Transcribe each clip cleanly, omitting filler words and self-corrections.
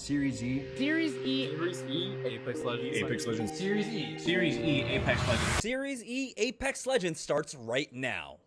Series E. Series E. Series E, Apex Legends. Apex Legends. Series E. Series E, Apex Legends. Series E Apex Legends starts right now.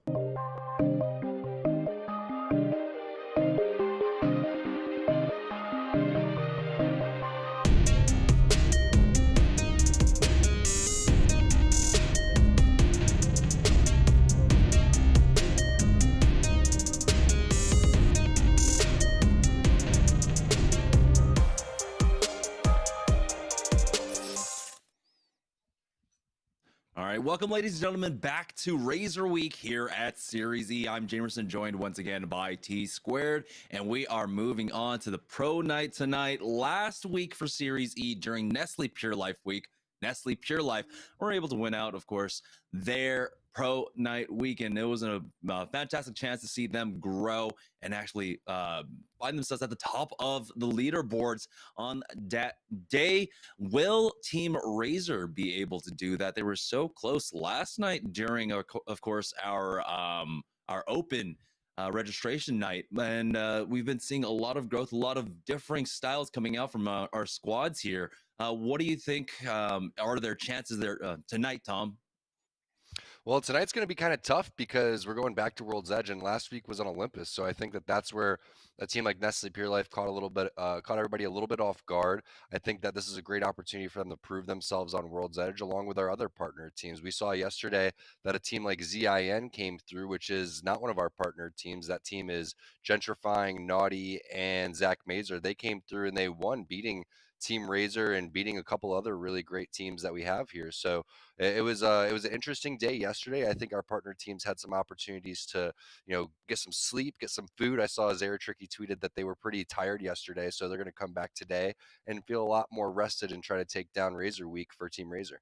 All right, welcome, ladies and gentlemen, back to Razer Week here at Series E. I'm Jamerson, joined once again by T Squared, and we are moving on to the Pro Night tonight. Last week for Series E during Nestle Pure Life Week, Nestle Pure Life were able to win out, of course, their Pro Night weekend. It was a fantastic chance to see them grow and actually find themselves at the top of the leaderboards on that day. Will Team Razer be able to do that? They were so close last night during, of course, our open registration night, and we've been seeing a lot of growth, a lot of differing styles coming out from our squads here. What do you think are their chances there tonight, Tom? Well, tonight's going to be kind of tough because we're going back to World's Edge, and last week was on Olympus. So I think that that's where a team like Nestle Pure Life caught everybody a little bit off guard. I think that this is a great opportunity for them to prove themselves on World's Edge, along with our other partner teams. We saw yesterday that a team like ZIN came through, which is not one of our partner teams. That team is Gentrifying, Naughty, and Zach Mazer. They came through and they won, beating Team Razer and beating a couple other really great teams that we have here. So it was an interesting day yesterday. I think our partner teams had some opportunities to, get some sleep, get some food. I saw Zara Tricky tweeted that they were pretty tired yesterday, so they're going to come back today and feel a lot more rested and try to take down Razer Week for Team Razer.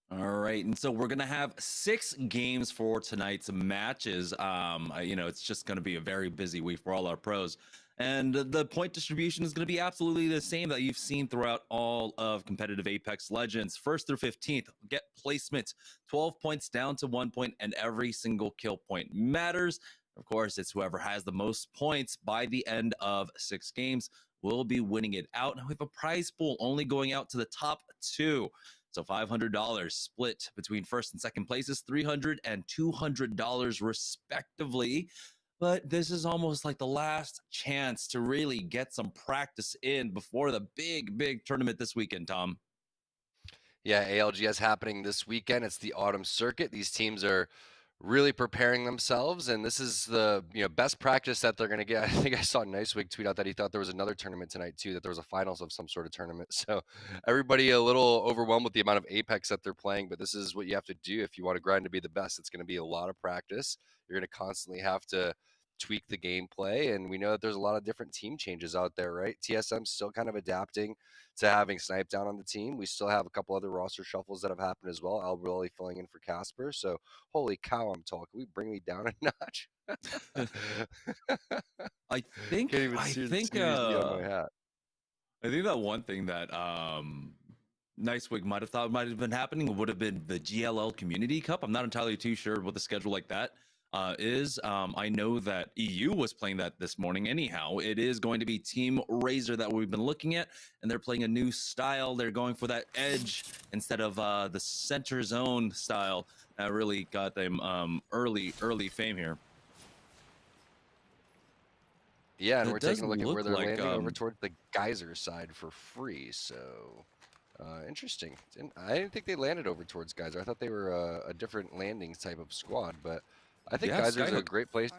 All right, and so we're gonna have 6 games for tonight's matches. It's just gonna be a very busy week for all our pros. And the point distribution is going to be absolutely the same that you've seen throughout all of competitive Apex Legends. 1st through 15th, get placement, 12 points down to 1 point, and every single kill point matters. Of course, it's whoever has the most points by the end of 6 games will be winning it out. And we have a prize pool only going out to the top 2. So $500 split between 1st and 2nd places, $300 and $200 respectively. But this is almost like the last chance to really get some practice in before the big tournament this weekend, Tom. Yeah, ALGS happening this weekend. It's the autumn circuit. These teams are really preparing themselves, and this is the best practice that they're going to get. I think I saw Nicewig tweet out that he thought there was another tournament tonight too, that there was a finals of some sort of tournament. So everybody a little overwhelmed with the amount of Apex that they're playing, but this is what you have to do if you want to grind to be the best. It's going to be a lot of practice. You're going to constantly have to tweak the gameplay, and we know that there's a lot of different team changes out there, right? TSM's still kind of adapting to having Snipe down on the team. We still have a couple other roster shuffles that have happened as well. Albrelli filling in for Casper. So holy cow, I'm tall. Can we bring me down a notch? I think that one thing that Nicewig might have thought might have been happening would have been the GLL Community Cup. I'm not entirely too sure what the schedule like that is. I know that EU was playing that this morning. Anyhow, it is going to be Team Razer that we've been looking at, and they're playing a new style. They're going for that edge instead of the center zone style that really got them early fame here. Yeah, and we're taking a look at where they're landing over towards the Geyser side for free. So interesting. I didn't think they landed over towards Geyser. I thought they were a different landing type of squad, but I think Geyser's a great place.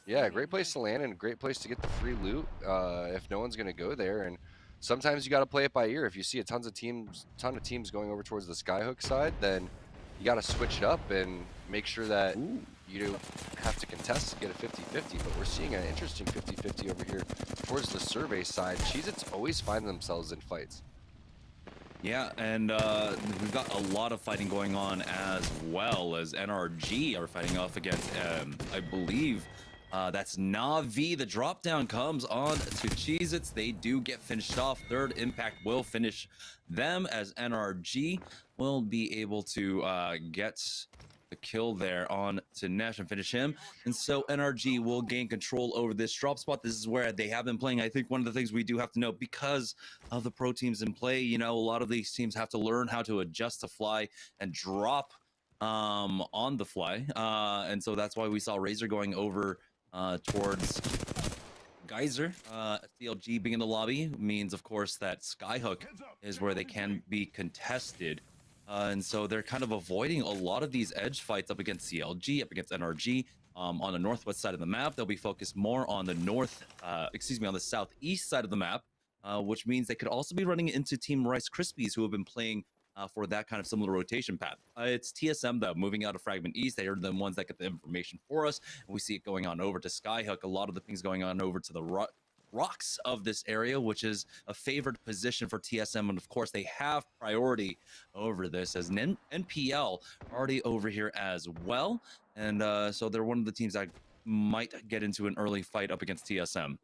Yeah, a great place to land and a great place to get the free loot if no one's going to go there. And sometimes you got to play it by ear. If you see a ton of teams going over towards the Skyhook side, then you got to switch it up and make sure that you don't have to contest to get a 50-50. But we're seeing an interesting 50-50 over here towards the survey side. Cheez-Its always find themselves in fights. Yeah, and we've got a lot of fighting going on as well, as NRG are fighting off against, I believe, that's Na'Vi. The drop down comes on to Cheez-Its. They do get finished off. Third Impact will finish them, as NRG will be able to get the kill there on to Nash and finish him. And so NRG will gain control over this drop spot. This is where they have been playing. I think one of the things we do have to know, because of the pro teams in play, you know, a lot of these teams have to learn how to adjust to fly and drop on the fly. And so that's why we saw Razer going over towards Geyser. CLG being in the lobby means, of course, that Skyhook is where they can be contested. And so they're kind of avoiding a lot of these edge fights up against CLG, up against NRG. On the northwest side of the map, they'll be focused more on the on the southeast side of the map, which means they could also be running into Team Rice Krispies, who have been playing for that kind of similar rotation path. It's TSM, though, moving out of Fragment East. They are the ones that get the information for us, and we see it going on over to Skyhook. A lot of the things going on over to the rocks of this area, which is a favored position for TSM, and of course they have priority over this, as NPL already over here as well, and so they're one of the teams that might get into an early fight up against TSM.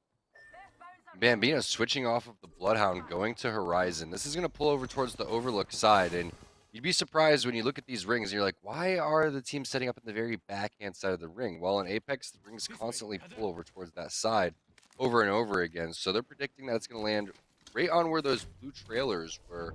Bambino switching off of the Bloodhound, going to Horizon. This is going to pull over towards the Overlook side, and you'd be surprised when you look at these rings and you're like, why are the teams setting up in the very backhand side of the ring? Well, in Apex, the rings constantly pull over towards that side over and over again, so they're predicting that it's going to land right on where those blue trailers were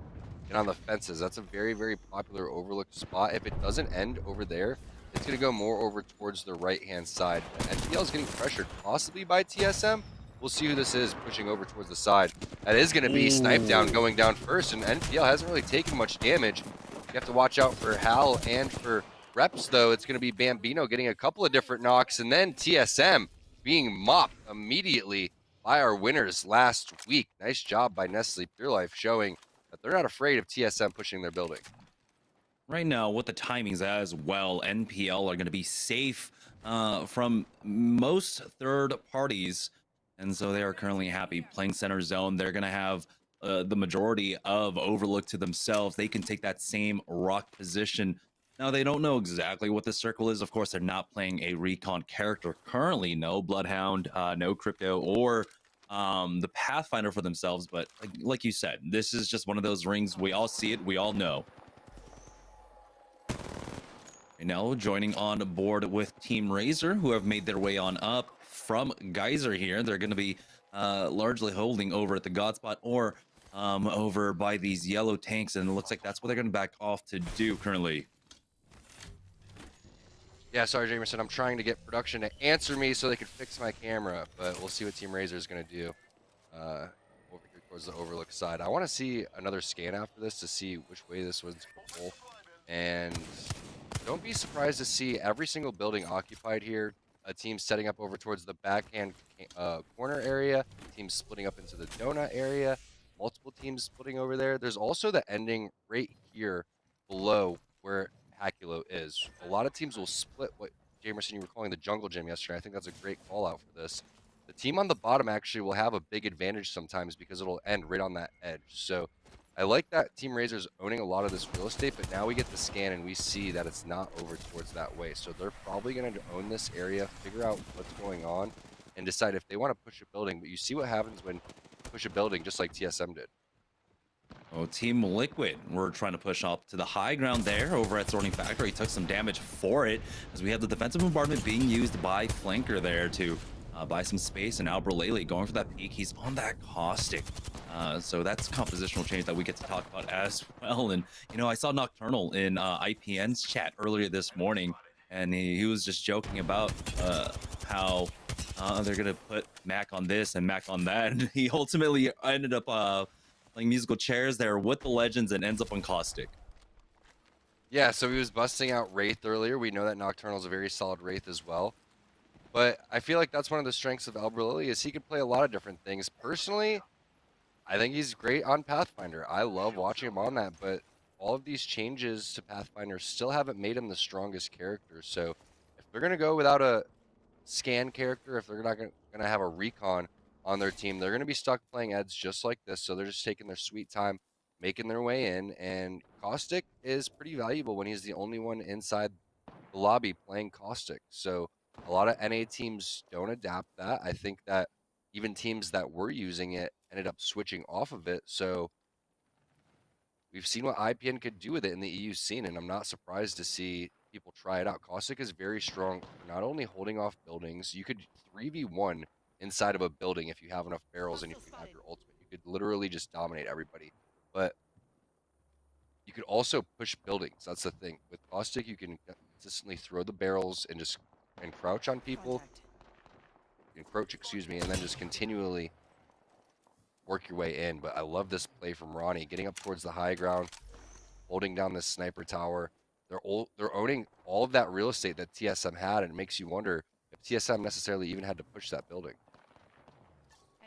and on the fences. That's a very, very popular Overlook spot. If it doesn't end over there, it's going to go more over towards the right-hand side. NPL is getting pressured, possibly by TSM. We'll see who this is pushing over towards the side. That is going to be Snipe Down going down first, and NPL hasn't really taken much damage. You have to watch out for Hal and for Reps, though. It's going to be Bambino getting a couple of different knocks, and then TSM being mopped immediately by our winners last week. Nice job by Nestle Pure Life, showing that they're not afraid of TSM pushing their building. Right now, with the timings as well, NPL are going to be safe from most third parties. And so they are currently happy playing center zone. They're going to have the majority of Overlook to themselves. They can take that same rock position. Now, they don't know exactly what the circle is. Of course, they're not playing a recon character currently. No Bloodhound, no Crypto, or the Pathfinder for themselves. But like you said, this is just one of those rings. We all see it. We all know. And now joining on board with Team Razer, who have made their way on up from Geyser here. They're going to be largely holding over at the God spot or over by these yellow tanks, and it looks like that's what they're going to back off to do currently. Yeah, sorry, Jamerson. I'm trying to get production to answer me so they can fix my camera, but we'll see what Team Razer is going to do over here towards the Overlook side. I want to see another scan after this to see which way this one's going to pull, and don't be surprised to see every single building occupied here. A team setting up over towards the backhand corner area, teams splitting up into the donut area, multiple teams splitting over there. There's also the ending right here below where Hakulo is. A lot of teams will split what, Jamerson, you were calling the jungle gym yesterday. I think that's a great call out for this. The team on the bottom actually will have a big advantage sometimes because it'll end right on that edge. So I like that Team Razer's owning a lot of this real estate, but now we get the scan and we see that it's not over towards that way. So they're probably going to own this area, figure out what's going on, and decide if they want to push a building. But you see what happens when you push a building, just like TSM did. Oh, Team Liquid, we're trying to push up to the high ground there over at Sorting Factory. Took some damage for it, as we have the defensive bombardment being used by Flanker there to buy some space, and Albralele going for that peak. He's on that caustic. So that's compositional change that we get to talk about as well. And, you know, I saw Nocturnal in IPN's chat earlier this morning, and he was just joking about how they're going to put Mac on this and Mac on that. And he ultimately ended up playing musical chairs there with the Legends and ends up on caustic. Yeah, so he was busting out Wraith earlier. We know that Nocturnal is a very solid Wraith as well. But I feel like that's one of the strengths of Albralele is he can play a lot of different things. Personally, I think he's great on Pathfinder. I love watching him on that, but all of these changes to Pathfinder still haven't made him the strongest character. So if they're going to go without a scan character, if they're not going to have a recon on their team, they're going to be stuck playing Eds just like this. So they're just taking their sweet time, making their way in. And Caustic is pretty valuable when he's the only one inside the lobby playing Caustic. So a lot of NA teams don't adapt that. I think that even teams that were using it ended up switching off of it. So we've seen what IPN could do with it in the EU scene, and I'm not surprised to see people try it out. Caustic is very strong, not only holding off buildings, you could 3v1 inside of a building if you have enough barrels and if you have your ultimate. You could literally just dominate everybody. But you could also push buildings. That's the thing. With Caustic, you can consistently throw the barrels and just crouch on people. Encroach, excuse me, and then just continually work your way in. But I love this play from Ronnie, getting up towards the high ground, holding down this sniper tower. They're owning all of that real estate that TSM had, and it makes you wonder if TSM necessarily even had to push that building.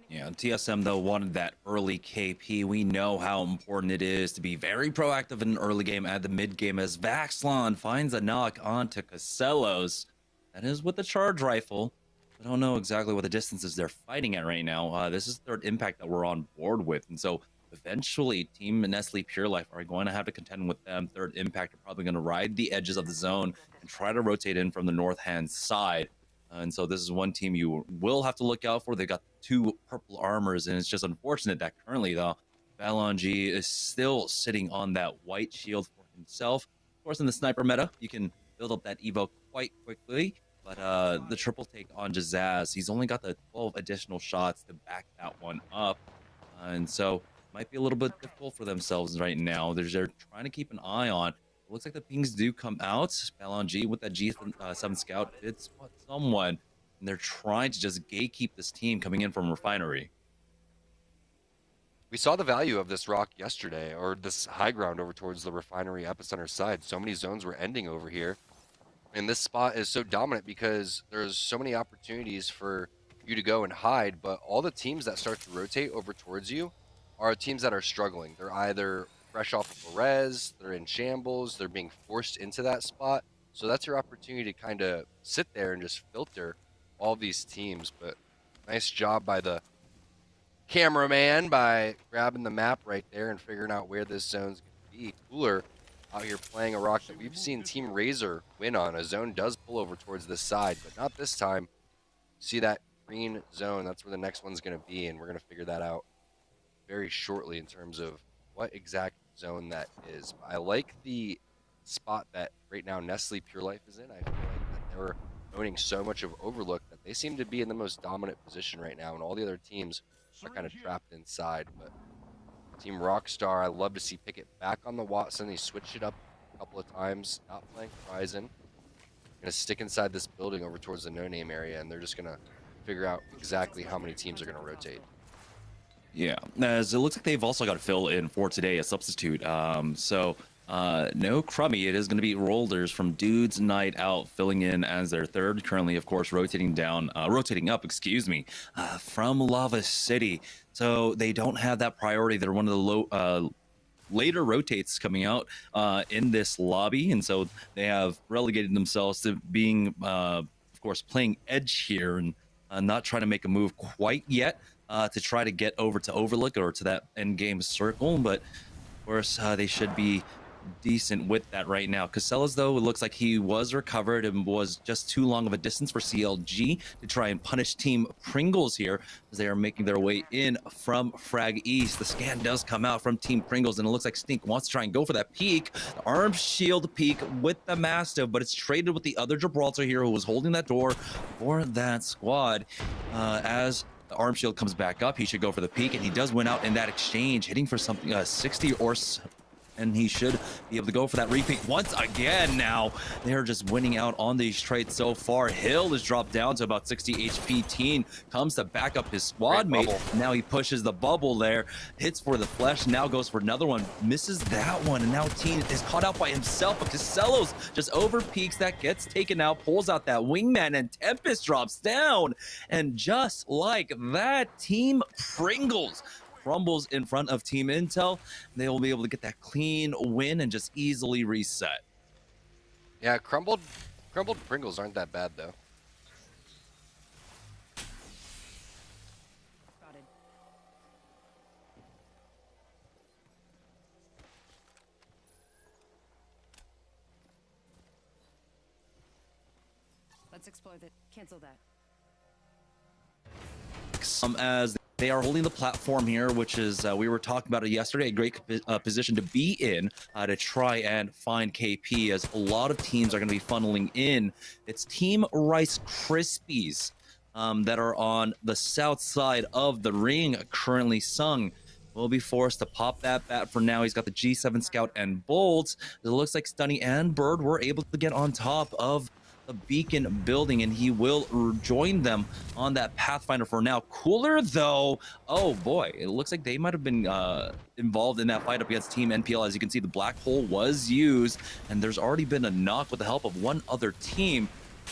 Yeah, TSM, though, wanted that early KP. We know how important it is to be very proactive in an early game and the mid game as Vaxlon finds a knock onto Casellos. That is with the charge rifle. I don't know exactly what the distances they're fighting at right now. This is third impact that we're on board with. And so eventually Team Nestle Pure Life are going to have to contend with them. Third impact are probably going to ride the edges of the zone and try to rotate in from the north-hand side. And so this is one team you will have to look out for. They got two purple armors, and it's just unfortunate that currently, though, Balonji is still sitting on that white shield for himself. Of course, in the sniper meta, you can build up that evo quite quickly, but the triple take on Jazaz, he's only got the 12 additional shots to back that one up. And so might be a little bit difficult for themselves right now. They're trying to keep an eye on. It looks like the pings do come out. Balonji with that G7 scout did spot someone, and they're trying to just gatekeep this team coming in from Refinery. We saw the value of this rock yesterday, or this high ground over towards the Refinery epicenter side. So many zones were ending over here. And this spot is so dominant because there's so many opportunities for you to go and hide, but all the teams that start to rotate over towards you are teams that are struggling. They're either fresh off of a res, they're in shambles, they're being forced into that spot. So that's your opportunity to kind of sit there and just filter all these teams. But nice job by the cameraman by grabbing the map right there and figuring out where this zone's going to be. Cooler out here playing a rock that we've seen Team Razer win on. A zone does pull over towards this side, but not this time. See that green zone, that's where the next one's going to be, and we're going to figure that out very shortly in terms of what exact zone that is. I like the spot that right now Nestle Pure Life is in. I feel like that they're owning so much of Overlook that they seem to be in the most dominant position right now, and all the other teams are kind of trapped inside. But Team Rockstar, I love to see Pickett back on the Watson. He switched it up a couple of times, not playing Horizon. Gonna stick inside this building over towards the no-name area, and they're just gonna figure out exactly how many teams are gonna rotate. Yeah, as it looks like they've also got to fill in for today a substitute. No Crummy. It is going to be Rollers from Dudes Night Out filling in as their third. Currently, of course, rotating up, from Lava City. So they don't have that priority. They're one of the later rotates coming out in this lobby, and so they have relegated themselves to being, of course, playing edge here and not trying to make a move quite yet. To try to get over to Overlook or to that end game circle, but of course they should be decent with that right now. Casellas, though, it looks like he was recovered and was just too long of a distance for CLG to try and punish Team Pringles here as they are making their way in from Frag East. The scan does come out from Team Pringles, and it looks like Stink wants to try and go for that peek. The arm shield peek with the Mastiff, but it's traded with the other Gibraltar here who was holding that door for that squad. As the arm shield comes back up, he should go for the peek, and he does win out in that exchange, hitting for something 60 or and he should be able to go for that repeat once again. Now they're just winning out on these trades so far. Hill is dropped down to about 60 HP. Teen comes to back up his squad mate. Now he pushes the bubble there, hits for the flesh, now goes for another one, misses that one, and now Teen is caught out by himself, but Casellos just over peaks, that gets taken out, pulls out that wingman, and Tempest drops down. And just like that, Team Pringles crumbles in front of Team Intel. They will be able to get that clean win and just easily reset. Yeah, crumbled Pringles aren't that bad though. Spotted. Let's explore that. Cancel that. As They are holding the platform here, which is, we were talking about it yesterday, a great position to be in to try and find KP, as a lot of teams are going to be funneling in. It's Team Rice Krispies that are on the south side of the ring, currently Sung will be forced to pop that bat for now. He's got the G7 Scout and Bolt. It looks like Stunny and Bird were able to get on top of the beacon building, and he will join them on that Pathfinder for now. Cooler though, oh boy, it looks like they might have been involved in that fight up against Team NPL. As you can see, the black hole was used, and there's already been a knock with the help of one other team.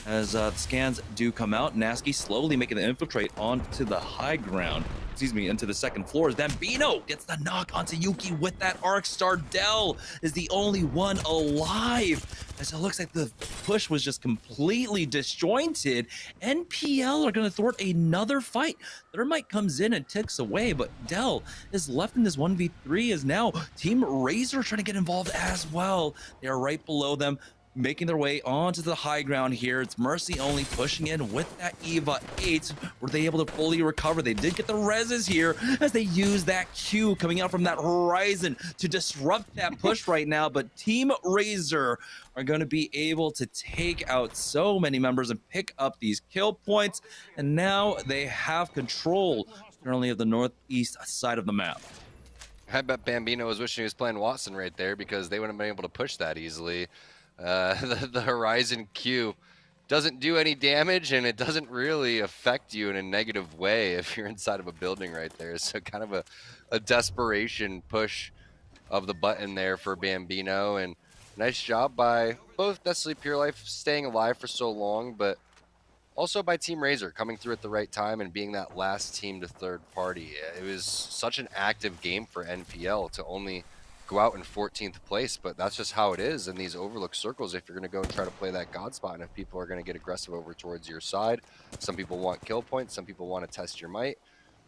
As the scans do come out, Nasky slowly making the infiltrate onto the high ground, into the second floor. As Bambino gets the knock onto Yuki with that arc star. Dell is the only one alive, as it looks like the push was just completely disjointed. NPL are going to thwart another fight. Thermite comes in and ticks away, but Dell is left in this 1v3, as now Team Razer trying to get involved as well. They are right below them, making their way onto the high ground here. It's Mercy only pushing in with that Eva 8. Were they able to fully recover? They did get the reses here, as they use that Q coming out from that horizon to disrupt that push right now. But Team Razer are going to be able to take out so many members and pick up these kill points. And now they have control currently of the northeast side of the map. I bet Bambino was wishing he was playing Watson right there, because they wouldn't have been able to push that easily. The Horizon Q doesn't do any damage, and it doesn't really affect you in a negative way if you're inside of a building right there. So kind of a desperation push of the button there for Bambino, and nice job by both Nestle Pure Life staying alive for so long, but also by Team Razer coming through at the right time and being that last team to third party. It was such an active game for NPL to only go out in 14th place, but that's just how it is in these overlook circles. If you're going to go and try to play that god spot, and if people are going to get aggressive over towards your side, some people want kill points, some people want to test your might,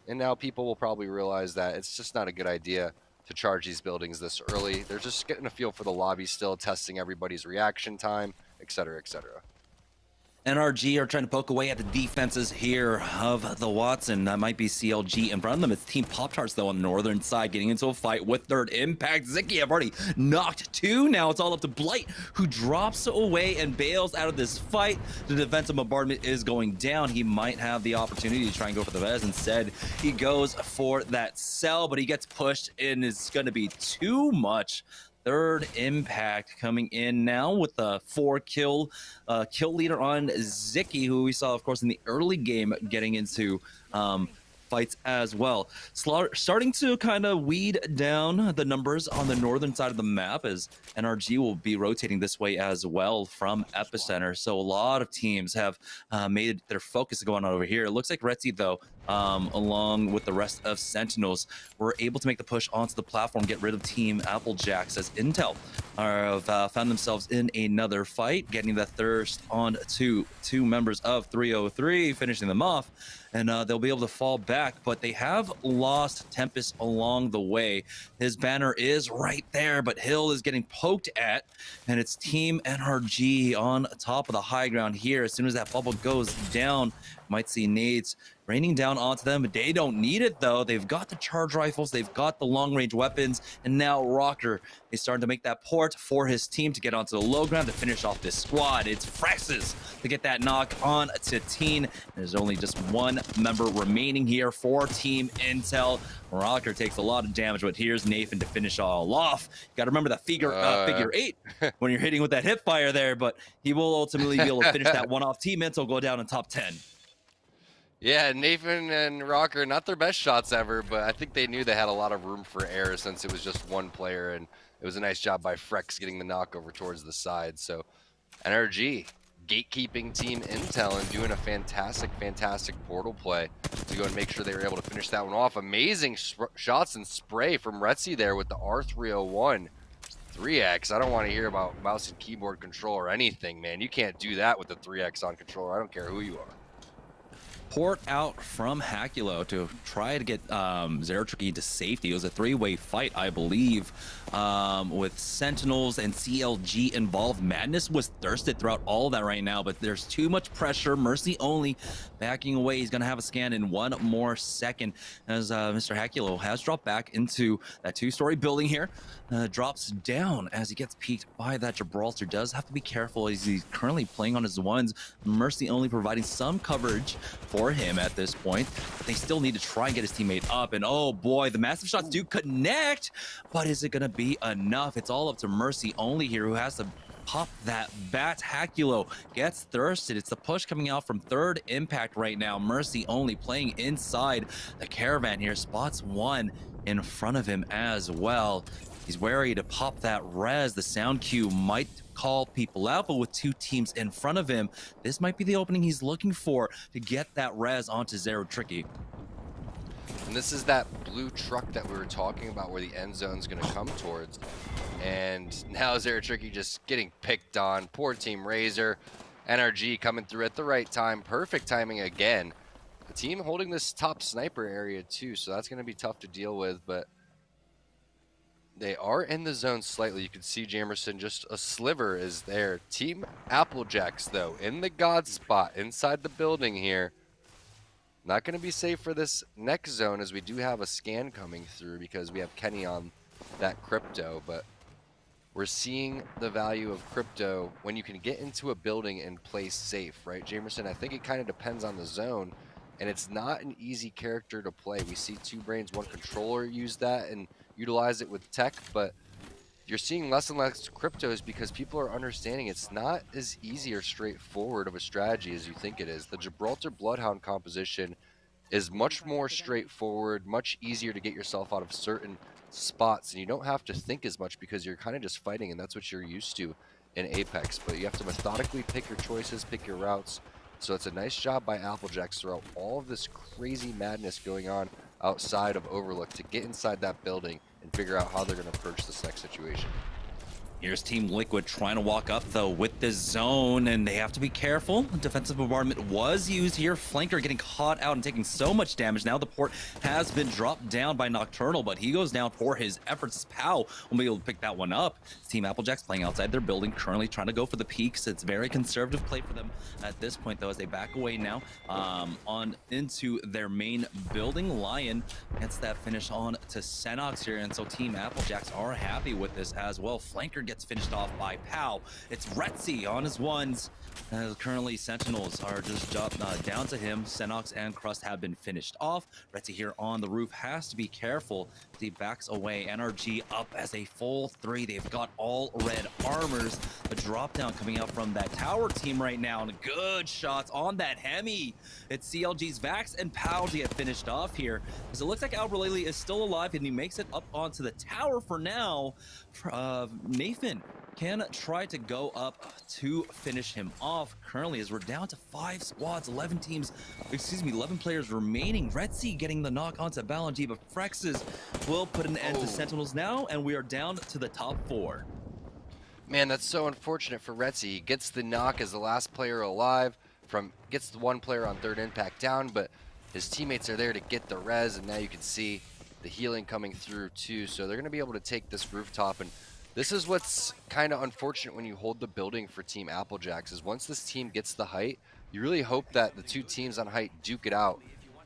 and now people will probably realize that it's just not a good idea to charge these buildings this early. They're just getting a feel for the lobby still, testing everybody's reaction time, etc., etc. NRG are trying to poke away at the defenses here of the Watson. That might be CLG in front of them. It's Team Pop-Tarts, though, on the northern side, getting into a fight with third impact. Zicky have already knocked two. Now it's all up to Blight, who drops away and bails out of this fight. The defensive bombardment is going down. He might have the opportunity to try and go for the res. Instead, he goes for that cell, but he gets pushed, and it's going to be too much. Third impact coming in now with the 4 kill leader on Zicky, who we saw, of course, in the early game getting into fights as well. Starting to kind of weed down the numbers on the northern side of the map, as NRG will be rotating this way as well from Epicenter. So a lot of teams have made their focus going on over here. It looks like Retzi, though, along with the rest of Sentinels, were able to make the push onto the platform, get rid of Team Applejacks, as Intel have found themselves in another fight, getting the thirst on to two members of 303, finishing them off. And they'll be able to fall back, but they have lost Tempest along the way. His banner is right there, but Hill is getting poked at, and it's Team NRG on top of the high ground here. As soon as that bubble goes down, might see nades raining down onto them, but they don't need it, though. They've got the charge rifles, they've got the long-range weapons, and now Rocker is starting to make that port for his team to get onto the low ground to finish off this squad. It's Frexes to get that knock on to Teen. There's only just one member remaining here for Team Intel. Rocker takes a lot of damage, but here's Nathan to finish all off. You got to remember that figure 8 when you're hitting with that hip fire there, but he will ultimately be able to finish that one off. Team Intel go down in top 10. Yeah, Nathan and Rocker, not their best shots ever, but I think they knew they had a lot of room for error since it was just one player, and it was a nice job by Frex getting the knock over towards the side. So NRG gatekeeping Team Intel and doing a fantastic portal play to go and make sure they were able to finish that one off. Amazing shots and spray from Retzi there with the R301. 3X, I don't want to hear about mouse and keyboard control or anything, man. You can't do that with the 3X on controller. I don't care who you are. port out from Hakulo to try to get Zero Tricky into safety. It was a three-way fight, I believe, with Sentinels and CLG involved. Madness was thirsted throughout all of that right now, but there's too much pressure. Mercy only backing away. He's going to have a scan in one more second as Mr. Hakulo has dropped back into that two-story building here. Drops down as he gets peeked by that Gibraltar. Does have to be careful as he's currently playing on his ones. Mercy only providing some coverage for him at this point. They still need to try and get his teammate up, and oh boy, the massive shots do connect, but is it gonna be enough? It's all up to Mercy only here, who has to pop that bat. Hakulo gets thirsted. It's the push coming out from third impact right now. Mercy only playing inside the caravan here, spots one in front of him as well. He's wary to pop that res. The sound cue might call people out, but with two teams in front of him, this might be the opening he's looking for to get that res onto Zero Tricky. And this is that blue truck that we were talking about where the end zone's going to come towards. And now Zero Tricky just getting picked on. Poor team Razer. NRG coming through at the right time. Perfect timing again. The team holding this top sniper area too, so that's going to be tough to deal with, but they are in the zone slightly. You can see Jamerson, just a sliver is there. Team Applejacks, though, in the God spot inside the building here. Not going to be safe for this next zone, as we do have a scan coming through because we have Kenny on that crypto. But we're seeing the value of crypto when you can get into a building and play safe, right, Jamerson? I think it kind of depends on the zone, and it's not an easy character to play. We see Two Brains, one controller use that and utilize it with tech, but you're seeing less and less cryptos because people are understanding it's not as easy or straightforward of a strategy as you think it is. The Gibraltar Bloodhound composition is much more straightforward, much easier to get yourself out of certain spots, and you don't have to think as much because you're kind of just fighting, and that's what you're used to in Apex. But you have to methodically pick your choices, pick your routes. So it's a nice job by Applejacks throughout all of this crazy madness going on outside of Overlook to get inside that building and figure out how they're going to approach this next situation. Here's Team Liquid trying to walk up, though, with this zone, and they have to be careful. Defensive bombardment was used here. Flanker getting caught out and taking so much damage. Now the port has been dropped down by Nocturnal, but he goes down for his efforts. Pow will be able to pick that one up. Team Applejacks playing outside their building, currently trying to go for the peaks. It's very conservative play for them at this point, though, as they back away now on into their main building. Lion gets that finish on to Senox here, and so Team Applejacks are happy with this as well. Flanker gets finished off by Pow. It's Retzi on his ones. Currently, Sentinels are just down to him. Senox and Crust have been finished off. Retzi here on the roof has to be careful. He backs away. NRG up as a full 3. They've got all red armors. A drop down coming out from that tower team right now, and good shots on that Hemi. It's CLG's Vax and Pow to get finished off here, because it looks like Albraleli is still alive, and he makes it up onto the tower for now. Nathan can try to go up to finish him off currently, as we're down to 5 squads, 11 players remaining. Retzi getting the knock onto Balanji, but Frexes will put an end to Sentinels now, and we are down to the top 4. Man, that's so unfortunate for Retzi. He gets the knock as the last player alive, gets the one player on third impact down, but his teammates are there to get the res, and now you can see the healing coming through too. So they're going to be able to take this rooftop, and this is what's kind of unfortunate when you hold the building for Team Applejacks, is once this team gets the height, you really hope that the two teams on height duke it out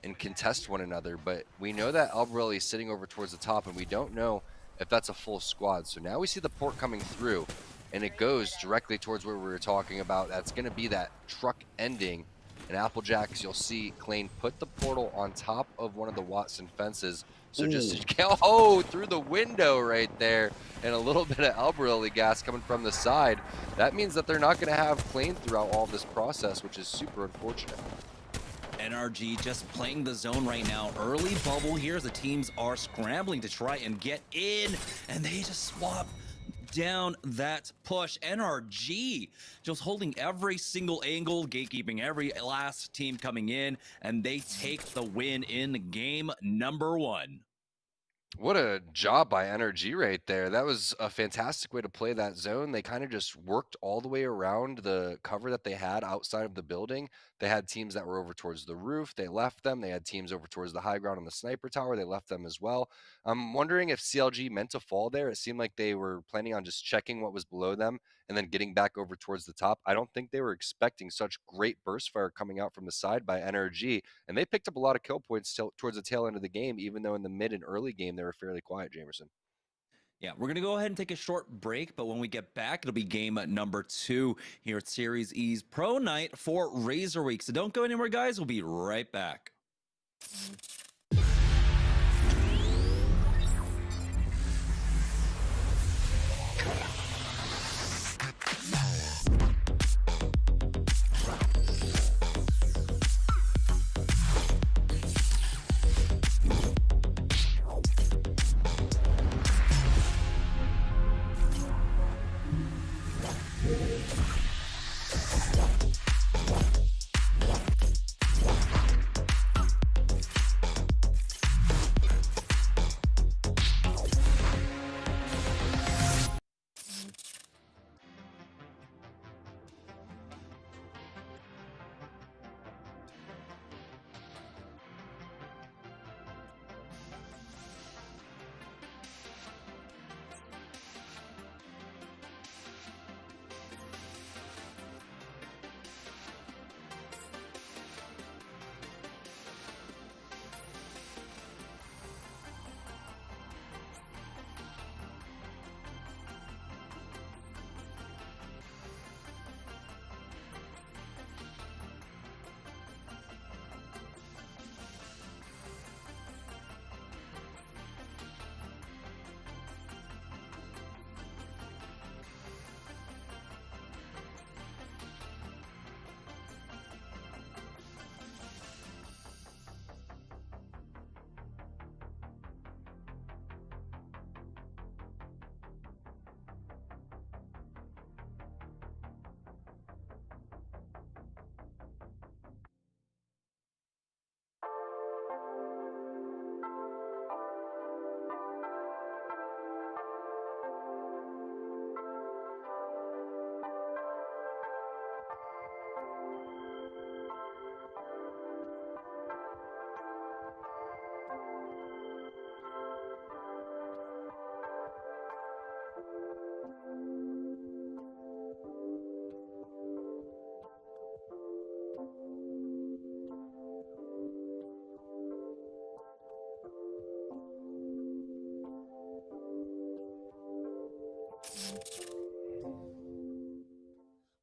and contest one another. But we know that Albrelli is sitting over towards the top, and we don't know if that's a full squad. So now we see the port coming through, and it goes directly towards where we were talking about. That's going to be that truck ending. And Applejacks, you'll see Klein put the portal on top of one of the Watson fences. So just through the window right there, and a little bit of Albrelli gas coming from the side. That means that they're not going to have Klein throughout all this process, which is super unfortunate. NRG just playing the zone right now. Early bubble here as the teams are scrambling to try and get in, and they just swap down that push. NRG just holding every single angle, gatekeeping every last team coming in, and they take the win in game number 1. What a job by NRG right there. That was a fantastic way to play that zone. They kind of just worked all the way around the cover that they had outside of the building. They had teams that were over towards the roof. They left them. They had teams over towards the high ground on the sniper tower. They left them as well. I'm wondering if CLG meant to fall there. It seemed like they were planning on just checking what was below them and then getting back over towards the top. I don't think they were expecting such great burst fire coming out from the side by NRG. And they picked up a lot of kill points towards the tail end of the game, even though in the mid and early game they were fairly quiet, Jamerson. Yeah, we're going to go ahead and take a short break, but when we get back, it'll be game number 2 here at Series E's Pro Night for Razer Week. So don't go anywhere, guys. We'll be right back.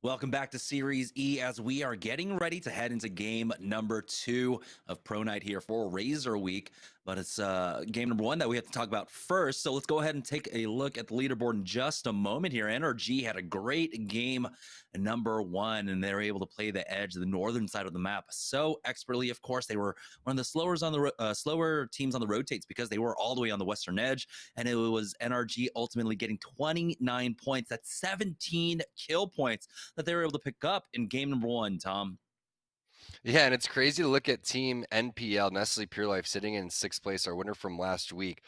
Welcome back to Series E as we are getting ready to head into game number 2 of Pro Night here for Razer Week. But it's game number 1 that we have to talk about first. So let's go ahead and take a look at the leaderboard in just a moment here. NRG had a great game number 1, and they were able to play the edge, the northern side of the map, so expertly. Of course, they were one of the slower teams on the rotates because they were all the way on the western edge, and it was NRG ultimately getting 29 points. That's 17 kill points that they were able to pick up in game number 1, Tom. Yeah, and it's crazy to look at Team NPL, Nestle Pure Life, sitting in 6th place, our winner from last week.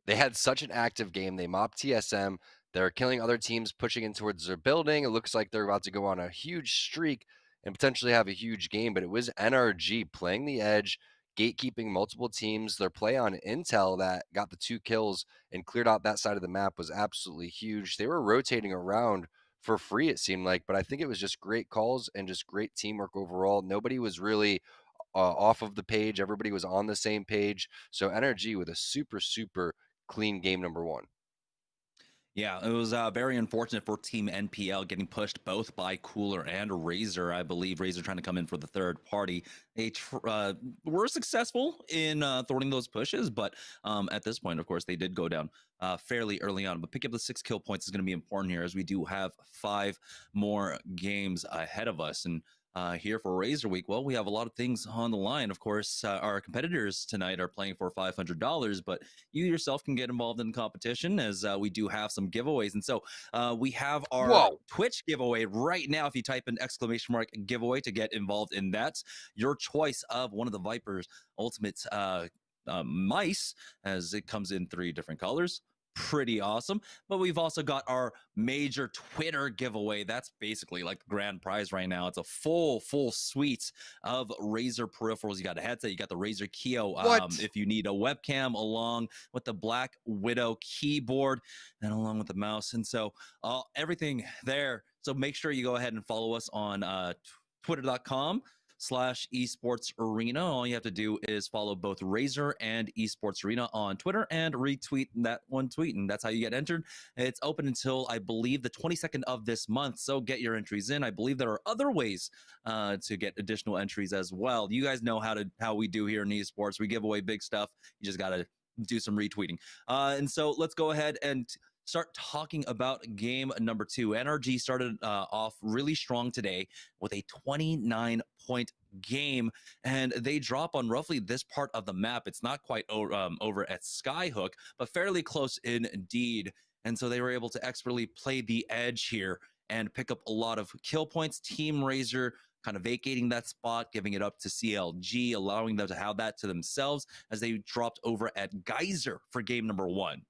They had such an active game. They mopped TSM. They're killing other teams, pushing in towards their building. It looks like they're about to go on a huge streak and potentially have a huge game, but it was NRG playing the edge, gatekeeping multiple teams. Their play on Intel that got the 2 kills and cleared out that side of the map was absolutely huge. They were rotating around for free, it seemed like, but I think it was just great calls and just great teamwork overall. Nobody was really off of the page. Everybody was on the same page. So NRG with a super, super clean game number 1. Yeah, it was very unfortunate for Team NPL getting pushed both by Cooler and Razer. I believe Razer trying to come in for the third party. They were successful in thwarting those pushes, but at this point, of course, they did go down fairly early on. But picking up the 6 kill points is going to be important here, as we do have 5 more games ahead of us. And here for Razer Week, well, we have a lot of things on the line. Of course, our competitors tonight are playing for $500, but you yourself can get involved in the competition, as we do have some giveaways. And so we have our Twitch giveaway right now. If you type in !giveaway to get involved in that, your choice of one of the Vipers Ultimate mice, as it comes in 3 different colors. Pretty awesome. But we've also got our major Twitter giveaway. That's basically like the grand prize right now. It's a full suite of Razer peripherals. You got a headset, you got the Razer Keo. What? If you need a webcam, along with the Black Widow keyboard and along with the mouse. And so everything there. So make sure you go ahead and follow us on twitter.com/esports arena. All you have to do is follow both Razer and esports arena on Twitter and retweet that one tweet, and that's how you get entered. It's open until I believe the 22nd of this month, so get your entries in. I believe there are other ways to get additional entries as well. You guys know how we do here in esports. We give away big stuff. You just gotta do some retweeting. And so let's go ahead and start talking about game number 2. NRG started off really strong today with a 29-point game, and they drop on roughly this part of the map. It's not quite over at Skyhook, but fairly close indeed. And so they were able to expertly play the edge here and pick up a lot of kill points. Team Razer kind of vacating that spot, giving it up to CLG, allowing them to have that to themselves as they dropped over at Geyser for game number 1.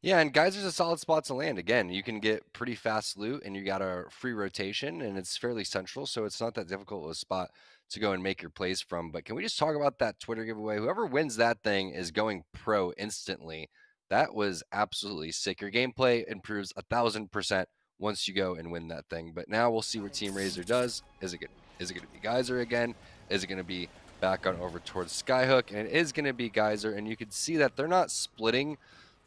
Yeah, and Geyser's a solid spot to land. Again, you can get pretty fast loot, and you got a free rotation, and it's fairly central, so it's not that difficult of a spot to go and make your plays from. But can we just talk about that Twitter giveaway? Whoever wins that thing is going pro instantly. That was absolutely sick. Your gameplay improves 1,000% once you go and win that thing. But now we'll see what Team Razer does. Is it going to be Geyser again? Is it going to be back on over towards Skyhook? And it is going to be Geyser, and you can see that they're not splitting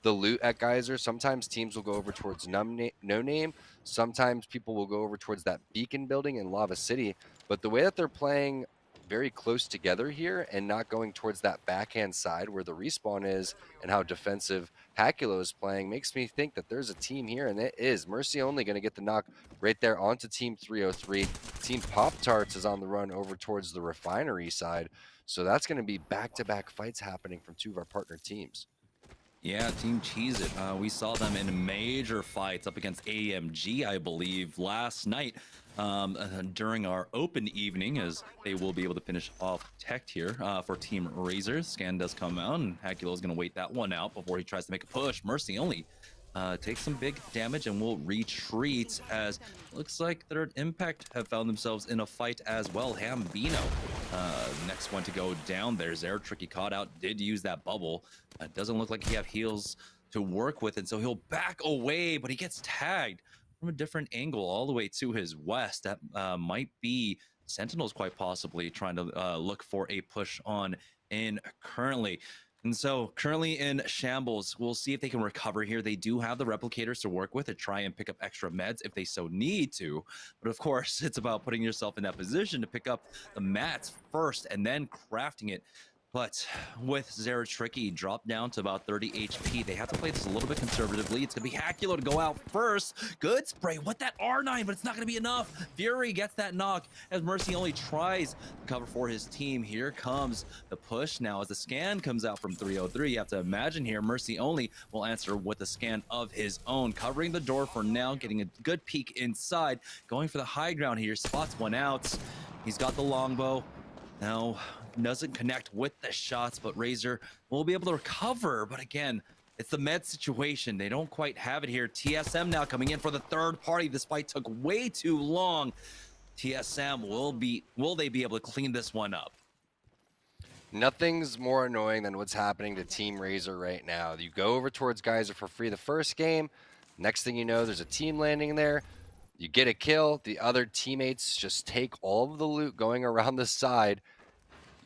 the loot at Geyser. Sometimes teams will go over towards No Name. Sometimes people will go over towards that beacon building in Lava City. But the way that they're playing very close together here and not going towards that backhand side where the respawn is and how defensive Hakulo is playing makes me think that there's a team here, and it is. Mercy Only going to get the knock right there onto Team 303. Team Pop-Tarts is on the run over towards the refinery side. So that's going to be back-to-back fights happening from 2 of our partner teams. Yeah, Team Cheez It. We saw them in major fights up against AMG, I believe, last night during our open evening, as they will be able to finish off tech here for Team Razer. Scan does come out, and Hakulo is going to wait that one out before he tries to make a push. Mercy Only takes some big damage and will retreat, as looks like their Impact have found themselves in a fight as well. Hambino, next one to go down there. Zero Tricky caught out, did use that bubble. Doesn't look like he have heals to work with, and so he'll back away, but he gets tagged from a different angle all the way to his west. That might be Sentinels, quite possibly trying to look for a push on in currently. And so currently in shambles, we'll see if they can recover here. They do have the replicators to work with to try and pick up extra meds if they so need to. But of course, it's about putting yourself in that position to pick up the mats first and then crafting it. But with Zero Tricky dropped down to about 30 HP, they have to play this a little bit conservatively. It's going to be Hakulo to go out first. Good spray with that R9, but it's not going to be enough. Fury gets that knock as Mercy Only tries to cover for his team. Here comes the push now as the scan comes out from 303. You have to imagine here, Mercy Only will answer with a scan of his own, covering the door for now, getting a good peek inside, going for the high ground here, spots one out. He's got the longbow. Now, doesn't connect with the shots, but Razer will be able to recover. But again, it's the med situation. They don't quite have it here. TSM now coming in for the third party. This fight took way too long. TSM will they be able to clean this one up? Nothing's more annoying than what's happening to Team Razer right now. You go over towards Geyser for free the first game. Next thing you know, there's a team landing there. You get a kill. The other teammates just take all of the loot going around the side.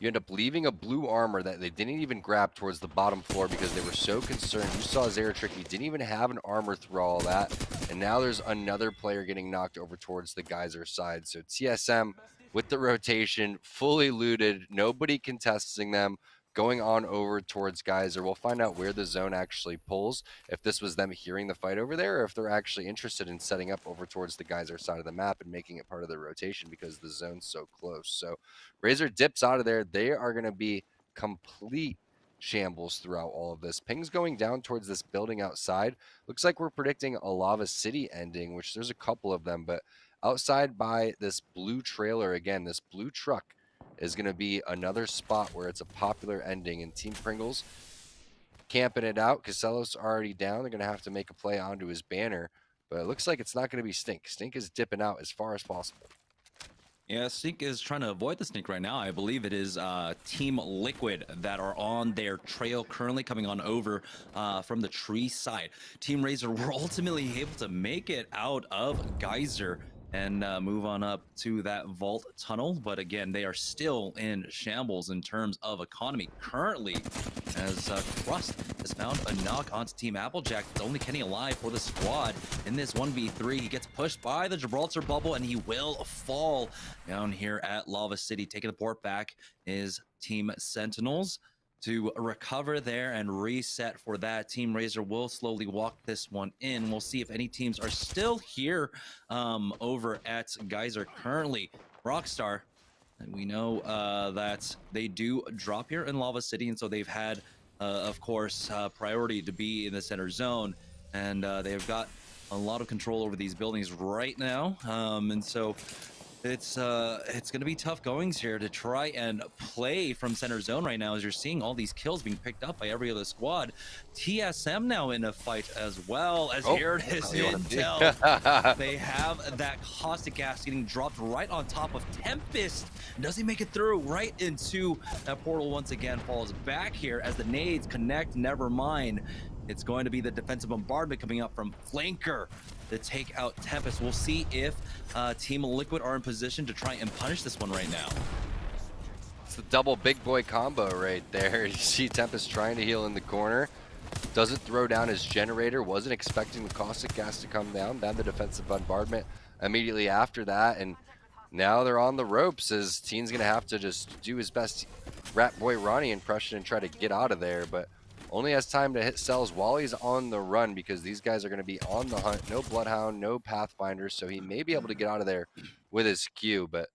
You end up leaving a blue armor that they didn't even grab towards the bottom floor because they were so concerned. You saw Zero Tricky didn't even have an armor through all that. And now there's another player getting knocked over towards the Geyser side. So TSM with the rotation, fully looted, nobody contesting them, going on over towards Geyser. We'll find out where the zone actually pulls, if this was them hearing the fight over there, or if they're actually interested in setting up over towards the Geyser side of the map and making it part of the rotation because the zone's so close. So Razer dips out of there. They are going to be complete shambles throughout all of this. Ping's going down towards this building outside. Looks like we're predicting a Lava City ending, which there's a couple of them, but outside by this blue trailer, again, this blue truck is going to be another spot where it's a popular ending, and Team Pringles camping it out. Casello's already down. They're going to have to make a play onto his banner, but it looks like it's not going to be Stink. Stink is dipping out as far as possible. Yeah, Stink is trying to avoid the Stink right now. I believe it is Team Liquid that are on their trail currently coming on over from the tree side. Team Razer were ultimately able to make it out of Geyser and move on up to that vault tunnel. But again, they are still in shambles in terms of economy currently, as Crust has found a knock onto Team Applejack. It's only Kenny alive for the squad in this 1v3. He gets pushed by the Gibraltar bubble and he will fall down here at Lava City. Taking the port back is Team Sentinels to recover there and reset for that. Team Razer will slowly walk this one in. We'll see if any teams are still here over at Geyser currently. Rockstar, we know that they do drop here in Lava City, and so they've had, of course, priority to be in the center zone, and they've got a lot of control over these buildings right now, and so it's going to be tough goings here to try and play from center zone right now, as you're seeing all these kills being picked up by every other squad. TSM now in a fight as well, as here it is Intel. They have that caustic gas getting dropped right on top of Tempest. Does he make it through right into that portal once again? Falls back here as the nades connect. Never mind. It's going to be the defensive bombardment coming up from Flanker to take out Tempest. We'll see if Team Liquid are in position to try and punish this one right now. It's the double big boy combo right there. You see Tempest trying to heal in the corner. Doesn't throw down his generator. Wasn't expecting the caustic gas to come down. Then the defensive bombardment immediately after that. And now they're on the ropes, as Teen's going to have to just do his best Rat Boy Ronnie impression and try to get out of there. But only has time to hit cells while he's on the run, because these guys are going to be on the hunt. No Bloodhound, no Pathfinder, so he may be able to get out of there with his Q, but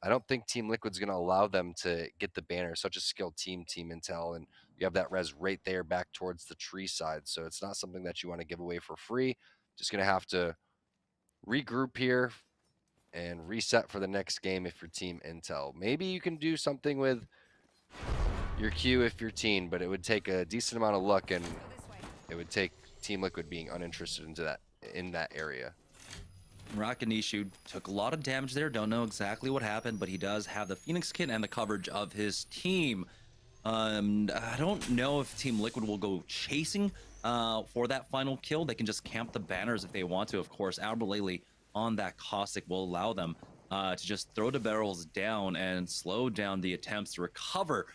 I don't think Team Liquid's going to allow them to get the banner. Such a skilled team, Team Intel, and you have that res right there back towards the tree side, so it's not something that you want to give away for free. Just going to have to regroup here and reset for the next game if you're Team Intel. Maybe you can do something with your Q if you're Teen, but it would take a decent amount of luck, and it would take Team Liquid being uninterested in that area. Rakanishu took a lot of damage there. Don't know exactly what happened, but he does have the Phoenix kit and the coverage of his team. I don't know if Team Liquid will go chasing for that final kill. They can just camp the banners if they want to. Of course, Albalele on that caustic will allow them to just throw the barrels down and slow down the attempts to recover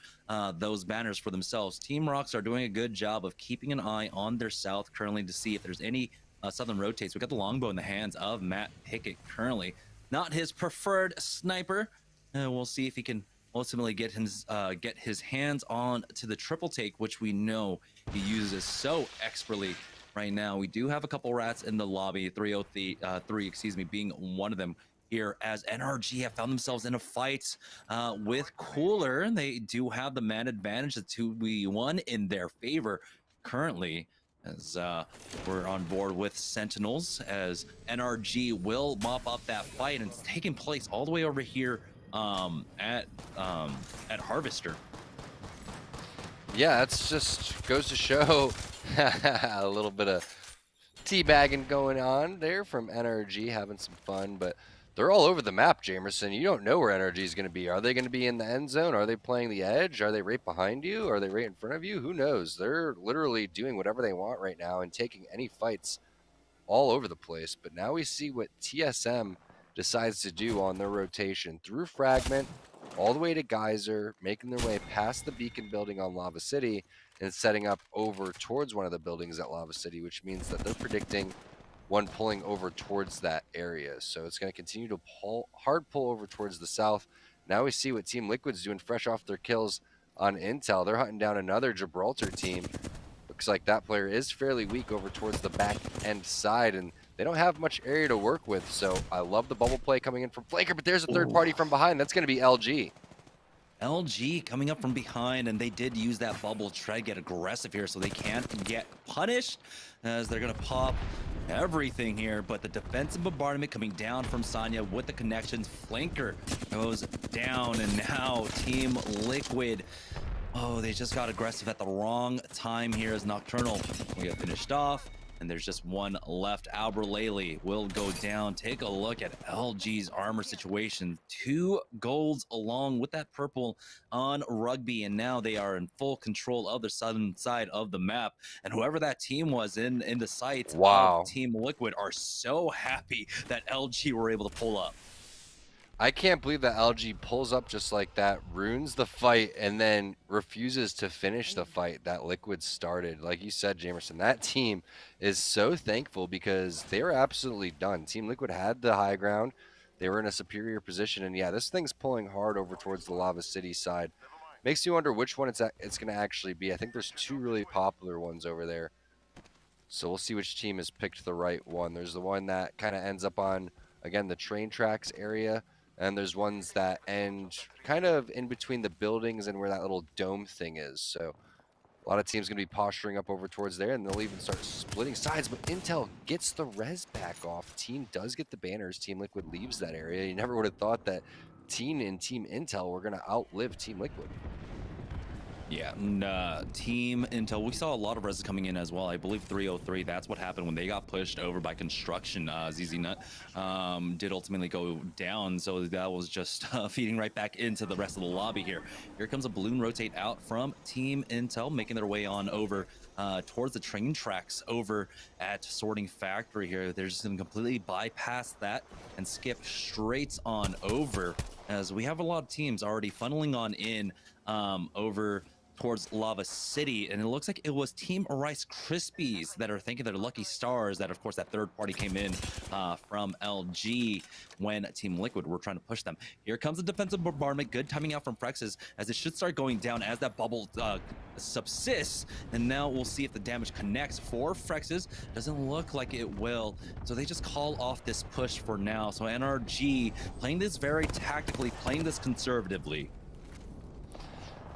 those banners for themselves. Team Rocks are doing a good job of keeping an eye on their south currently to see if there's any southern rotates. We got the longbow in the hands of Matt Pickett currently. Not his preferred sniper. We'll see if he can ultimately get his hands on to the triple take, which we know he uses so expertly right now. We do have a couple rats in the lobby, 303, excuse me, being one of them here, as NRG have found themselves in a fight with Cooler. They do have the man advantage, the 2v1 in their favor currently, as we're on board with Sentinels, as NRG will mop up that fight, and it's taking place all the way over here at Harvester. Yeah, that's just goes to show a little bit of teabagging going on there from NRG, having some fun, but they're all over the map, Jamerson. You don't know where NRG is going to be. Are they going to be in the end zone? Are they playing the edge? Are they right behind you? Are they right in front of you? Who knows? They're literally doing whatever they want right now and taking any fights all over the place. But now we see what TSM decides to do on their rotation through Fragment all the way to Geyser, making their way past the beacon building on Lava City and setting up over towards one of the buildings at Lava City, which means that they're predicting one pulling over towards that area. So it's going to continue to hard pull over towards the south. Now we see what Team Liquid's doing fresh off their kills on Intel. They're hunting down another Gibraltar team. Looks like that player is fairly weak over towards the back end side, and they don't have much area to work with. So I love the bubble play coming in from Flanker, but there's a third party from behind. That's going to be LG. LG coming up from behind, and they did use that bubble to try to get aggressive here so they can't get punished, as they're going to pop everything here, but the defensive bombardment coming down from Sanya with the connections. Flanker goes down, and now Team Liquid, oh, they just got aggressive at the wrong time here as Nocturnal will get finished off. And there's just one left. Albralele will go down. Take a look at LG's armor situation. 2 golds along with that purple on Rugby. And now they are in full control of the southern side of the map. And whoever that team was in the sights of Team Liquid are so happy that LG were able to pull up. I can't believe that LG pulls up just like that, ruins the fight, and then refuses to finish the fight that Liquid started. Like you said, Jamerson, that team is so thankful because they were absolutely done. Team Liquid had the high ground. They were in a superior position, and yeah, this thing's pulling hard over towards the Lava City side. Makes you wonder which one it's going to actually be. I think there's 2 really popular ones over there. So we'll see which team has picked the right one. There's the one that kind of ends up on, again, the train tracks area. And there's ones that end kind of in between the buildings and where that little dome thing is. So a lot of teams going to be posturing up over towards there, and they'll even start splitting sides. But Intel gets the res back off. Team does get the banners. Team Liquid leaves that area. You never would have thought that Team and Team Intel were going to outlive Team Liquid. Yeah, and Team Intel, we saw a lot of res coming in as well. I believe 303, that's what happened when they got pushed over by construction. ZZ Nut did ultimately go down, so that was just feeding right back into the rest of the lobby here. Here comes a balloon rotate out from Team Intel, making their way on over towards the train tracks over at Sorting Factory here. They're just going to completely bypass that and skip straight on over, as we have a lot of teams already funneling on in over towards Lava City, and it looks like it was Team Rice Krispies that are thinking they're lucky stars that, of course, that third party came in from LG when Team Liquid were trying to push them. Here comes the defensive bombardment. Good timing out from Frexes, as it should start going down as that bubble subsists, and now we'll see if the damage connects for Frexes. Doesn't look like it will, so they just call off this push for now. So NRG playing this very tactically, playing this conservatively.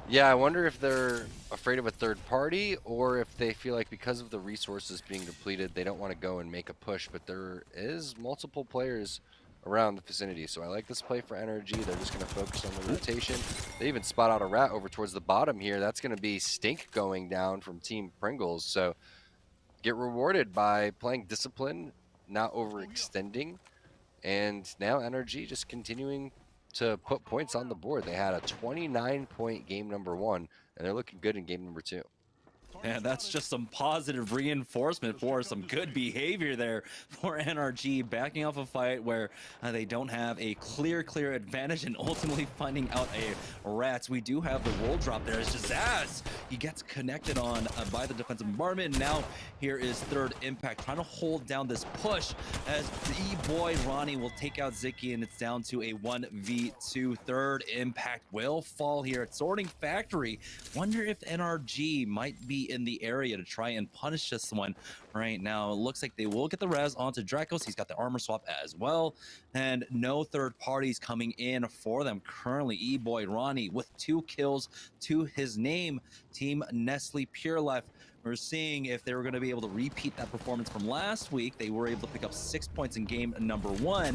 Yeah, I wonder if they're afraid of a third party, or if they feel like because of the resources being depleted, they don't want to go and make a push. But there is multiple players around the vicinity, so I like this play for NRG. They're just going to focus on the rotation. They even spot out a rat over towards the bottom here. That's going to be Stink going down from Team Pringles. So get rewarded by playing discipline, not overextending, and now NRG just continuing to put points on the board. They had a 29-point game number 1, and they're looking good in game number 2. And that's just some positive reinforcement for some good behavior there for NRG, backing off a fight where they don't have a clear advantage and ultimately finding out a rat. We do have the roll drop there. It's just as he gets connected on by the defensive bombardment. And now here is Third Impact trying to hold down this push as the E-Boy Ronnie will take out Ziki, and it's down to a 1v2. Third Impact will fall here at Sorting Factory. Wonder if NRG might be in the area to try and punish this one right now. It looks like they will get the res onto Dracos. He's got the armor swap as well, and no third parties coming in for them currently. E-Boy Ronnie with 2 kills to his name. Team Nestle Pure Life, we're seeing if they were going to be able to repeat that performance from last week. They were able to pick up 6 points in game number 1.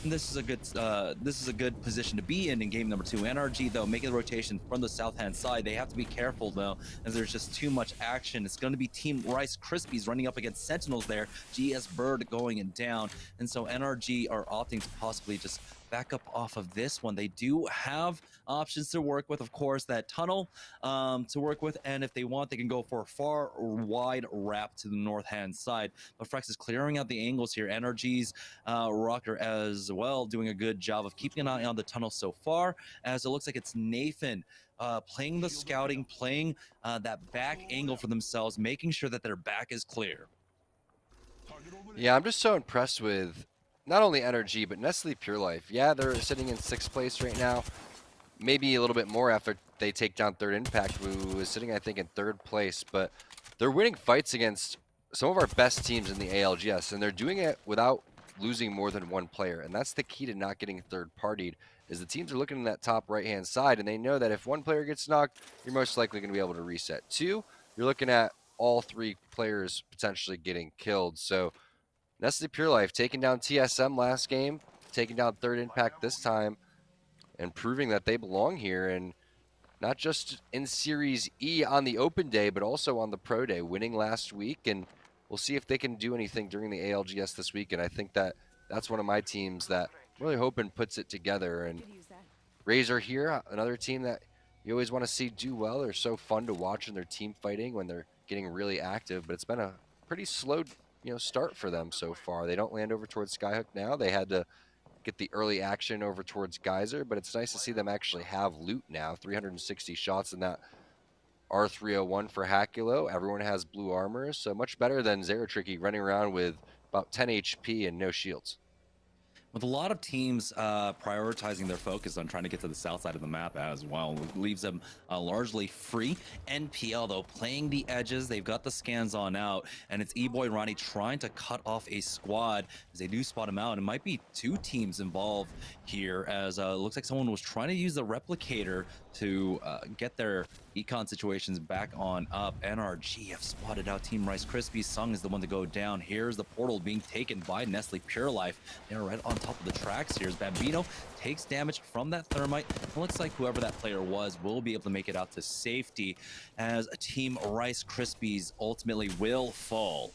And this is a good position to be in game number 2. NRG though making the rotation from the south hand side. They have to be careful though, as there's just too much action. It's going to be Team Rice Krispies running up against Sentinels there. GS Bird going down, and so NRG are opting to possibly just back up off of this one. They do have options to work with, of course, that tunnel to work with, and if they want, they can go for a far wide wrap to the north hand side. But Frex is clearing out the angles here. NRG's Rocker as well doing a good job of keeping an eye on the tunnel so far, as it looks like it's Nathan playing the scouting, playing that back angle for themselves, making sure that their back is clear. Yeah, I'm just so impressed with not only NRG, but Nestle Pure Life. Yeah, they're sitting in 6th place right now. Maybe a little bit more after they take down Third Impact, who is sitting, I think, in 3rd place. But they're winning fights against some of our best teams in the ALGS, and they're doing it without losing more than 1 player. And that's the key to not getting third-partied, is the teams are looking in that top right-hand side, and they know that if 1 player gets knocked, you're most likely going to be able to reset. 2, you're looking at all 3 players potentially getting killed. So Nestle Pure Life taking down TSM last game, taking down Third Impact this time, and proving that they belong here, and not just in Series E on the open day, but also on the pro day, winning last week. And we'll see if they can do anything during the ALGS this week. And I think that that's one of my teams that I'm really hoping puts it together. And Razer here, another team that you always want to see do well. They're so fun to watch in their team fighting when they're getting really active, but it's been a pretty slow, start for them so far. They don't land over towards Skyhook now. They had to get the early action over towards Geyser, but it's nice to see them actually have loot now. 360 shots in that R301 for Hakulo. Everyone has blue armor, so much better than Zeratricky running around with about 10 HP and no shields. With a lot of teams prioritizing their focus on trying to get to the south side of the map as well, it leaves them largely free. NPL, though, playing the edges. They've got the scans on out, and it's E-Boy Ronnie trying to cut off a squad as they do spot him out. It might be two teams involved here, as it looks like someone was trying to use the replicator to get their econ situations back on up. NRG have spotted out Team Rice Krispies. Sung is the one to go down. Here's the portal being taken by Nestle Pure Life. They're right on top of the tracks here as Bambino takes damage from that thermite. It looks like whoever that player was will be able to make it out to safety, as Team Rice Krispies ultimately will fall.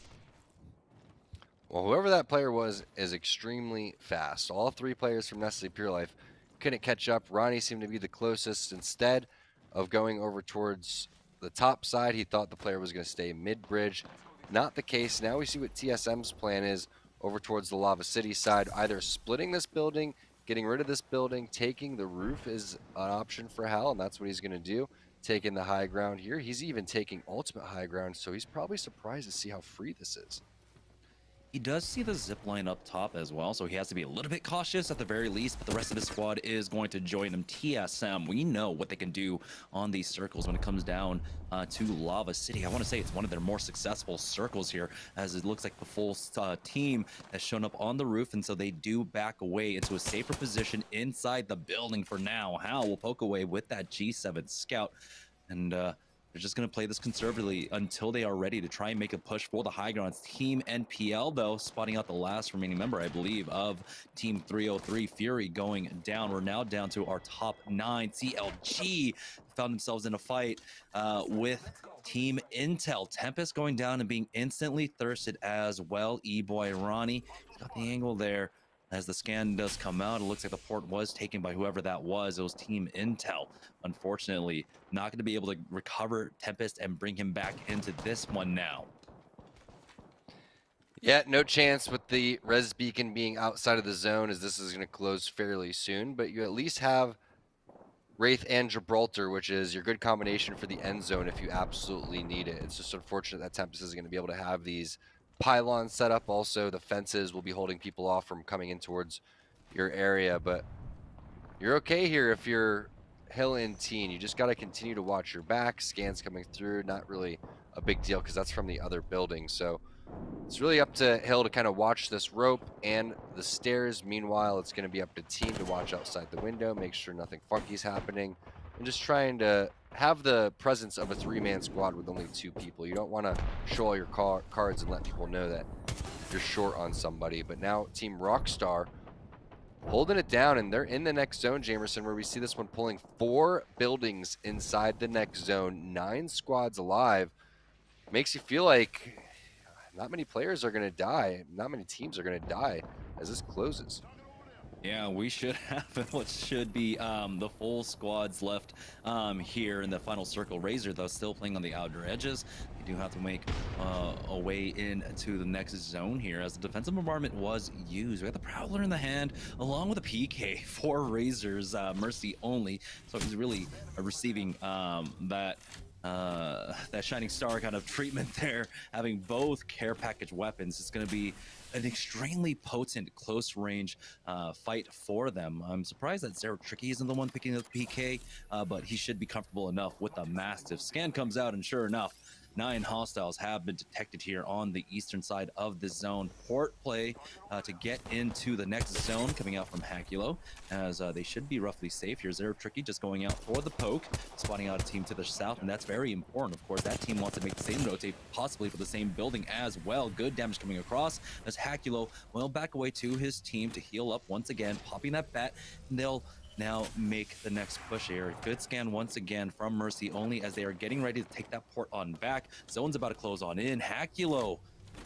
Well, whoever that player was is extremely fast. All three players from Nestle Pure Life couldn't catch up. Ronnie seemed to be the closest. Instead of going over towards the top side, he thought the player was going to stay mid-bridge. Not the case. Now we see what TSM's plan is over towards the Lava City side. Either splitting this building, getting rid of this building, taking the roof is an option for Hal, and that's what he's going to do. Taking the high ground here. He's even taking ultimate high ground, so he's probably surprised to see how free this is. He does see the zip line up top as well, so he has to be a little bit cautious at the very least, but the rest of his squad is going to join him. TSM, we know what they can do on these circles when it comes down to Lava City. I want to say it's one of their more successful circles here, as it looks like the full team has shown up on the roof, and so they do back away into a safer position inside the building for now. Hal will poke away with that G7 scout, and they're just going to play this conservatively until they are ready to try and make a push for the high ground. Team NPL, though, spotting out the last remaining member, I believe, of Team 303. Fury going down. We're now down to our top 9. CLG found themselves in a fight with Team Intel. Tempest going down and being instantly thirsted as well. E-Boy Ronnie, he's got the angle there. As the scan does come out, it looks like the port was taken by whoever that was. It was Team Intel. Unfortunately, not going to be able to recover Tempest and bring him back into this one now. Yeah, no chance with the res beacon being outside of the zone, as this is going to close fairly soon. But you at least have Wraith and Gibraltar, which is your good combination for the end zone if you absolutely need it. It's just unfortunate that Tempest isn't going to be able to have these pylons set up. Also, the fences will be holding people off from coming in towards your area, but you're okay here if you're Hill and Teen. You just got to continue to watch your back. Scans coming through, not really a big deal because that's from the other building. So it's really up to Hill to kind of watch this rope and the stairs. Meanwhile, it's going to be up to Teen to watch outside the window, make sure nothing funky's happening, and just trying to have the presence of a three-man squad with only two people. You don't want to show all your cards and let people know that you're short on somebody. But now Team Rockstar holding it down, and they're in the next zone, Jamerson, where we see this one pulling 4 buildings inside the next zone, 9 squads alive. Makes you feel like not many players are going to die, not many teams are going to die as this closes. Yeah, we should have what should be the full squads left here in the final circle. Razer, though, still playing on the outer edges. They do have to make a way into the next zone here, as the defensive bombardment was used. We got the Prowler in the hand, along with a PK for Razer's Mercy only. So he's really receiving that shining star kind of treatment there, having both care package weapons. It's going to be an extremely potent close range fight for them. I'm surprised that Zeratricky isn't the one picking up the PK, but he should be comfortable enough with the Mastiff. Scan comes out, and sure enough, 9 hostiles have been detected here on the eastern side of the zone. Port play to get into the next zone coming out from Hakulo, as they should be roughly safe here. Zero Tricky just going out for the poke, spotting out a team to the south, and that's very important. Of course, that team wants to make the same rotate, possibly for the same building as well. Good damage coming across as Hakulo will back away to his team to heal up once again, popping that bat, and they'll now make the next push here. Good scan once again from Mercy, only as they are getting ready to take that port on back. Zone's about to close on in. Hakulo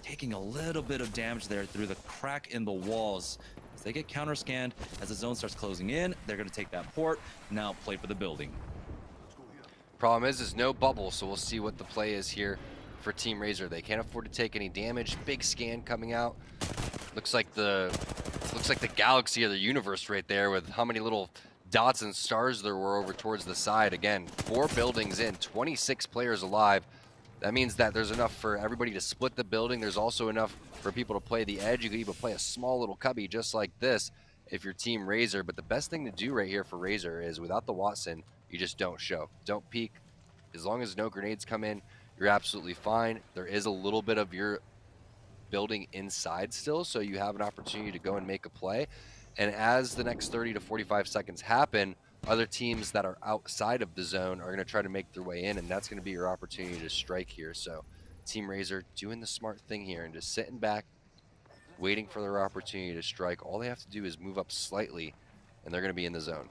taking a little bit of damage there through the crack in the walls. As they get counter scanned, as the zone starts closing in, they're going to take that port, now play for the building. Problem is no bubble, so we'll see what the play is here for Team Razer. They can't afford to take any damage. Big scan coming out. Looks like the galaxy of the universe right there, with how many little dots and stars there were over towards the side. Again, 4 buildings in, 26 players alive. That means that there's enough for everybody to split the building. There's also enough for people to play the edge. You could even play a small little cubby just like this if you're Team Razer. But the best thing to do right here for Razer is, without the Watson, you just don't show. Don't peek. As long as no grenades come in, you're absolutely fine. There is a little bit of your building inside still, so you have an opportunity to go and make a play. And as the next 30 to 45 seconds happen, other teams that are outside of the zone are going to try to make their way in, and that's going to be your opportunity to strike here. So Team Razer doing the smart thing here and just sitting back, waiting for their opportunity to strike. All they have to do is move up slightly, and they're going to be in the zone.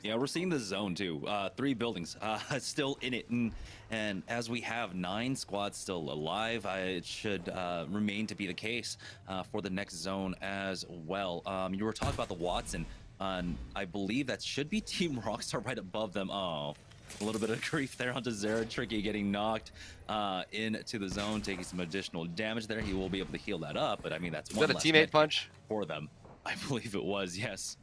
Yeah, we're seeing the zone too. 3 buildings still in it, and as we have 9 squads still alive, it should remain to be the case for the next zone as well. You were talking about the Watson, and I believe that should be Team Rockstar right above them. Oh, a little bit of grief there onto Zera. Tricky getting knocked into the zone, taking some additional damage there. He will be able to heal that up, but I mean, that's Is one that a less teammate med punch for them. I believe it was, yes.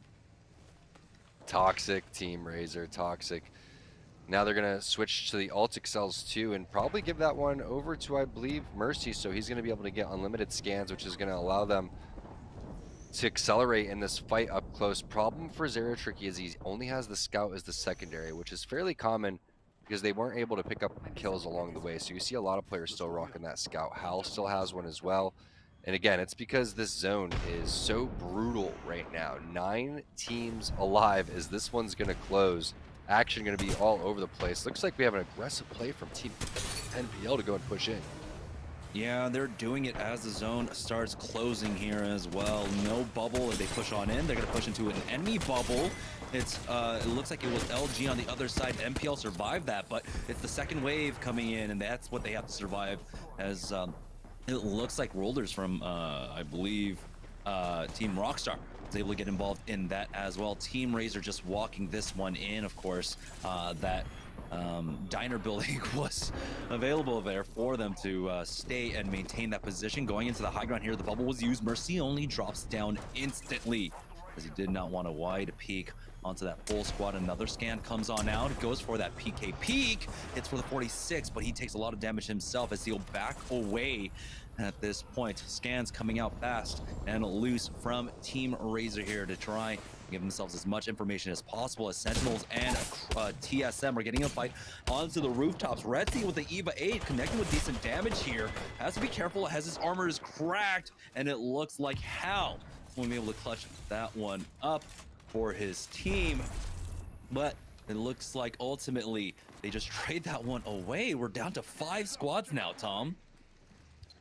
Toxic Team Razer, toxic. Now they're going to switch to the alt excels too, and probably give that one over to, I believe, Mercy, so he's going to be able to get unlimited scans, which is going to allow them to accelerate in this fight up close. Problem for Zero Tricky is he only has the scout as the secondary, which is fairly common because they weren't able to pick up kills along the way. So you see a lot of players still rocking that scout. Hal still has one as well. And again, it's because this zone is so brutal right now. 9 teams alive as this one's going to close. Action going to be all over the place. Looks like we have an aggressive play from Team NPL to go and push in. Yeah, they're doing it as the zone starts closing here as well. No bubble as they push on in. They're going to push into an enemy bubble. It looks like it was LG on the other side. MPL survived that, but it's the second wave coming in, and that's what they have to survive, as it looks like Rollers from, I believe, Team Rockstar was able to get involved in that as well. Team Razer just walking this one in, of course. That diner building was available there for them to stay and maintain that position. Going into the high ground here, the bubble was used. Mercy only drops down instantly, as he did not want a wide peek onto that full squad. Another scan comes on out, goes for that PK peek. It's for the 46, but he takes a lot of damage himself as he'll back away at this point. Scans coming out fast and loose from Team Razer here to try and give themselves as much information as possible, as Sentinels and TSM are getting a fight onto the rooftops. Redzy with the EVA 8 connecting with decent damage here. Has to be careful as his armor is cracked, and it looks like Hal will be able to clutch that one up for his team, but it looks like ultimately they just trade that one away. We're down to 5 squads now, Tom.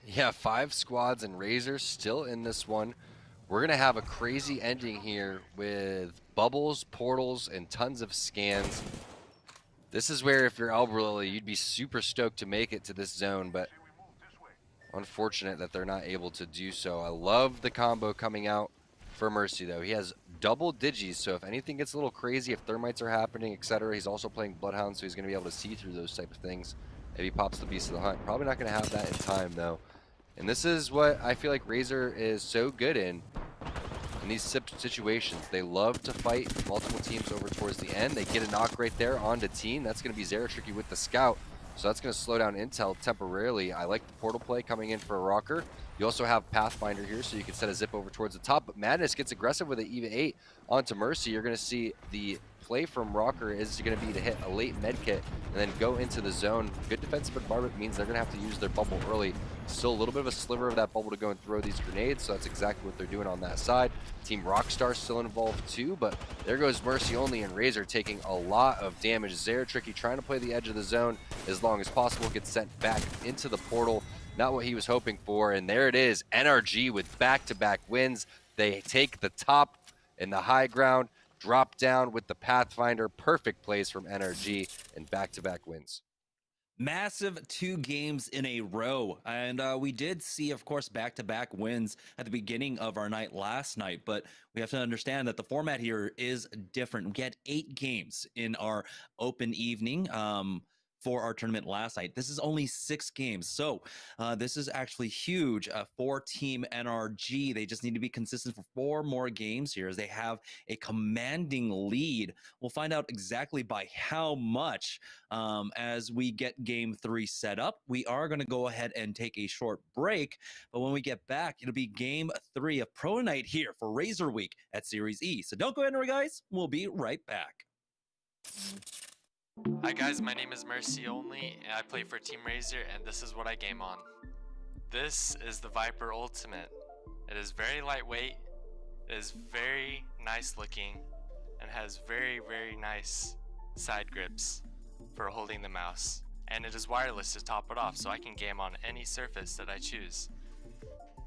Yeah, 5 squads, and Razer still in this one. We're going to have a crazy ending here with bubbles, portals, and tons of scans. This is where, if you're Alberlily, you'd be super stoked to make it to this zone, but unfortunate that they're not able to do so. I love the combo coming out for Mercy, though. He has double digis, so if anything gets a little crazy, if thermites are happening, etc., he's also playing Bloodhound, so he's going to be able to see through those type of things if he pops the Beast of the Hunt. Probably not going to have that in time, though. And this is what I feel like Razer is so good in these situations. They love to fight multiple teams over towards the end. They get a knock right there onto Teen. That's going to be Zera Tricky with the scout, so that's going to slow down Intel temporarily. I like the portal play coming in for a rocker. You also have Pathfinder here, so you can set a zip over towards the top, but Madness gets aggressive with an EVA 8 onto Mercy. You're going to see the play from Rocker is going to be to hit a late med kit and then go into the zone. Good defensive bombardment means they're going to have to use their bubble early. Still a little bit of a sliver of that bubble to go and throw these grenades, so that's exactly what they're doing on that side. Team Rockstar still involved too, but there goes Mercy Only and Razer taking a lot of damage. Zera Tricky trying to play the edge of the zone as long as possible, gets sent back into the portal. Not what he was hoping for, and there it is. NRG with back-to-back wins. They take the top and the high ground, drop down with the Pathfinder. Perfect plays from NRG and back-to-back wins. Massive 2 games in a row. And we did see, of course, back-to-back wins at the beginning of our night last night. But we have to understand that the format here is different. We had 8 games in our open evening for our tournament last night. This is only 6 games. So this is actually huge for Team NRG. They just need to be consistent for 4 more games here as they have a commanding lead. We'll find out exactly by how much as we get game 3 set up. We are going to go ahead and take a short break, but when we get back, it'll be game 3 of Pro Night here for Razer Week at Series E. So don't go anywhere, guys. We'll be right back. Hi guys, my name is Mercy Only, and I play for Team Razer, and this is what I game on. This is the Viper Ultimate. It is very lightweight, it is very nice looking, and has very, very nice side grips for holding the mouse. And it is wireless to top it off, so I can game on any surface that I choose.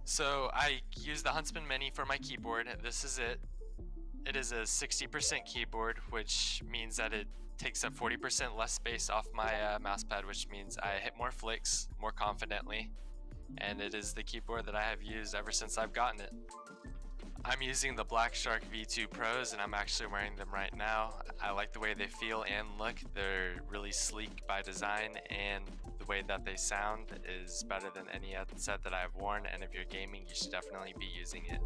So I use the Huntsman Mini for my keyboard. This is it. It is a 60% keyboard, which means that it takes up 40% less space off my mouse pad, which means I hit more flicks more confidently, and it is the keyboard that I have used ever since I've gotten it. I'm using the Black Shark V2 Pros, and I'm actually wearing them right now. I like the way they feel and look. They're really sleek by design, and the way that they sound is better than any other set that I've worn, and if you're gaming, you should definitely be using it.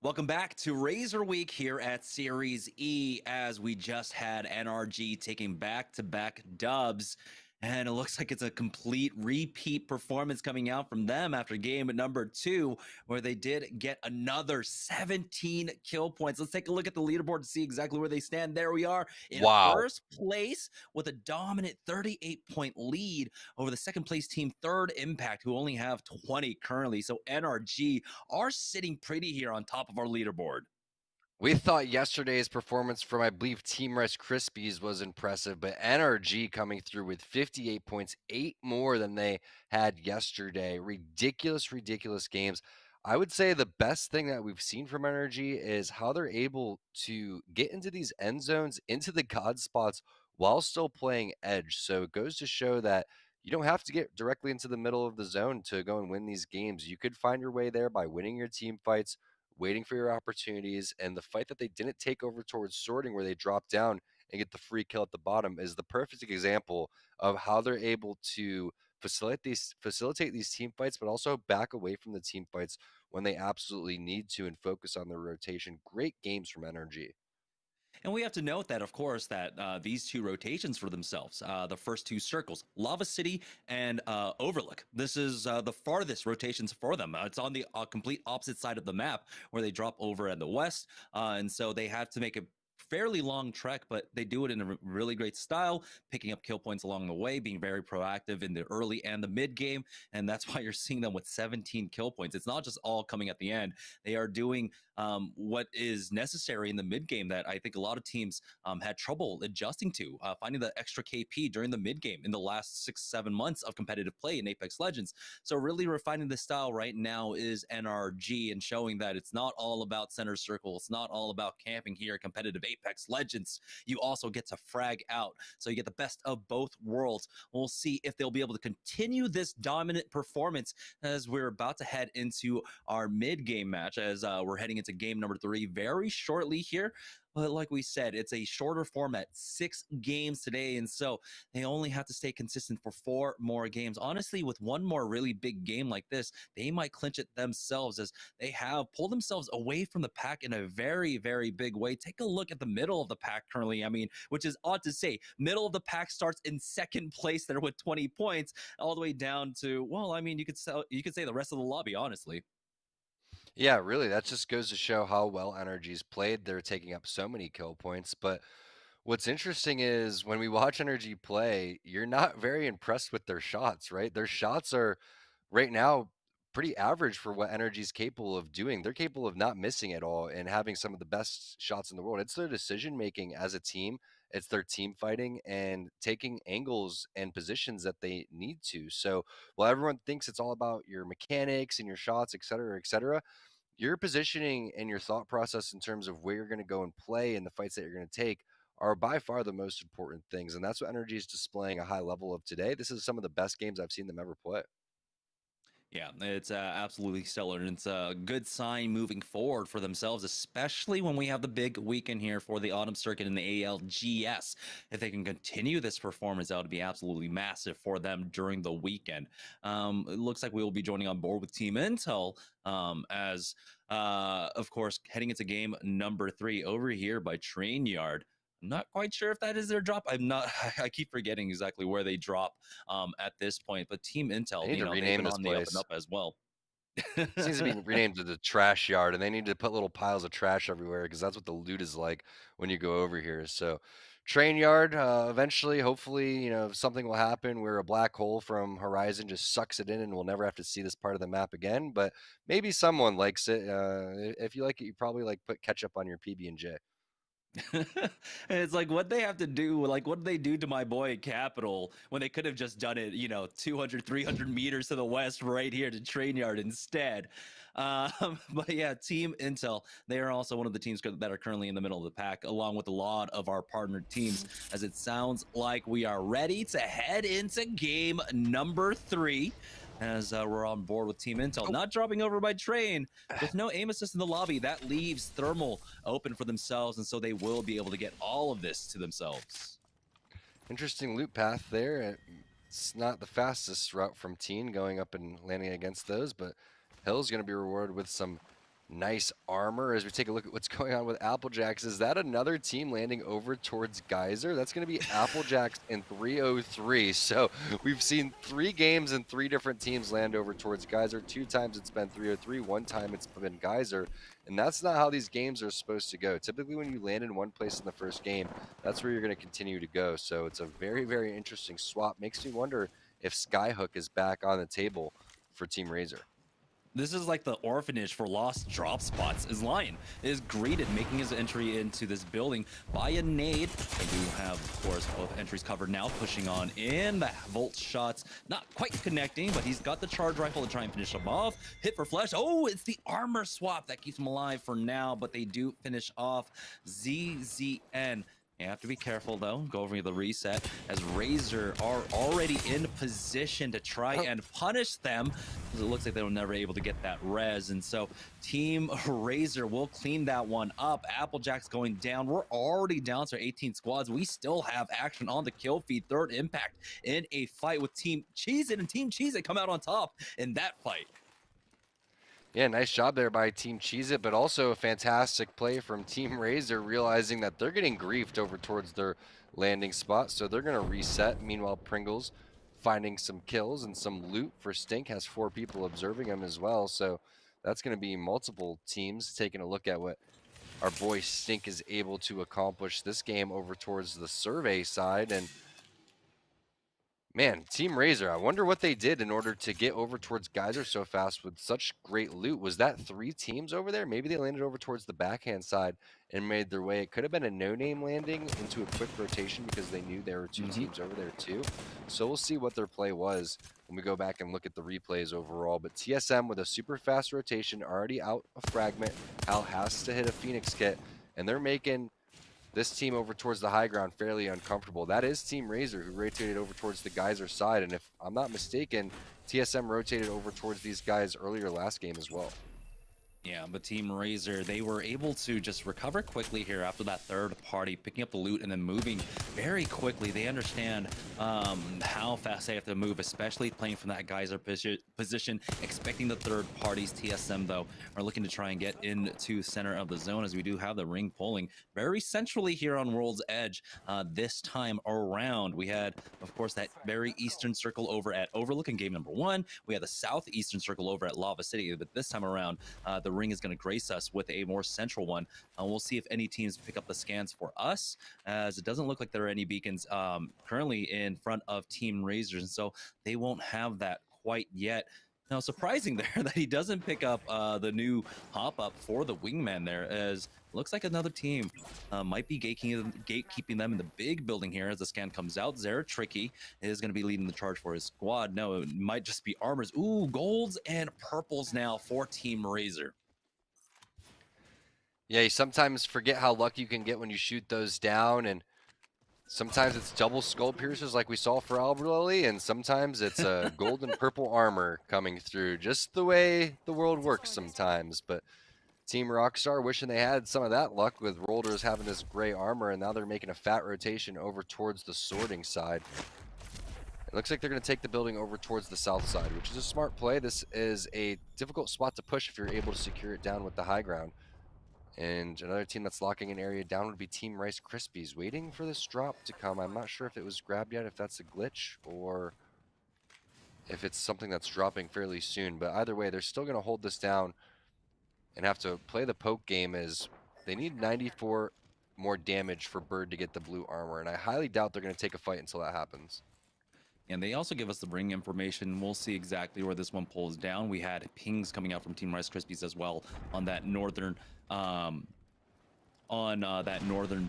Welcome back to Razer Week here at Series E, as we just had NRG taking back-to-back dubs. And it looks like it's a complete repeat performance coming out from them after game number 2, where they did get another 17 kill points. Let's take a look at the leaderboard to see exactly where they stand. There we are in first place with a dominant 38-point lead over the second place team, Third Impact, who only have 20 currently. So NRG are sitting pretty here on top of our leaderboard. We thought yesterday's performance from, I believe, Team Rice Krispies was impressive, but NRG coming through with 58 points, 8 more than they had yesterday. Ridiculous, ridiculous games. I would say the best thing that we've seen from NRG is how they're able to get into these end zones, into the God spots, while still playing edge. So it goes to show that you don't have to get directly into the middle of the zone to go and win these games. You could find your way there by winning your team fights, waiting for your opportunities, and the fight that they didn't take over towards sorting, where they drop down and get the free kill at the bottom, is the perfect example of how they're able to facilitate these team fights, but also back away from the team fights when they absolutely need to and focus on their rotation. Great games from NRG. And we have to note that, of course, that these two rotations for themselves, the first two circles, Lava City and Overlook, this is the farthest rotations for them. It's on the complete opposite side of the map, where they drop over in the west. And so they have to make a fairly long trek, but they do it in a really great style, picking up kill points along the way, being very proactive in the early and the mid game. And that's why you're seeing them with 17 kill points. It's not just all coming at the end. They are doing what is necessary in the mid game that I think a lot of teams had trouble adjusting to, finding the extra KP during the mid game in the last 6-7 months of competitive play in Apex Legends. So really refining the style right now is NRG, and showing that it's not all about center circle. It's not all about camping here, competitive Apex Legends. You also get to frag out. So you get the best of both worlds. We'll see if they'll be able to continue this dominant performance as we're about to head into our mid game match, as we're heading into game number 3 very shortly here. But like we said, it's a shorter format, 6 games today, and so they only have to stay consistent for 4 more games. Honestly, with one more really big game like this, they might clinch it themselves, as they have pulled themselves away from the pack in a very, very big way. Take a look at the middle of the pack currently, which is odd to say. Middle of the pack starts in second place there with 20 points, all the way down to, well, you could say the rest of the lobby, honestly. Yeah, really, that just goes to show how well NRG's played. They're taking up so many kill points, but what's interesting is when we watch NRG play, you're not very impressed with their shots, right? Their shots are right now pretty average for what NRG's capable of doing. They're capable of not missing at all and having some of the best shots in the world. It's their decision making as a team. It's their team fighting and taking angles and positions that they need to. So while everyone thinks it's all about your mechanics and your shots, et cetera, your positioning and your thought process in terms of where you're going to go and play and the fights that you're going to take are by far the most important things. And that's what NRG is displaying a high level of today. This is some of the best games I've seen them ever play. Yeah, it's absolutely stellar, and it's a good sign moving forward for themselves, especially when we have the big weekend here for the Autumn Circuit and the ALGS. If they can continue this performance, that would be absolutely massive for them during the weekend. It looks like we will be joining on board with Team Intel, as, of course, heading into game number 3 over here by Train Yard. I'm not quite sure if that is their drop. I keep forgetting exactly where they drop at this point. But Team Intel, They need to they've rename been this on the up and place. up as well. It seems to be renamed to the trash yard, and they need to put little piles of trash everywhere because that's what the loot is like when you go over here. So, train yard. Eventually, hopefully, something will happen where a black hole from Horizon just sucks it in, and we'll never have to see this part of the map again. But maybe someone likes it. If you like it, you probably put ketchup on your PB&J. And it's like, what they have to do, like what did they do to my boy Capital when they could have just done it, 200, 300 meters to the west right here to Train Yard instead. But yeah, Team Intel, they are also one of the teams that are currently in the middle of the pack, along with a lot of our partner teams, as it sounds like we are ready to head into game number 3. As we're on board with Team Intel, not dropping over by Train with no aim assist in the lobby. That leaves Thermal open for themselves, and so they will be able to get all of this to themselves. Interesting loot path there. It's not the fastest route from Teen going up and landing against those, but Hill's going to be rewarded with some Nice armor. As we take a look at what's going on with Applejacks, is that another team landing over towards Geyser? That's going to be Applejacks in 303. So we've seen 3 games and 3 different teams land over towards Geyser. 2 times it's been 303, 1 time it's been Geyser. And that's not how these games are supposed to go. Typically when you land in one place in the first game, that's where you're going to continue to go. So it's a very, very interesting swap. Makes me wonder if Skyhook is back on the table for Team Razer. This is like the orphanage for lost drop spots. As Lion is greeted, making his entry into this building by a nade. They do have, of course, both entries covered now, pushing on in. The Volt shots not quite connecting, but he's got the charge rifle to try and finish him off. Hit for flesh. Oh, it's the armor swap that keeps him alive for now, but they do finish off ZZN. You have to be careful, though. Go over the reset, as Razer are already in position to try and punish them, because it looks like they were never able to get that res. And so Team Razer will clean that one up. Applejack's going down. We're already down to 18 squads. We still have action on the kill feed. Third impact in a fight with Team Cheez-It, and Team Cheez-It come out on top in that fight. Yeah, nice job there by Team Cheez-It, but also a fantastic play from Team Razer, realizing that they're getting griefed over towards their landing spot, so they're going to reset. Meanwhile, Pringles finding some kills and some loot for Stink, has 4 people observing him as well, so that's going to be multiple teams taking a look at what our boy Stink is able to accomplish this game over towards the survey side. And man, Team Razer, I wonder what they did in order to get over towards Geyser so fast with such great loot. Was that 3 teams over there? Maybe they landed over towards the backhand side and made their way. It could have been a no-name landing into a quick rotation because they knew there were 2 teams over there too. So we'll see what their play was when we go back and look at the replays overall. But TSM with a super fast rotation, already out a fragment. Hal has to hit a Phoenix kit, and they're making this team over towards the high ground fairly uncomfortable. That is Team Razer, who rotated over towards the Geyser side, and if I'm not mistaken, TSM rotated over towards these guys earlier last game as well. Yeah, but Team Razer, they were able to just recover quickly here after that third party, picking up the loot and then moving very quickly. They understand how fast they have to move, especially playing from that Geyser position, expecting the third parties. TSM, though, are looking to try and get into center of the zone, as we do have the ring pulling very centrally here on World's Edge this time around. We had, of course, that very eastern circle over at Overlook in game number 1. We had the southeastern circle over at Lava City, but this time around, the ring is going to grace us with a more central one. We'll see if any teams pick up the scans for us, as it doesn't look like there are any beacons currently in front of Team Razer, and so they won't have that quite yet. Now, surprising there that he doesn't pick up the new hop-up for the wingman there, as looks like another team might be gatekeeping them in the big building here as the scan comes out. Zara Tricky is going to be leading the charge for his squad. No, it might just be armors. Ooh, golds and purples now for Team Razer. Yeah, you sometimes forget how lucky you can get when you shoot those down, and sometimes it's double skull piercers like we saw for Alberlily, and sometimes it's a gold and purple armor coming through, just the way the world works sometimes. But Team Rockstar wishing they had some of that luck with Rolders having this gray armor, and now they're making a fat rotation over towards the sorting side. It looks like they're going to take the building over towards the south side, which is a smart play. This is a difficult spot to push if you're able to secure it down with the high ground. And another team that's locking an area down would be Team Rice Krispies, waiting for this drop to come. I'm not sure if it was grabbed yet, if that's a glitch, or if it's something that's dropping fairly soon. But either way, they're still going to hold this down and have to play the poke game, as they need 94 more damage for Bird to get the blue armor. And I highly doubt they're going to take a fight until that happens. And they also give us the ring information. We'll see exactly where this one pulls down. We had pings coming out from Team Rice Krispies as well on that northern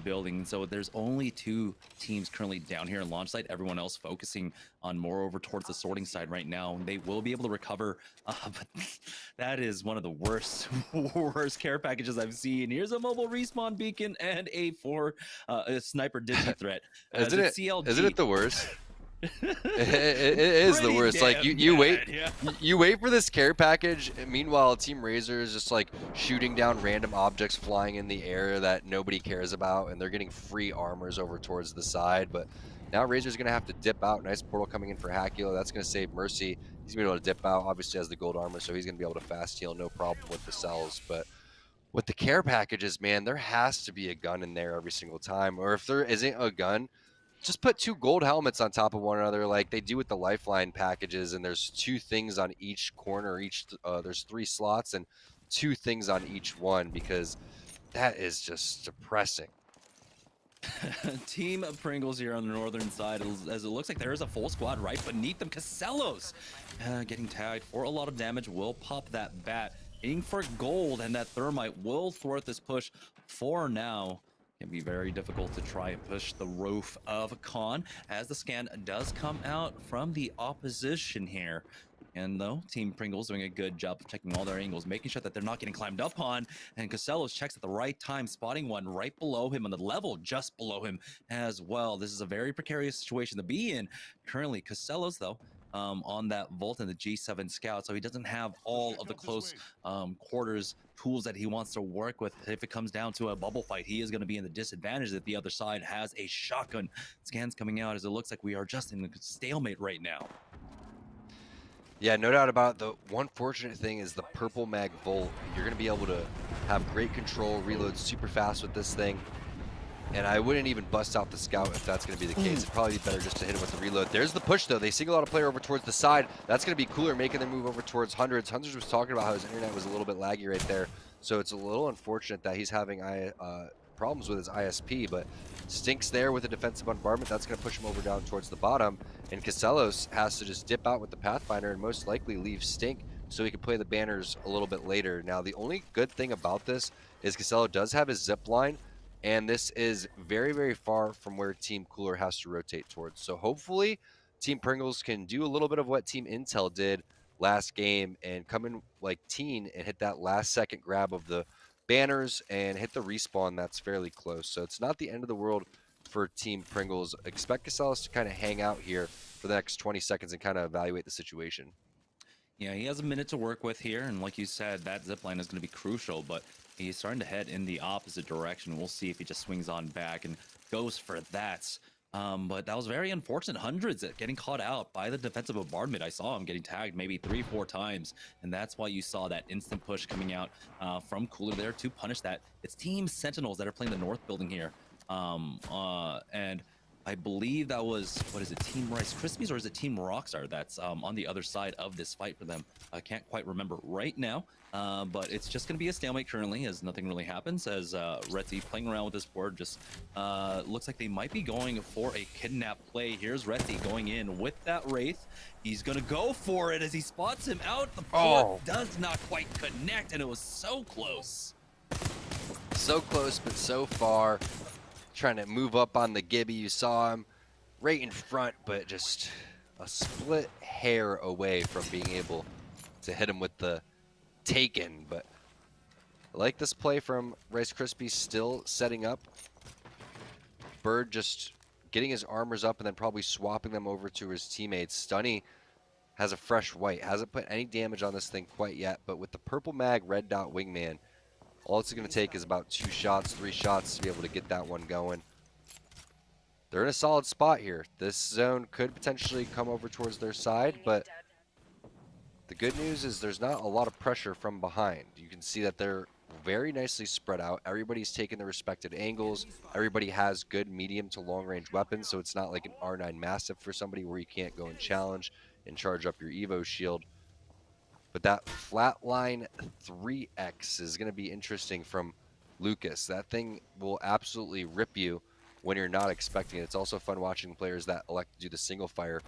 building. So there's only 2 teams currently down here in launch site. Everyone else focusing on more over towards the sorting side right now. They will be able to recover, but that is one of the worst care packages I've seen. Here's a mobile respawn beacon and a sniper digi threat. Isn't it the worst? It is the worst. Like you wait for this care package, and meanwhile Team Razer is just like shooting down random objects flying in the air that nobody cares about, and they're getting free armors over towards the side. But now Razer's gonna have to dip out. Nice portal coming in for Hackula. That's gonna save Mercy He's going to be able to dip out, obviously has the gold armor, so he's going to be able to fast heal, no problem with the cells. But with the care packages, man, there has to be a gun in there every single time. Or if there isn't a gun, just put 2 gold helmets on top of one another like they do with the lifeline packages, and there's 2 things on each corner. There's 3 slots and 2 things on each one, because that is just depressing. Team Pringles here on the northern side, as it looks like there is a full squad right beneath them. Casellos getting tagged for a lot of damage, will pop that bat, aiming for gold, and that thermite will thwart this push for now. Can be very difficult to try and push the roof of Khan as the scan does come out from the opposition here. And though Team Pringles doing a good job of checking all their angles, making sure that they're not getting climbed up on, and Casellos checks at the right time, spotting one right below him on the level just below him as well. This is a very precarious situation to be in currently. Casellos, though, on that Volt and the G7 Scout, so he doesn't have all of the close quarters tools that he wants to work with. If it comes down to a bubble fight, he is going to be in the disadvantage that the other side has a shotgun. Scans coming out as it looks like we are just in a stalemate right now. Yeah, no doubt about it. The one fortunate thing is the purple mag Volt. You're going to be able to have great control, reload super fast with this thing. And I wouldn't even bust out the scout if that's going to be the case. It'd probably be better just to hit him with the reload. There's the push, though. They single out a player over towards the side. That's going to be Cooler, making them move over towards Hundreds. Hundreds was talking about how his internet was a little bit laggy right there. So it's a little unfortunate that he's having problems with his ISP, but Stink's there with a defensive bombardment. That's going to push him over down towards the bottom. And Casellos has to just dip out with the Pathfinder and most likely leave Stink so he can play the banners a little bit later. Now, the only good thing about this is Casello does have his zip line, and this is very, very far from where Team Cooler has to rotate towards. So hopefully Team Pringles can do a little bit of what Team Intel did last game and come in like teen and hit that last second grab of the banners and hit the respawn that's fairly close. So it's not the end of the world for Team Pringles. Expect Casellos to kind of hang out here for the next 20 seconds and kind of evaluate the situation. Yeah, he has a minute to work with here, and like you said, that zipline is going to be crucial, but he's starting to head in the opposite direction. We'll see if he just swings on back and goes for that. But that was very unfortunate. Hundreds getting caught out by the defensive bombardment. I saw him getting tagged maybe 3-4 times, and that's why you saw that instant push coming out from Cooler there to punish that. It's Team Sentinels that are playing the north building here. And I believe that was, what is it, Team Rice Krispies, or is it Team Rockstar that's on the other side of this fight for them? I can't quite remember right now, but it's just going to be a stalemate currently as nothing really happens, as Retzi playing around with this board. Just looks like they might be going for a kidnap play. Here's Retzi going in with that Wraith. He's going to go for it as he spots him out. The board does not quite connect, and it was so close. So close, but so far. Trying to move up on the Gibby. You saw him right in front, but just a split hair away from being able to hit him with the Taken. But I like this play from Rice Krispies, still setting up. Bird just getting his armors up and then probably swapping them over to his teammates. Stunny has a fresh white. Hasn't put any damage on this thing quite yet, but with the purple mag, red dot wingman, all it's going to take is about 2 shots, 3 shots to be able to get that one going. They're in a solid spot here. This zone could potentially come over towards their side, but the good news is there's not a lot of pressure from behind. You can see that they're very nicely spread out. Everybody's taking their respected angles. Everybody has good medium to long range weapons, so it's not like an R9 Massive for somebody where you can't go and challenge and charge up your Evo shield. But that flatline 3X is going to be interesting from Lucas. That thing will absolutely rip you when you're not expecting it. It's also fun watching players that elect to do the single fire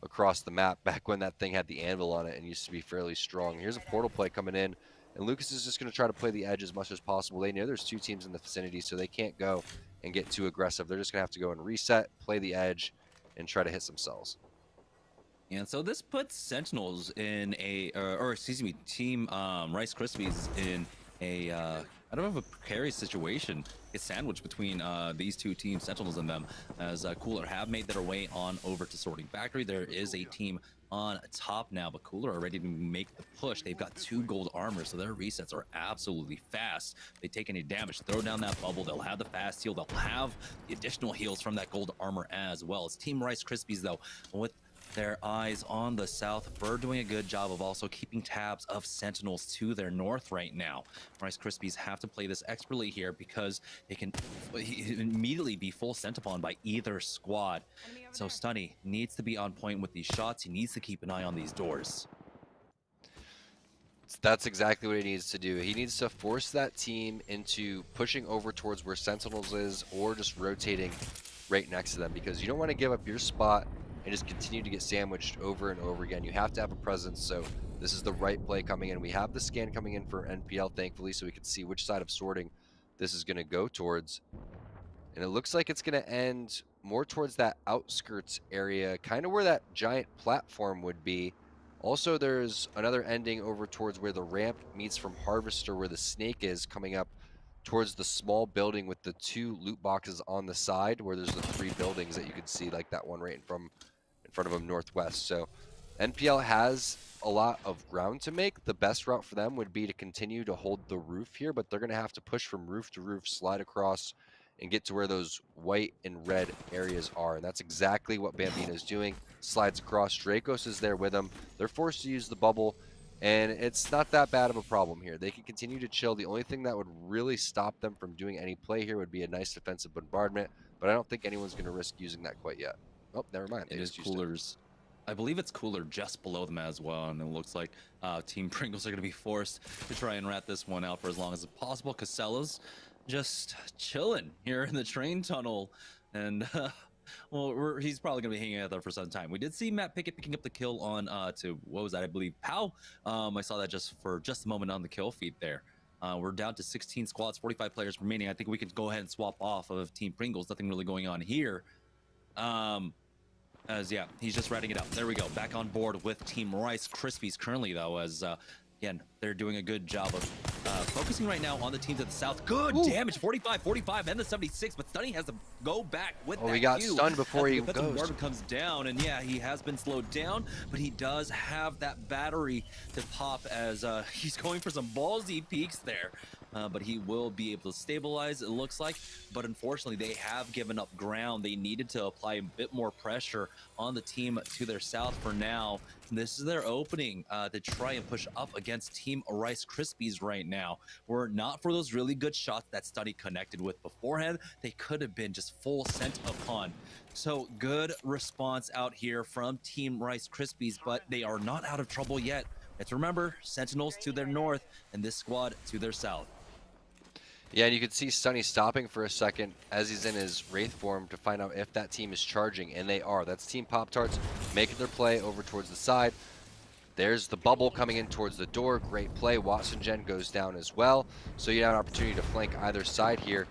across the map back when that thing had the anvil on it and used to be fairly strong. Here's a portal play coming in, and Lucas is just going to try to play the edge as much as possible. They know there's 2 teams in the vicinity, so they can't go and get too aggressive. They're just going to have to go and reset, play the edge, and try to hit some cells. And so this puts Sentinels in a, or excuse me, Team Rice Krispies in a, I don't know, a precarious situation. It's sandwiched between these 2 teams, Sentinels and them, as Cooler have made their way on over to Sorting Factory. There is a team on top now, but Cooler are ready to make the push. They've got 2 gold armor, so their resets are absolutely fast. They take any damage, throw down that bubble, they'll have the fast heal, they'll have the additional heals from that gold armor as well. It's Team Rice Krispies, though, with their eyes on the south. Bird doing a good job of also keeping tabs of Sentinels to their north right now. Rice Krispies have to play this expertly here because they can immediately be full sent upon by either squad. So Stunny needs to be on point with these shots. He needs to keep an eye on these doors. That's exactly what he needs to do. He needs to force that team into pushing over towards where Sentinels is, or just rotating right next to them, because you don't want to give up your spot and just continue to get sandwiched over and over again. You have to have a presence. So this is the right play coming in. We have the scan coming in for NPL, thankfully, so we can see which side of sorting this is going to go towards. And it looks like it's going to end more towards that outskirts area, kind of where that giant platform would be. Also, there's another ending over towards where the ramp meets from Harvester, where the snake is, coming up towards the small building with the 2 loot boxes on the side, where there's the 3 buildings that you can see, like that one right in front of them northwest. So NPL has a lot of ground to make. The best route for them would be to continue to hold the roof here, but they're going to have to push from roof to roof, slide across, and get to where those white and red areas are. And that's exactly what Bambino's doing. Slides across. Dracos is there with him. They're forced to use the bubble, and it's not that bad of a problem here. They can continue to chill. The only thing that would really stop them from doing any play here would be a nice defensive bombardment, but I don't think anyone's going to risk using that quite yet. Oh, never mind. It is Coolers. I believe it's Cooler just below them as well, and it looks like Team Pringles are going to be forced to try and rat this one out for as long as possible. Casella's just chilling here in the train tunnel, and well, he's probably going to be hanging out there for some time. We did see Matt Pickett picking up the kill on to, what was that, I believe, Pow. I saw that just for a moment on the kill feed there. We're down to 16 squads, 45 players remaining. I think we could go ahead and swap off of Team Pringles. Nothing really going on here. Yeah, he's just writing it out. There we go. Back on board with Team Rice Krispies currently, though, as again, they're doing a good job of focusing right now on the team to the south. Good damage, 45, 45, and the 76, but Stunny has to go back with that. Oh, he got stunned before he goes. Comes down, and yeah, he has been slowed down, but he does have that battery to pop as he's going for some ballsy peaks there. But he will be able to stabilize, it looks like. But unfortunately, they have given up ground. They needed to apply a bit more pressure on the team to their south for now. This is their opening to try and push up against Team Rice Krispies right now. Were it not for those really good shots that Stunny connected with beforehand, they could have been just full sent upon. So good response out here from Team Rice Krispies, but they are not out of trouble yet. Let's remember, Sentinels to their north and this squad to their south. Yeah, and you can see Stunny stopping for a second as he's in his Wraith form to find out if that team is charging, and they are. That's Team Pop-Tarts making their play over towards the side. There's the bubble coming in towards the door. Great play. Watson Gen goes down as well. So you have an opportunity to flank either side here.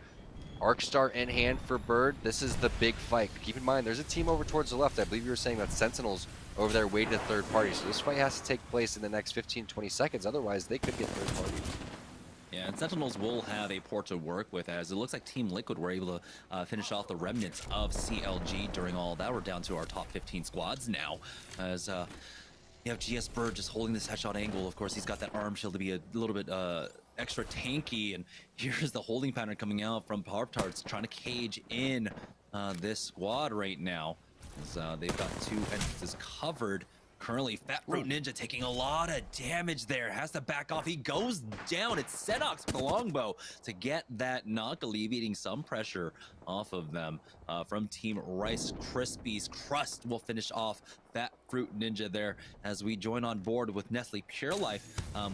Arcstar in hand for Bird. This is the big fight. Keep in mind, there's a team over towards the left. I believe you were saying that Sentinels over there waiting a third party. So this fight has to take place in the next 15-20 seconds. Otherwise, they could get third party. Yeah, and Sentinels will have a port to work with, as it looks like Team Liquid were able to finish off the remnants of CLG during all that. We're down to our top 15 squads now, as you have GS Bird just holding this headshot angle. Of course, he's got that arm shield to be a little bit extra tanky, and here's the holding pattern coming out from Pop-Tarts trying to cage in this squad right now, as they've got 2 entrances covered. Currently, Fat Fruit Ninja taking a lot of damage there. Has to back off. He goes down. It's Senox with the longbow to get that knock, alleviating some pressure off of them. From Team Rice Krispies, Crust will finish off Fat Fruit Ninja there as we join on board with Nestle Pure Life,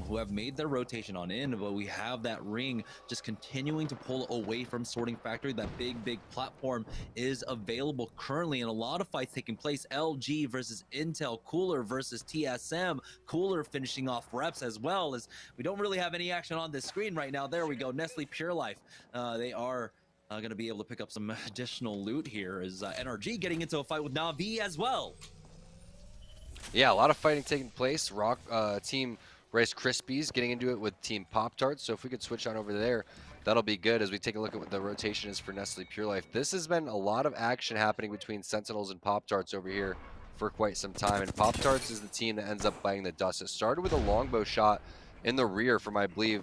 who have made their rotation on in, but we have that ring just continuing to pull away from Sorting Factory. That big platform is available currently, and a lot of fights taking place. LG versus Intel, Cooler versus TSM, Cooler finishing off reps, as well as we don't really have any action on this screen right now. There we go, Nestle Pure Life. They are going to be able to pick up some additional loot here, as NRG getting into a fight with Na'Vi as well. Yeah, a lot of fighting taking place. Team Rice Krispies getting into it with Team Pop-Tarts. So if we could switch on over there, that'll be good as we take a look at what the rotation is for Nestle Pure Life. This has been a lot of action happening between Sentinels and Pop-Tarts over here for quite some time. And Pop-Tarts is the team that ends up biting the dust. It started with a longbow shot in the rear from, I believe,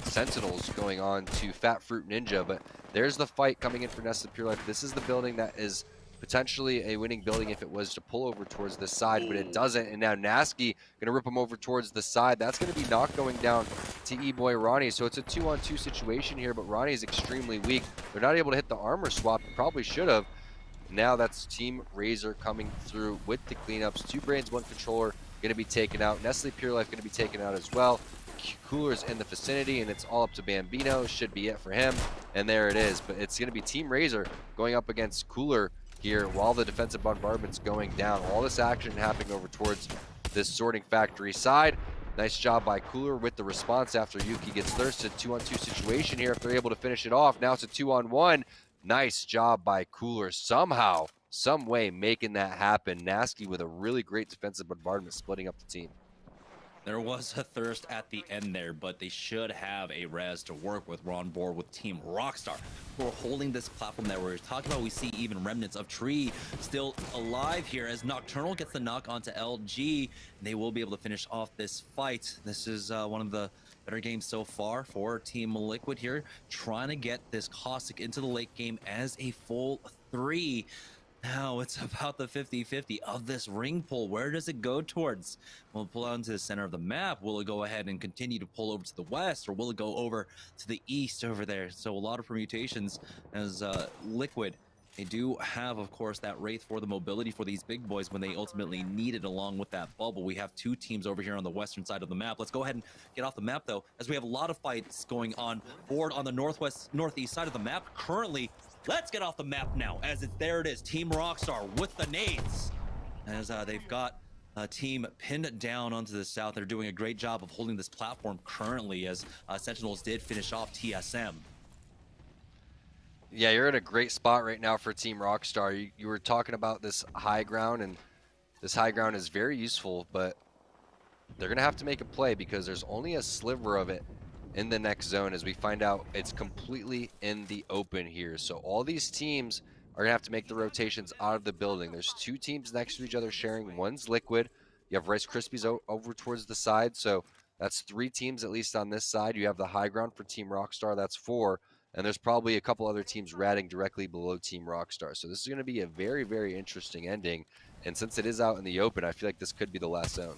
Sentinels going on to Fat Fruit Ninja. But there's the fight coming in for Nestle Pure Life. This is the building that is potentially a winning building if it was to pull over towards this side, but it doesn't. And now Nasky gonna rip him over towards the side. That's gonna be knocked going down to E-Boy Ronnie. So it's a 2-on-2 situation here, but Ronnie is extremely weak. They're not able to hit the armor swap. Probably should have. Now that's Team Razer coming through with the cleanups. 2 brains, 1 controller gonna be taken out. Nestle Pure Life gonna be taken out as well. Cooler's in the vicinity, and it's all up to Bambino. Should be it for him, and there it is. But it's going to be Team Razer going up against Cooler here while the defensive bombardment's going down. All this action happening over towards this sorting factory side. Nice job by Cooler with the response after Yuki gets thirsted. 2-on-2 situation here if they're able to finish it off. Now it's a 2-on-1. Nice job by Cooler. Somehow, some way making that happen. Nasky with a really great defensive bombardment splitting up the team. There was a thirst at the end there, but they should have a res to work with. We're on board with Team Rockstar. We're holding this platform that we're talking about. We see even remnants of Tree still alive here as Nocturnal gets the knock onto LG. And they will be able to finish off this fight. This is one of the better games so far for Team Liquid here, trying to get this Caustic into the late game as a full 3. Now it's about the 50-50 of this ring pull. Where does it go towards? Will it pull out into the center of the map? Will it go ahead and continue to pull over to the west, or will it go over to the east over there? So a lot of permutations as Liquid. They do have, of course, that Wraith for the mobility for these big boys when they ultimately need it, along with that bubble. We have 2 teams over here on the western side of the map. Let's go ahead and get off the map, though, as we have a lot of fights going on board on the northeast side of the map. Currently, let's get off the map now, as there it is. Team Rockstar with the nades, as they've got a team pinned down onto the south. They're doing a great job of holding this platform currently, as Sentinels did finish off TSM. Yeah, you're in a great spot right now for Team Rockstar. You were talking about this high ground, and this high ground is very useful, but they're going to have to make a play because there's only a sliver of it in the next zone, as we find out it's completely in the open here. So all these teams are going to have to make the rotations out of the building. There's 2 teams next to each other sharing. One's Liquid. You have Rice Krispies over towards the side, so that's 3 teams at least on this side. You have the high ground for Team Rockstar, that's 4. And there's probably a couple other teams ratting directly below Team Rockstar. So this is going to be a very, very interesting ending. And since it is out in the open, I feel like this could be the last zone.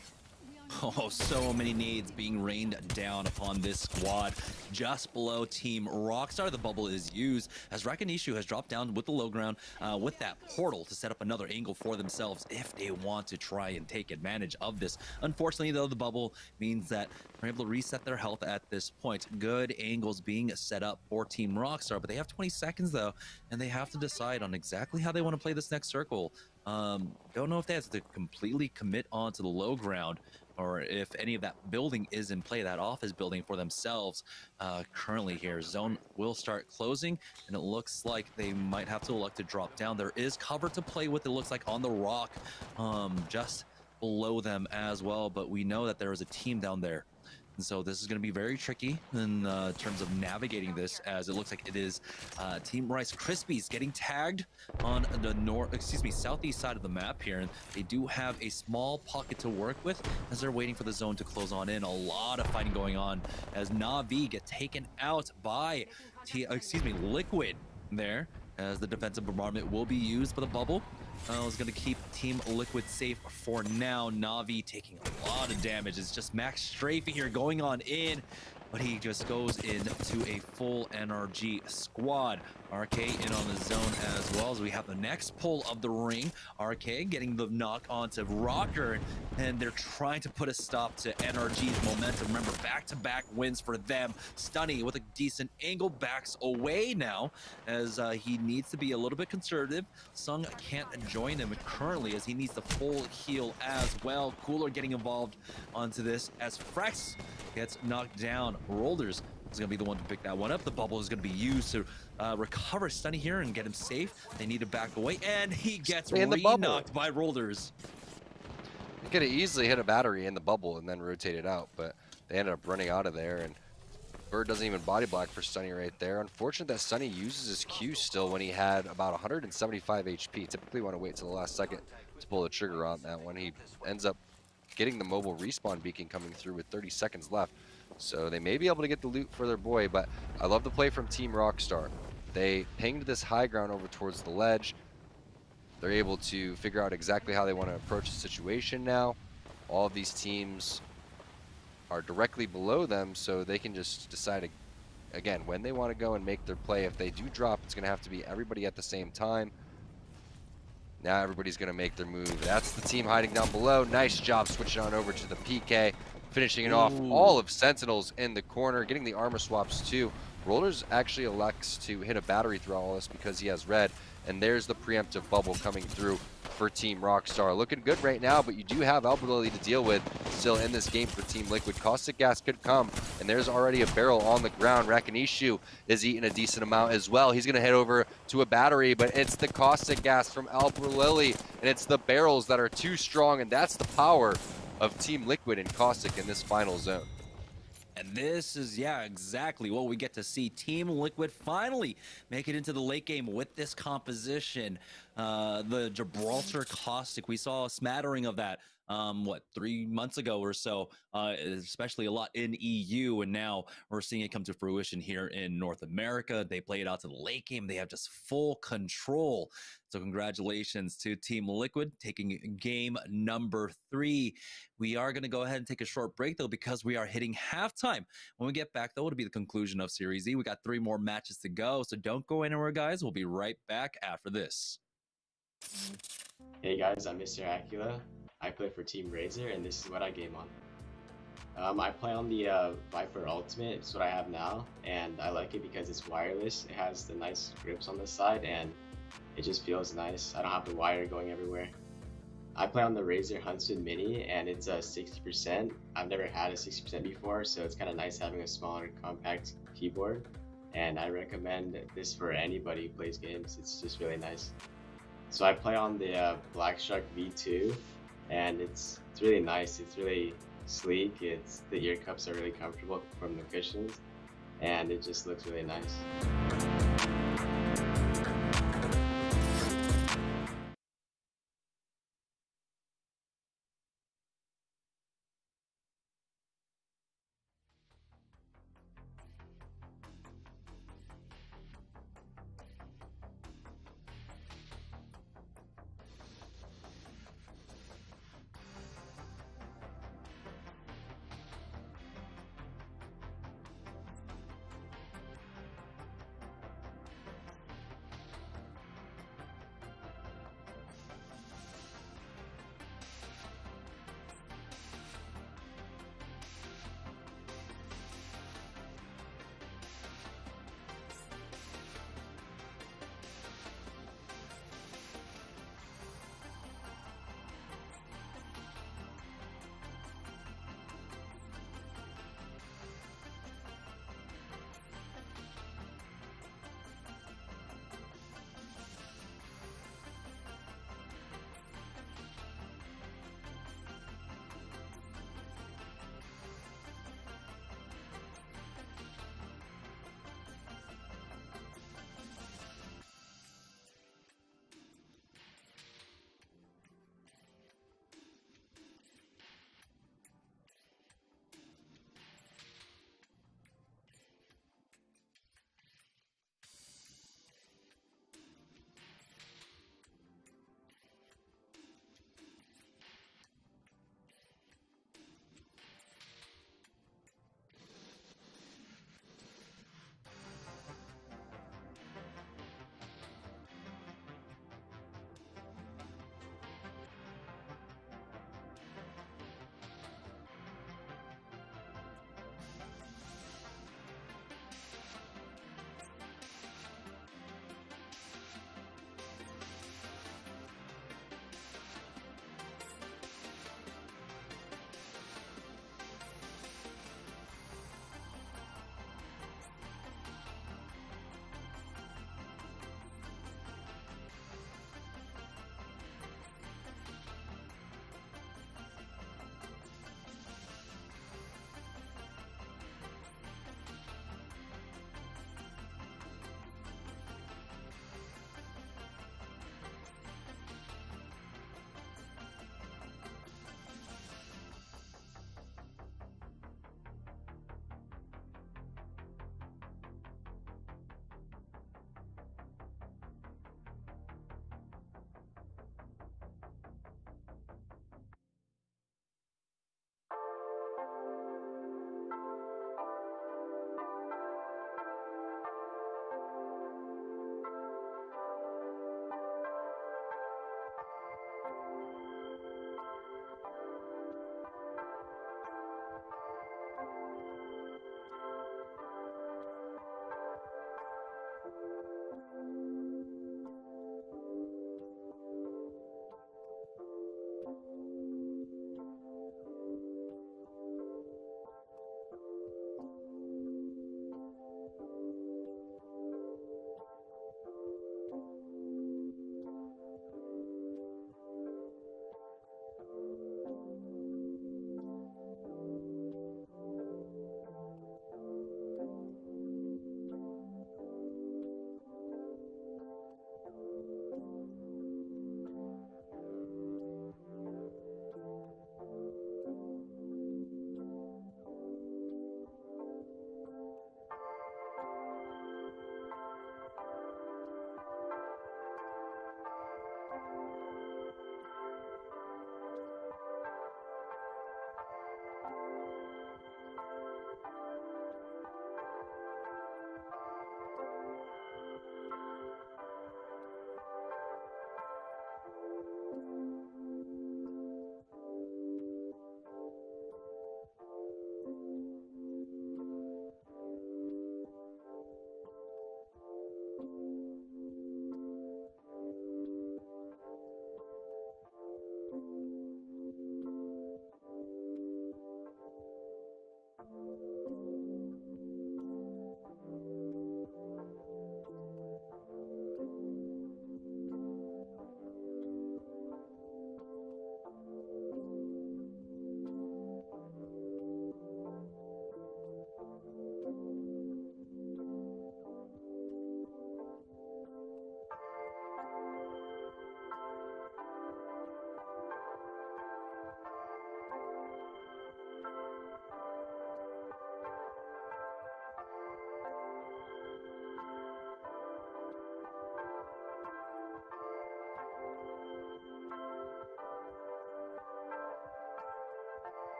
Oh, so many nades being rained down upon this squad just below Team Rockstar. The bubble is used as Rakanishu has dropped down with the low ground with that portal to set up another angle for themselves if they want to try and take advantage of this. Unfortunately, though, the bubble means that they're able to reset their health at this point. Good angles being set up for Team Rockstar, but they have 20 seconds, though, and they have to decide on exactly how they want to play this next circle. Don't know if they have to completely commit onto the low ground, or if any of that building is in play, that office building for themselves. Currently here, zone will start closing, and it looks like they might have to elect to drop down. There is cover to play with, it looks like, on the rock just below them as well, but we know that there is a team down there. And so this is going to be very tricky in terms of navigating this, as it looks like it is Team Rice Krispies getting tagged on the southeast side of the map here. And they do have a small pocket to work with as they're waiting for the zone to close on in. A lot of fighting going on as Na'Vi get taken out by Liquid there, as the defensive bombardment will be used for the bubble. Is going to keep Team Liquid safe for now. Na'Vi taking a lot of damage. It's just Max Strafing here going on in, but he just goes into a full NRG squad. RK in on the zone as well, as we have the next pull of the ring. RK getting the knock onto Rocker, and they're trying to put a stop to NRG's momentum. Remember, back-to-back wins for them. Stunny with a decent angle backs away now, as he needs to be a little bit conservative. Sung can't join him currently, as he needs the full heal as well. Cooler getting involved onto this as Frex gets knocked down. Rolders is going to be the one to pick that one up. The bubble is going to be used to recover Stunny here and get him safe. They need to back away, and he gets re-knocked by Rolders. He could have easily hit a battery in the bubble and then rotated out, but they ended up running out of there, and Bird doesn't even body block for Stunny right there. Unfortunate that Stunny uses his Q still when he had about 175 HP. Typically want to wait till the last second to pull the trigger on that one. He ends up getting the mobile respawn beacon coming through with 30 seconds left. So they may be able to get the loot for their boy, but I love the play from Team Rockstar. They pinged this high ground over towards the ledge. They're able to figure out exactly how they want to approach the situation now. All of these teams are directly below them, so they can just decide again when they want to go and make their play. If they do drop, it's going to have to be everybody at the same time. Now everybody's going to make their move. That's the team hiding down below. Nice job switching on over to the PK, finishing it off. All of Sentinels in the corner, getting the armor swaps too. Rollers actually elects to hit a battery through all this because he has red, and there's the preemptive bubble coming through for Team Rockstar. Looking good right now, but you do have Albedo to deal with still in this game for Team Liquid. Caustic Gas could come, and there's already a barrel on the ground. Rakanishu is eating a decent amount as well. He's going to head over to a battery, but it's the Caustic Gas from Albedo, and it's the barrels that are too strong, and that's the power of Team Liquid and Caustic in this final zone. And this is, yeah, exactly what we get to see. Team Liquid finally make it into the late game with this composition. The Gibraltar Caustic, we saw a smattering of that, 3 months ago or so, especially a lot in EU. And now we're seeing it come to fruition here in North America. They play it out to the late game. They have just full control. So congratulations to Team Liquid taking game number 3. We are going to go ahead and take a short break, though, because we are hitting halftime. When we get back, though, it'll be the conclusion of Series E. We got 3 more matches to go, so don't go anywhere, guys. We'll be right back after this. Hey guys, I'm Mr. Acula. I play for Team Razer, and this is what I game on. I play on the Viper Ultimate. It's what I have now, and I like it because it's wireless. It has the nice grips on the side, and it just feels nice. I don't have the wire going everywhere. I play on the Razer Huntsman Mini, and it's a 60%. I've never had a 60% before, so it's kind of nice having a smaller, compact keyboard. And I recommend this for anybody who plays games. It's just really nice. So I play on the Black Shark V2, and it's really nice. It's really sleek. The ear cups are really comfortable from the cushions, and it just looks really nice.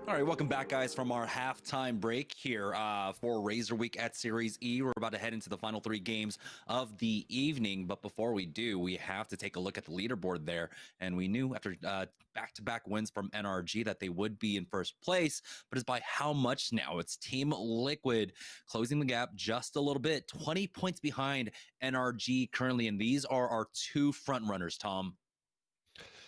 All right, welcome back, guys, from our halftime break here for Razer Week at Series E. We're about to head into the final 3 games of the evening, but before we do, we have to take a look at the leaderboard there. And we knew after back-to-back wins from NRG that they would be in first place, but it's by how much now? It's Team Liquid closing the gap just a little bit, 20 points behind NRG currently, and these are our 2 front runners, Tom.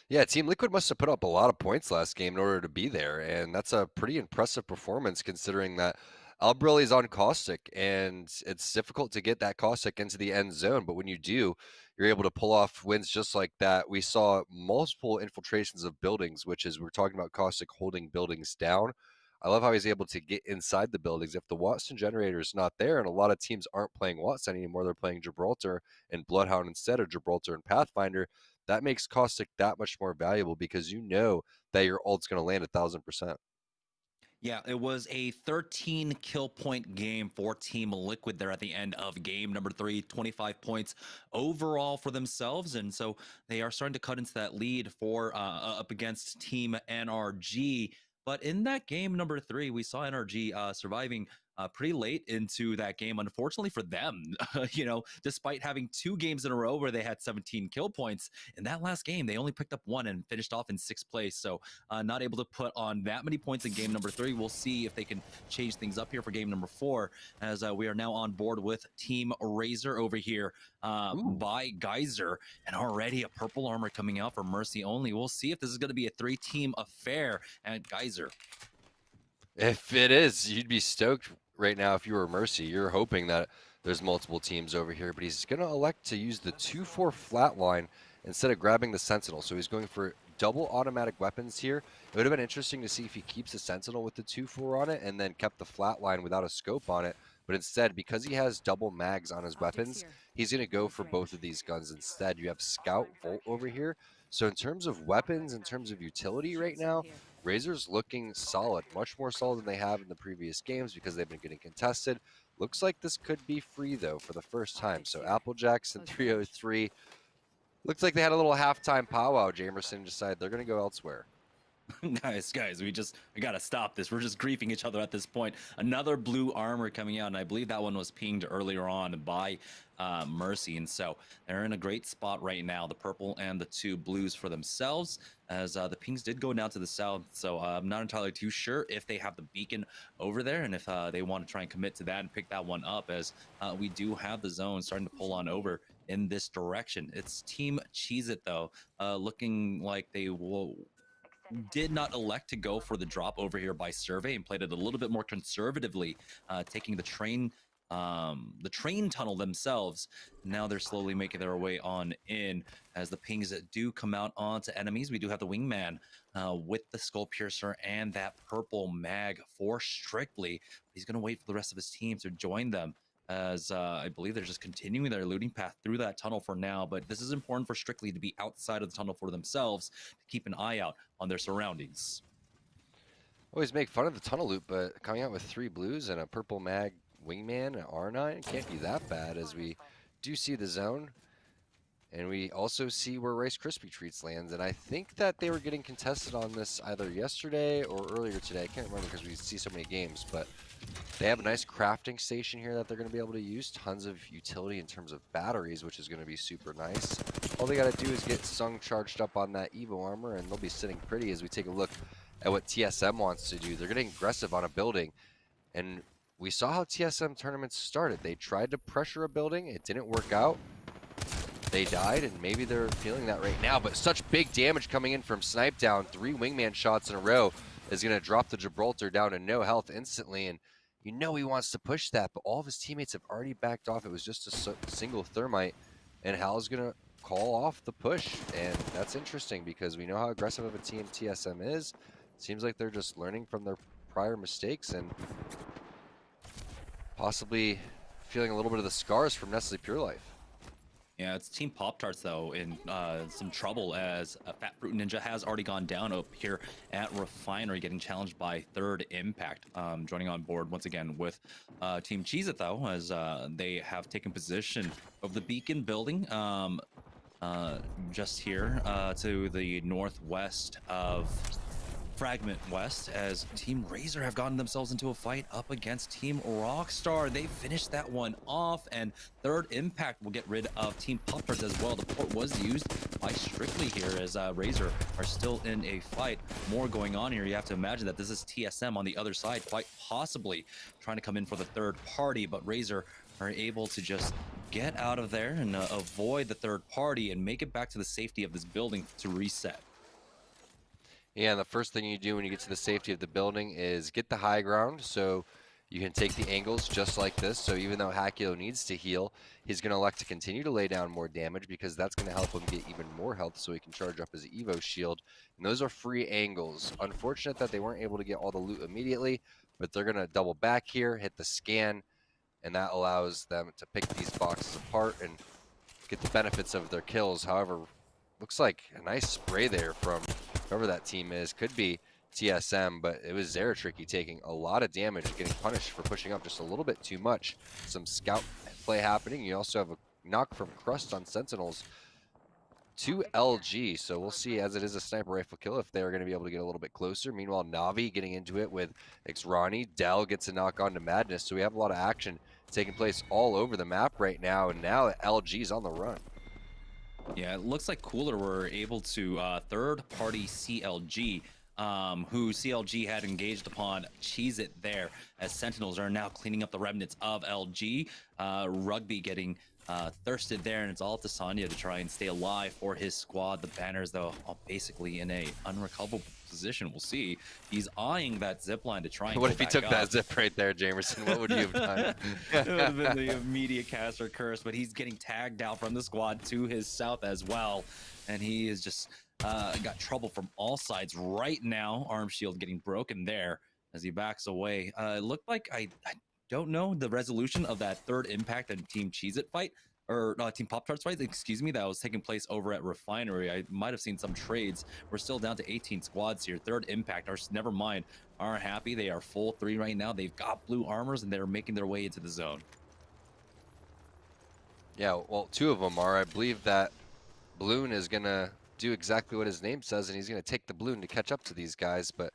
Yeah, Team Liquid must have put up a lot of points last game in order to be there, and that's a pretty impressive performance considering that Albrelli's on Caustic, and it's difficult to get that Caustic into the end zone, but when you do, you're able to pull off wins just like that. We saw multiple infiltrations of buildings, which is we're talking about Caustic holding buildings down. I love how he's able to get inside the buildings. If the Watson generator is not there, and a lot of teams aren't playing Watson anymore, they're playing Gibraltar and Bloodhound instead of Gibraltar and Pathfinder, that makes Caustic that much more valuable because you know that your ult's going to land 1,000%. Yeah, it was a 13 kill point game for Team Liquid there at the end of game number 3, 25 points overall for themselves. And so they are starting to cut into that lead for up against Team NRG. But in that game number 3, we saw NRG surviving pretty late into that game. Unfortunately for them, despite having 2 games in a row where they had 17 kill points, in that last game, they only picked up 1 and finished off in 6th place. So not able to put on that many points in game number 3. We'll see if they can change things up here for game number 4, as we are now on board with Team Razer over here by Geyser, and already a purple armor coming out for Mercy only. We'll see if this is going to be a 3-team affair at Geyser. If it is, you'd be stoked right now if you were Mercy. You're hoping that there's multiple teams over here, but he's going to elect to use the 2-4 flatline instead of grabbing the Sentinel. So he's going for double automatic weapons here. It would have been interesting to see if he keeps the Sentinel with the 2-4 on it and then kept the flatline without a scope on it. But instead, because he has double mags on his weapons, he's going to go for both of these guns instead. You have Scout Volt over here. So in terms of weapons, in terms of utility right now, Razer's looking solid, much more solid than they have in the previous games because they've been getting contested. Looks like this could be free, though, for the first time. So Applejacks and 303. Looks like they had a little halftime powwow. Jamerson decided they're going to go elsewhere. guys, we gotta stop this. We're just griefing each other at this point. Another blue armor coming out, and I believe that one was pinged earlier on by Mercy, and so they're in a great spot right now, the purple and the 2 blues for themselves, as the pings did go down to the south. So I'm not entirely too sure if they have the beacon over there and if they want to try and commit to that and pick that one up, as we do have the zone starting to pull on over in this direction. It's Team Cheez-It, though, looking like they did not elect to go for the drop over here by survey and played it a little bit more conservatively, taking the train tunnel themselves. Now they're slowly making their way on in as the pings do come out onto enemies. We do have the wingman with the skull piercer and that purple mag for Strictly. He's going to wait for the rest of his team to join them, as I believe they're just continuing their looting path through that tunnel for now. But this is important for Strictly to be outside of the tunnel for themselves, to keep an eye out on their surroundings. Always make fun of the tunnel loop, but coming out with 3 blues and a purple mag wingman and R9 can't be that bad, as we do see the zone. And we also see where Rice Krispie Treats lands. And I think that they were getting contested on this either yesterday or earlier today. I can't remember because we see so many games, but they have a nice crafting station here that they're going to be able to use. Tons of utility in terms of batteries, which is going to be super nice. All they got to do is get Sung charged up on that Evo armor, and they'll be sitting pretty as we take a look at what TSM wants to do. They're getting aggressive on a building, and we saw how TSM tournaments started. They tried to pressure a building. It didn't work out. They died, and maybe they're feeling that right now. But such big damage coming in from Snipe Down. 3 wingman shots in a row is going to drop the Gibraltar down to no health instantly. And you know he wants to push that, but all of his teammates have already backed off. It was just a single thermite, and Hal's going to call off the push. And that's interesting because we know how aggressive of a team TSM is. Seems like they're just learning from their prior mistakes and possibly feeling a little bit of the scars from Nestle Pure Life. Yeah, it's Team Pop-Tarts, though, in some trouble, as Fat Fruit Ninja has already gone down up here at Refinery, getting challenged by Third Impact. Joining on board once again with Team Cheez-It, though, as they have taken position of the Beacon building just here to the northwest of fragment west as Team Razer have gotten themselves into a fight up against Team Rockstar. They finished that one off, and third impact will get rid of Team Pop-Tarts as well. The port was used by Strictly here as Razer are still in a fight. More going on here. You have to imagine that this is TSM on the other side, quite possibly trying to come in for the third party, but Razer are able to just get out of there and avoid the third party and make it back to the safety of this building to reset. Yeah, and the first thing you do when you get to the safety of the building is get the high ground so you can take the angles just like this. So even though Hakio needs to heal, he's going to elect to continue to lay down more damage because that's going to help him get even more health so he can charge up his Evo shield. And those are free angles. Unfortunate that they weren't able to get all the loot immediately, but they're going to double back here, hit the scan, and that allows them to pick these boxes apart and get the benefits of their kills. However, looks like a nice spray there from whoever that team is. Could be TSM, but it was Zeratricky taking a lot of damage, getting punished for pushing up just a little bit too much. Some scout play happening. You also have a knock from Crust on Sentinels to LG, so we'll see, as it is a sniper rifle kill, if they're going to be able to get a little bit closer. Meanwhile, Navi getting into it with Xrani. Dell gets a knock on to Madness, so we have a lot of action taking place all over the map right now, and now LG's on the run. Yeah, it looks like Cooler were able to third-party CLG, who CLG had engaged upon Cheese It there, as Sentinels are now cleaning up the remnants of LG. Rugby getting thirsted there, and it's all to Sanya to try and stay alive for his squad. The banners, though, are basically in a unrecoverable position. We'll see. He's eyeing that zip line to try and What if he took that zip right there, Jamerson? What would you have done? It would have been the immediate caster curse, but he's getting tagged out from the squad to his south as well, and he is just got trouble from all sides right now. Arm shield getting broken there as he backs away. It looked like I don't know the resolution of that third impact and Team Cheez-It fight, or Team Pop-Tarts fight, excuse me, that was taking place over at Refinery. I might have seen some trades. We're still down to 18 squads here. Third impact, never mind, are happy. They are full 3 right now. They've got blue armors, and they're making their way into the zone. Yeah, well, 2 of them are. I believe that Bloon is going to do exactly what his name says, and he's going to take the Bloon to catch up to these guys, but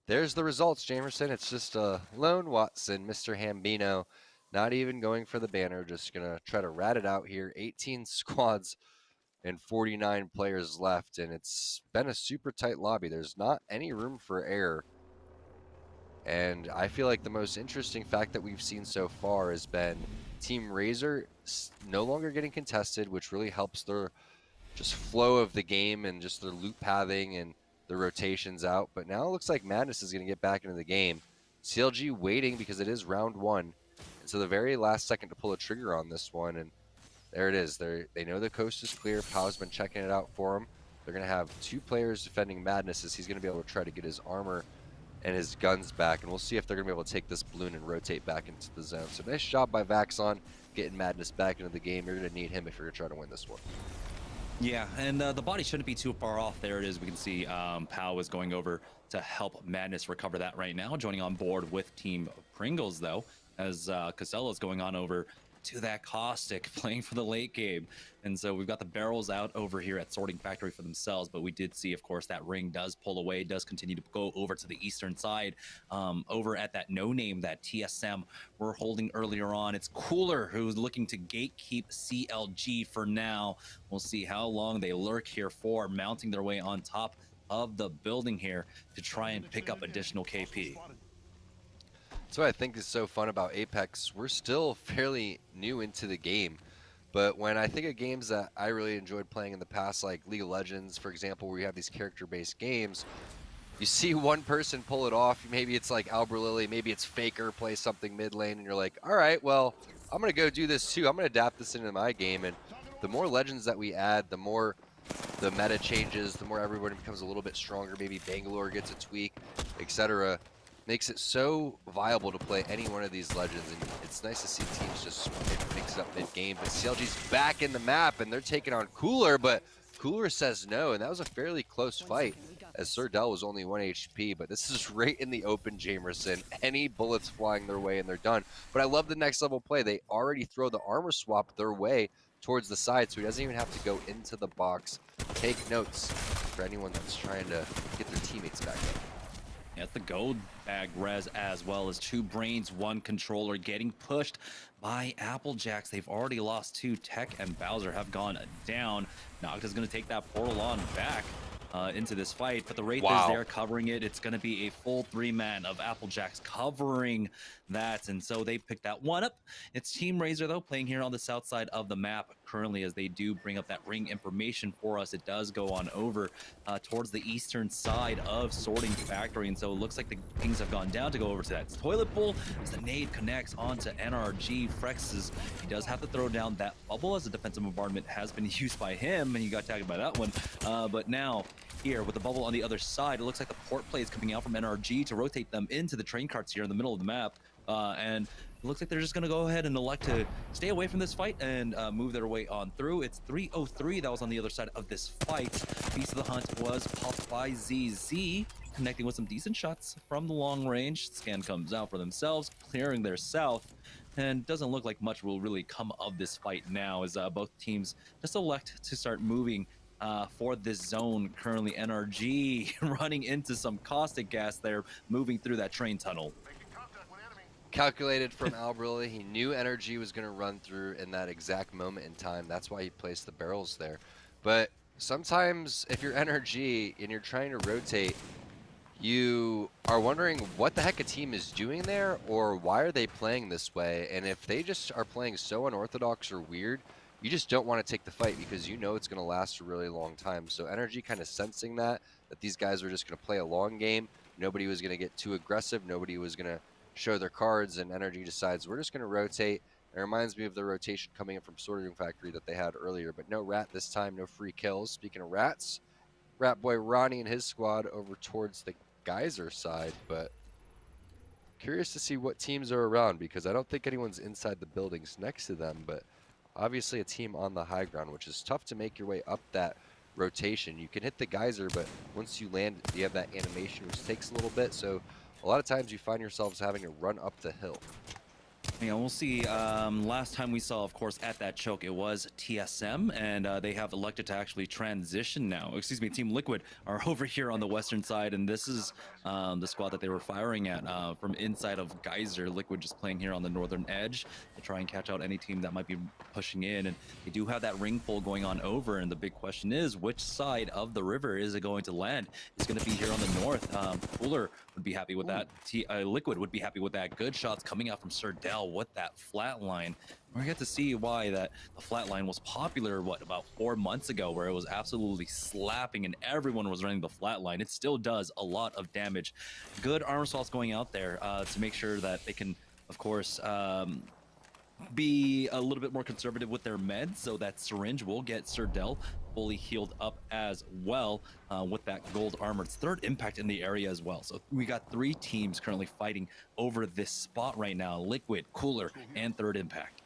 there's the results, Jamerson. It's just a lone Watson, Mr. Hambino, not even going for the banner, just going to try to rat it out here. 18 squads and 49 players left, and it's been a super tight lobby. There's not any room for error. And I feel like the most interesting fact that we've seen so far has been Team Razer no longer getting contested, which really helps their just flow of the game and just their loot pathing and the rotations out. But now it looks like Madness is going to get back into the game. CLG waiting because it is round 1, and so the very last second to pull a trigger on this one, and there it is. They know the coast is clear. Pow's been checking it out for him. They're going to have 2 players defending Madness, as he's going to be able to try to get his armor and his guns back, and we'll see if they're going to be able to take this balloon and rotate back into the zone. So nice job by Vaxon getting Madness back into the game. You're going to need him if you're going to try to win this one. Yeah, and the body shouldn't be too far off. There it is. We can see Pow is going over to help Madness recover that right now. Joining on board with Team Pringles, though, as Casella is going on over to that Caustic, playing for the late game. And so we've got the barrels out over here at Sorting Factory for themselves, but we did see, of course, that ring does pull away, does continue to go over to the eastern side, over at that no-name that TSM were holding earlier on. It's Cooler who's looking to gatekeep CLG for now. We'll see how long they lurk here for, mounting their way on top of the building here to try and pick up additional KP. That's what I think is so fun about Apex. We're still fairly new into the game, but when I think of games that I really enjoyed playing in the past, like League of Legends, for example, where you have these character-based games, you see one person pull it off. Maybe it's like Alberlily, maybe it's Faker play something mid lane, and you're like, all right, well, I'm going to go do this too. I'm going to adapt this into my game, and the more Legends that we add, the more the meta changes, the more everybody becomes a little bit stronger. Maybe Bangalore gets a tweak, etc. Makes it so viable to play any one of these Legends, and it's nice to see teams just mix it up mid-game. But CLG's back in the map, and they're taking on Cooler, but Cooler says no, and that was a fairly close fight, as Sir Dell was only 1 HP, but this is right in the open, Jamerson. Any bullets flying their way, and they're done. But I love the next level play. They already throw the armor swap their way towards the side, so he doesn't even have to go into the box. Take notes for anyone that's trying to get their teammates back up. Yeah, it's the gold bag res as well as 2 brains, 1 controller getting pushed by Applejacks. They've already lost 2. Tech and Bowser have gone down. Nocta's going to take that portal on back into this fight, but the Wraith is there covering it. It's going to be a full 3-man of Applejacks covering that, and so they picked that one up. It's Team Razer, though, playing here on the south side of the map currently as they do bring up that ring information for us. It does go on over towards the eastern side of Sorting Factory, and so it looks like the Kings have gone down to go over to that toilet bowl as the nade connects onto NRG. Frexes, he does have to throw down that bubble as a defensive bombardment has been used by him, and he got tagged by that one. But now, here with the bubble on the other side, it looks like the port play is coming out from NRG to rotate them into the train carts here in the middle of the map. And it looks like they're just going to go ahead and elect to stay away from this fight and move their way on through. It's 303 that was on the other side of this fight. Beast of the Hunt was popped by ZZ, connecting with some decent shots from the long range. Scan comes out for themselves, clearing their south. And doesn't look like much will really come of this fight now as both teams just elect to start moving for this zone. Currently NRG running into some caustic gas there, moving through that train tunnel. Calculated from Albrilla. He knew energy was going to run through in that exact moment in time. That's why he placed the barrels there. But sometimes if you're energy and you're trying to rotate, you are wondering what the heck a team is doing there, or why are they playing this way? And if they just are playing so unorthodox or weird, you just don't want to take the fight because you know it's going to last a really long time. So energy kind of sensing that these guys were just going to play a long game. Nobody was going to get too aggressive. Nobody was going to show their cards, and energy decides we're just going to rotate. It reminds me of the rotation coming in from Sorting Factory that they had earlier, but no rat this time, no free kills. Speaking of rats, Rat Boy Ronnie and his squad over towards the Geyser side, but curious to see what teams are around because I don't think anyone's inside the buildings next to them, but obviously a team on the high ground, which is tough to make your way up that rotation. You can hit the Geyser, but once you land, you have that animation, which takes a little bit, so a lot of times you find yourselves having to run up the hill. Yeah, we'll see. Last time we saw, of course, at that choke, it was TSM, and they have elected to actually transition now. Excuse me, Team Liquid are over here on the western side, and this is the squad that they were firing at from inside of Geyser. Liquid just playing here on the northern edge to try and catch out any team that might be pushing in, and they do have that ring pull going on over, and the big question is, which side of the river is it going to land? It's going to be here on the north. Cooler would be happy with that. Liquid would be happy with that. Good shots coming out from Sir Dell with that flatline. We get to see why that the flatline was popular, what, about 4 months ago, where it was absolutely slapping and everyone was running the flatline. It still does a lot of damage. Good armor swaps going out there to make sure that they can, of course, be a little bit more conservative with their meds, so that syringe will get Sir Dell fully healed up as well with that gold armor. It's third impact in the area as well. So we got 3 teams currently fighting over this spot right now: Liquid, Cooler, and third impact.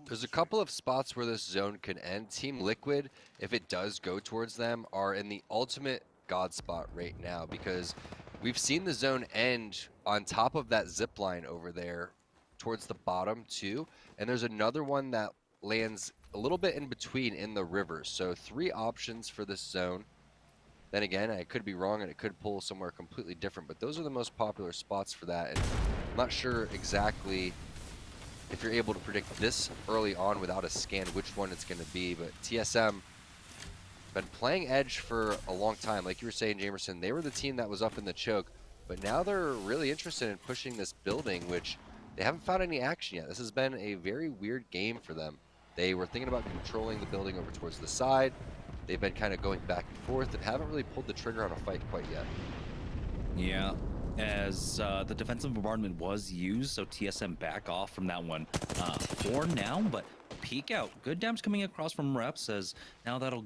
There's a couple of spots where this zone can end. Team Liquid, if it does go towards them, are in the ultimate god spot right now because we've seen the zone end on top of that zip line over there towards the bottom too, and there's another one that lands a little bit in between in the river. So 3 options for this zone. Then again, I could be wrong and it could pull somewhere completely different, but those are the most popular spots for that, and I'm not sure exactly if you're able to predict this early on without a scan which one it's going to be. But TSM been playing edge for a long time. Like you were saying, Jamerson, they were the team that was up in the choke, but now they're really interested in pushing this building, which they haven't found any action yet. This has been a very weird game for them. They were thinking about controlling the building over towards the side. They've been kind of going back and forth and haven't really pulled the trigger on a fight quite yet. Yeah, as the defensive bombardment was used, so TSM back off from that one for now, but peek out. Good damage coming across from reps, as now that'll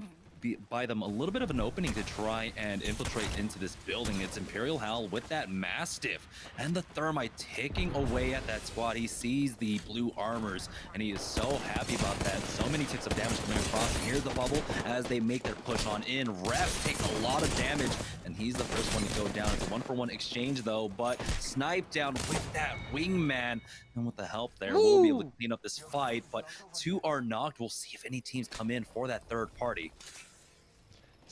buy them a little bit of an opening to try and infiltrate into this building. It's Imperial Hal with that Mastiff and the Thermite taking away at that squad. He sees the blue armors and he is so happy about that. So many ticks of damage coming across, and here's the bubble as they make their push on in. Reps takes a lot of damage and he's the first one to go down. It's a 1-for-1 exchange though, but sniped down with that wingman, and with the help there, we'll be able to clean up this fight, but 2 are knocked. We'll see if any teams come in for that third party.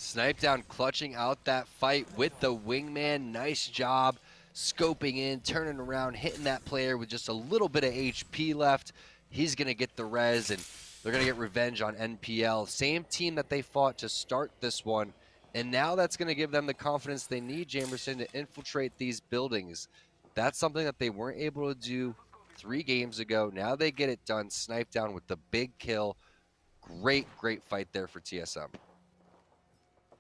Snipe down, clutching out that fight with the wingman. Nice job scoping in, turning around, hitting that player with just a little bit of HP left. He's going to get the res, and they're going to get revenge on NPL. Same team that they fought to start this one, and now that's going to give them the confidence they need, Jamerson, to infiltrate these buildings. That's something that they weren't able to do 3 games ago. Now they get it done. Snipe down with the big kill. Great fight there for TSM.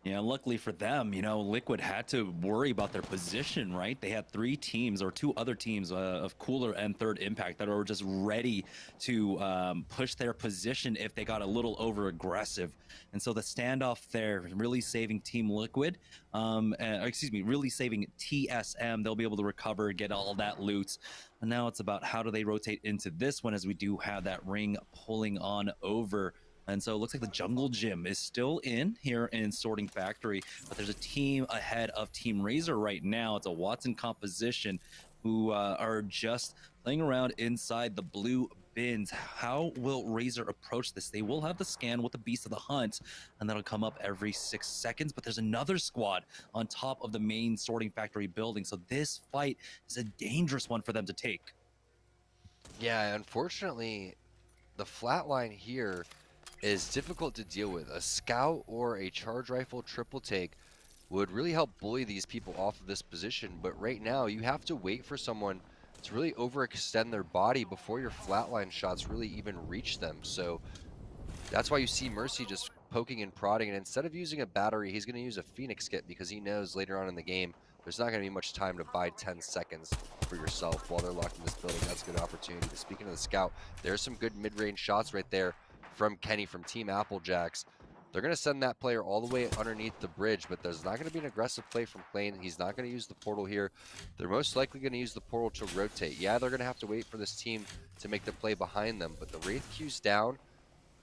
Yeah, luckily for them, you know, Liquid had to worry about their position, right? They had 3 teams or 2 other teams of Cooler and Third Impact that were just ready to push their position if they got a little over aggressive. And so the standoff there really saving Team Liquid, really saving TSM. They'll be able to recover, get all that loot. And now it's about how do they rotate into this one, as we do have that ring pulling on over. And so it looks like the Jungle Gym is still in here in Sorting Factory, but there's a team ahead of Team Razer right now. It's a Watson composition who are just playing around inside the blue bins. How will Razer approach this? They will have the scan with the Beast of the Hunt, and that'll come up every 6 seconds, but there's another squad on top of the main Sorting Factory building. So this fight is a dangerous one for them to take. Yeah, unfortunately, the flatline here is difficult to deal with. A scout or a charge rifle triple take would really help bully these people off of this position, but right now you have to wait for someone to really overextend their body before your flatline shots really even reach them. So that's why you see Mercy just poking and prodding, and instead of using a battery, he's going to use a Phoenix kit because he knows later on in the game there's not going to be much time to buy 10 seconds for yourself while they're locked in this building. That's a good opportunity. But speaking of the scout, there's some good mid-range shots right there from Kenny from Team Applejacks. They're going to send that player all the way underneath the bridge, but there's not going to be an aggressive play from Klein. He's not going to use the portal here. They're most likely going to use the portal to rotate. Yeah, they're going to have to wait for this team to make the play behind them, but the Wraith queue's down,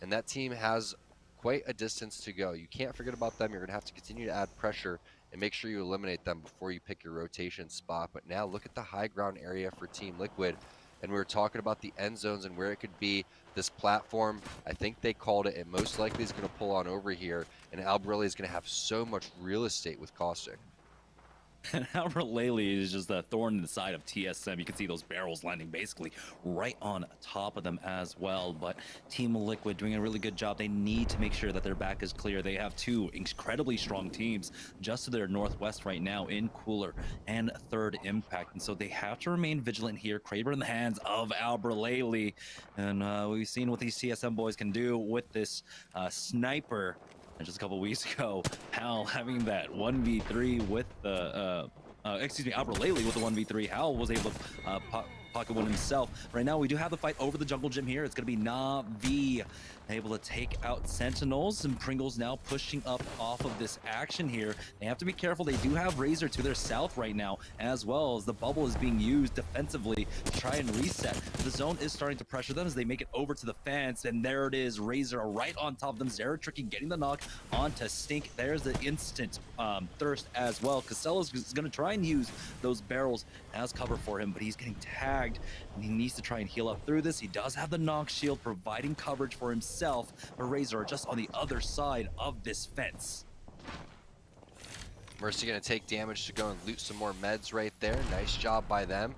and that team has quite a distance to go. You can't forget about them. You're going to have to continue to add pressure and make sure you eliminate them before you pick your rotation spot. But now look at the high ground area for Team Liquid. And we were talking about the end zones and where it could be. This platform, I think they called it. It most likely is going to pull on over here. And Albarelli is going to have so much real estate with Caustic. And Albarelli is just a thorn in the side of TSM. You can see those barrels landing basically right on top of them as well. But Team Liquid doing a really good job. They need to make sure that their back is clear. They have 2 incredibly strong teams just to their northwest right now in Cooler and Third Impact. And so they have to remain vigilant here. Kraber in the hands of Albarelli. And we've seen what these TSM boys can do with this sniper. And just a couple weeks ago, Hal having that 1v3 with the, Albarelli with the 1v3. Hal was able to pocket one himself. Right now, we do have the fight over the Jungle Gym here. It's going to be Na'Vi able to take out Sentinels, and Pringles now pushing up off of this action here. They have to be careful. They do have Razer to their south right now, as well as the bubble is being used defensively to try and reset. The zone is starting to pressure them as they make it over to the fence, and there it is. Razer right on top of them. Zeratricky getting the knock onto Stink. There's the instant thirst as well. Casellas is going to try and use those barrels as cover for him, but he's getting tagged, and he needs to try and heal up through this. He does have the knock shield providing coverage for himself, but Razer are just on the other side of this fence. Mercy going to take damage to go and loot some more meds right there. Nice job by them.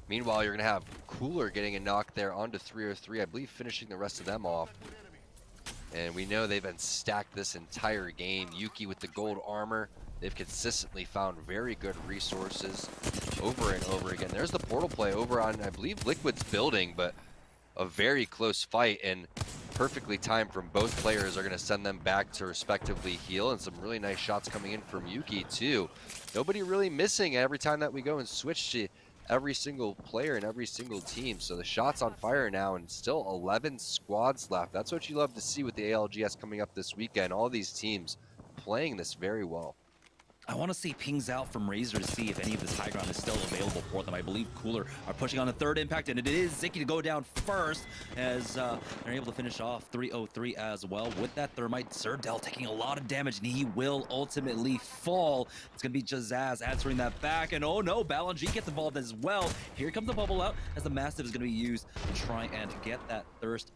Meanwhile, you're going to have Cooler getting a knock there onto 303, I believe finishing the rest of them off. And we know they've been stacked this entire game. Yuki with the gold armor. They've consistently found very good resources over and over again. There's the portal play over on, I believe, Liquid's building, but a very close fight and perfectly timed from both players are going to send them back to respectively heal, and some really nice shots coming in from Yuki too. Nobody really missing every time that we go and switch to every single player and every single team. So the shot's on fire now, and still 11 squads left. That's what you love to see with the ALGS coming up this weekend. All these teams playing this very well. I want to see pings out from Razer to see if any of this high ground is still available for them. I believe Cooler are pushing on the third impact, and it is Zicky to go down first as they're able to finish off 303 as well. With that thermite, Surdell taking a lot of damage, and he will ultimately fall. It's going to be Jazaz answering that back, and oh no, Balon G gets involved as well. Here comes the bubble out as the Mastiff is going to be used to try and get that thirst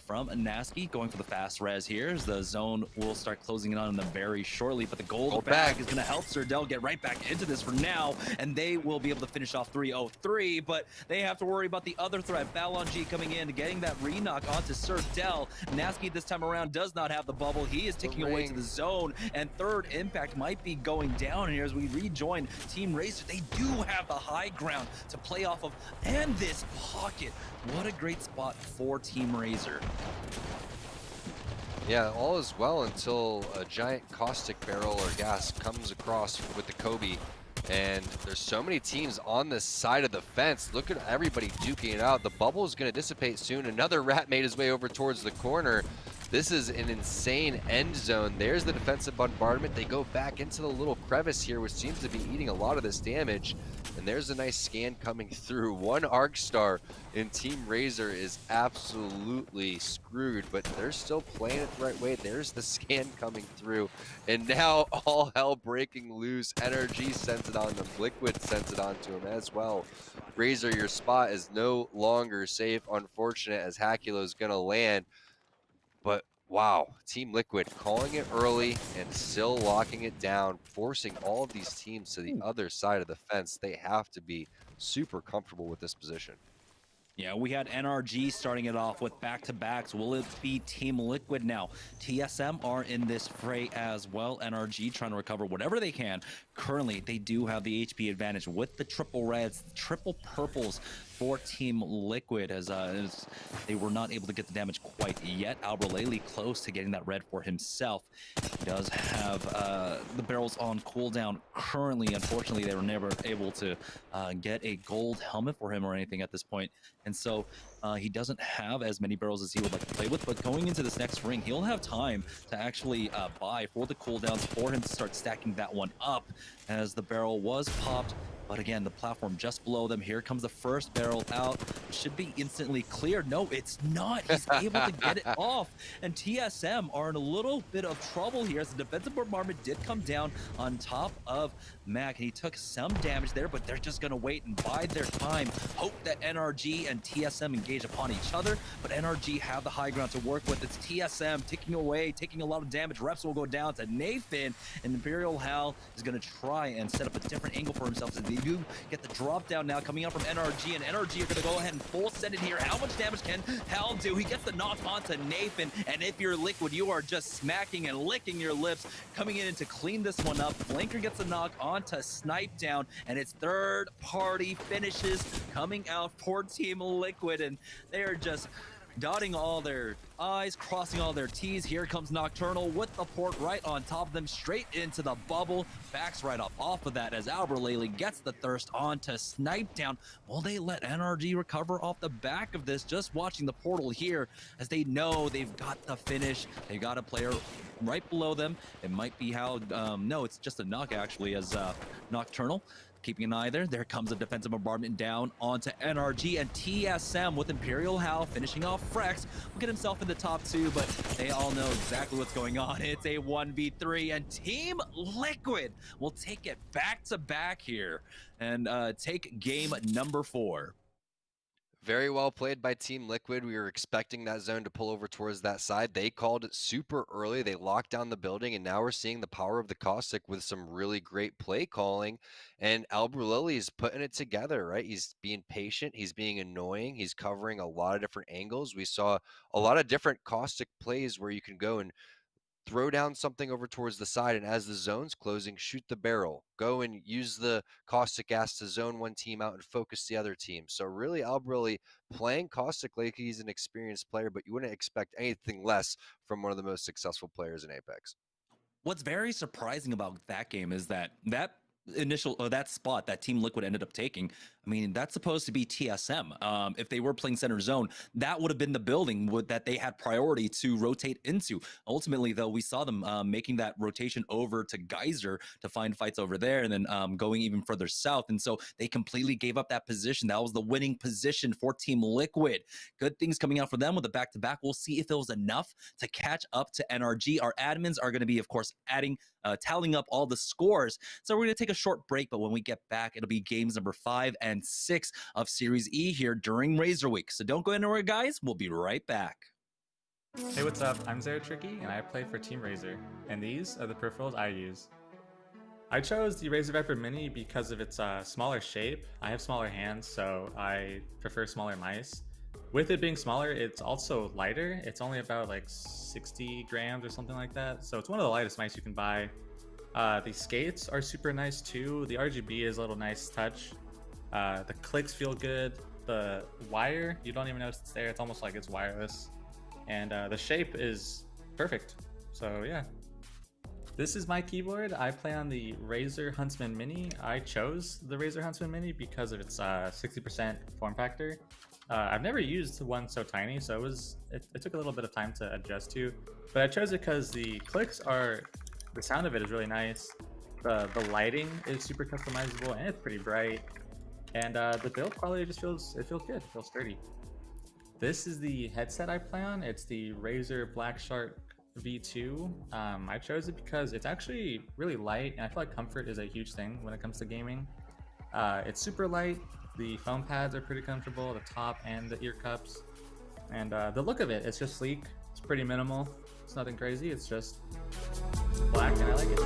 from Nasky, going for the fast res here as the zone will start closing in on them very shortly, but the gold bag is going to help Surdell get right back into this for now, and they will be able to finish off 303, but they have to worry about the other threat. Balon G coming in, getting that re-knock onto Surdell. Nasky this time around does not have the bubble. He is ticking away to the zone, and third impact might be going down here as we rejoin Team Razer. They do have the high ground to play off of, and this pocket. What a great spot for Team Razer. Yeah, all is well until a giant caustic barrel or gas comes across with the Kobe. And there's so many teams on this side of the fence. Look at everybody duking it out. The bubble is going to dissipate soon. Another rat made his way over towards the corner. This is an insane end zone. There's the defensive bombardment. They go back into the little crevice here, which seems to be eating a lot of this damage. And there's a nice scan coming through. One Arc Star in Team Razer is absolutely screwed, but they're still playing it the right way. There's the scan coming through. And now all hell breaking loose. NRG sends it on them. Liquid sends it on to him as well. Razer, your spot is no longer safe. Unfortunate as Hakulo is going to land. But wow, Team Liquid calling it early and still locking it down, forcing all of these teams to the other side of the fence. They have to be super comfortable with this position. Yeah, we had NRG starting it off with back-to-backs. Will it be Team Liquid now? TSM are in this fray as well. NRG trying to recover whatever they can. Currently, they do have the HP advantage with the triple reds, triple purples for Team Liquid as they were not able to get the damage quite yet. Albraleli close to getting that red for himself. He does have the barrels on cooldown currently. Unfortunately, they were never able to get a gold helmet for him or anything at this point. And so he doesn't have as many barrels as he would like to play with, but going into this next ring, he'll have time to actually buy for the cooldowns for him to start stacking that one up as the barrel was popped. But again, the platform just below them. Here comes the first barrel out. It should be instantly cleared. No, it's not. He's able to get it off. And TSM are in a little bit of trouble here as the defensive bombardment did come down on top of Mac. And he took some damage there, but they're just going to wait and bide their time. Hope that NRG and TSM engage upon each other. But NRG have the high ground to work with. It's TSM ticking away, taking a lot of damage. Reps will go down to Nathan. And Imperial Hal is going to try and set up a different angle for himself as they do get the drop down now coming out from NRG, and NRG are going to go ahead and full send it here. How much damage can Hal do? He gets the knock onto Nathan, and if you're Liquid, you are just smacking and licking your lips, coming in to clean this one up. Flanker gets a knock onto Snipe Down, and it's third party finishes coming out for Team Liquid, and they are just dotting all their I's, crossing all their T's. Here comes Nocturnal with the port right on top of them, straight into the bubble. Backs right up off of that as Albraleli gets the thirst onto Snipe Down. Will they let NRG recover off the back of this? Just watching the portal here as they know they've got the finish. They got a player right below them. It might be how, no, it's just a knock actually as Nocturnal. Keeping an eye there. There comes a defensive bombardment down onto NRG, and TSM with Imperial Hal finishing off Frex will get himself in the top two, but they all know exactly what's going on. It's a 1v3, and Team Liquid will take it back to back here and take game number 4. Very well played by Team Liquid. We were expecting that zone to pull over towards that side. They called it super early. They locked down the building, and now we're seeing the power of the Caustic with some really great play calling. And Albraleli is putting it together, right? He's being patient. He's being annoying. He's covering a lot of different angles. We saw a lot of different Caustic plays where you can go and throw down something over towards the side, and as the zone's closing, shoot the barrel. Go and use the caustic gas to zone one team out and focus the other team. So really, Albraleli playing caustic like he's an experienced player, but you wouldn't expect anything less from one of the most successful players in Apex. What's very surprising about that game is that initial that spot that Team Liquid ended up taking, I mean, that's supposed to be TSM. If they were playing center zone, that would have been the building that they had priority to rotate into. Ultimately, though, we saw them making that rotation over to Geyser to find fights over there, and then going even further south. And so they completely gave up that position. That was the winning position for Team Liquid. Good things coming out for them with the back-to-back. We'll see if it was enough to catch up to NRG. Our admins are going to be, of course, tallying up all the scores. So we're going to take a short break, but when we get back, it'll be games number 5 and 6 of Series E here during Razer Week. So don't go anywhere, guys. We'll be right back. Hey, what's up? I'm Tricky, and I play for Team Razer, and these are the peripherals I use. I chose the Razer Viper Mini because of its smaller shape. I have smaller hands, so I prefer smaller mice. With it being smaller, it's also lighter. It's only about like 60 grams or something like that, so it's one of the lightest mice you can buy. The skates are super nice too. The RGB is a little nice touch. The clicks feel good. The wire, you don't even notice it's there. It's almost like it's wireless. And the shape is perfect. So yeah. This is my keyboard. I play on the Razer Huntsman Mini. I chose the Razer Huntsman Mini because of its 60% form factor. I've never used one so tiny, so it took a little bit of time to adjust to. But I chose it because the sound of it is really nice. The lighting is super customizable and it's pretty bright. And the build quality just feels good, it feels sturdy. This is the headset I play on. It's the Razer Black Shark V2. I chose it because it's actually really light, and I feel like comfort is a huge thing when it comes to gaming. It's super light. The foam pads are pretty comfortable, the top and the ear cups. And the look of it, it's just sleek. It's pretty minimal. It's nothing crazy. It's just black, and I like it.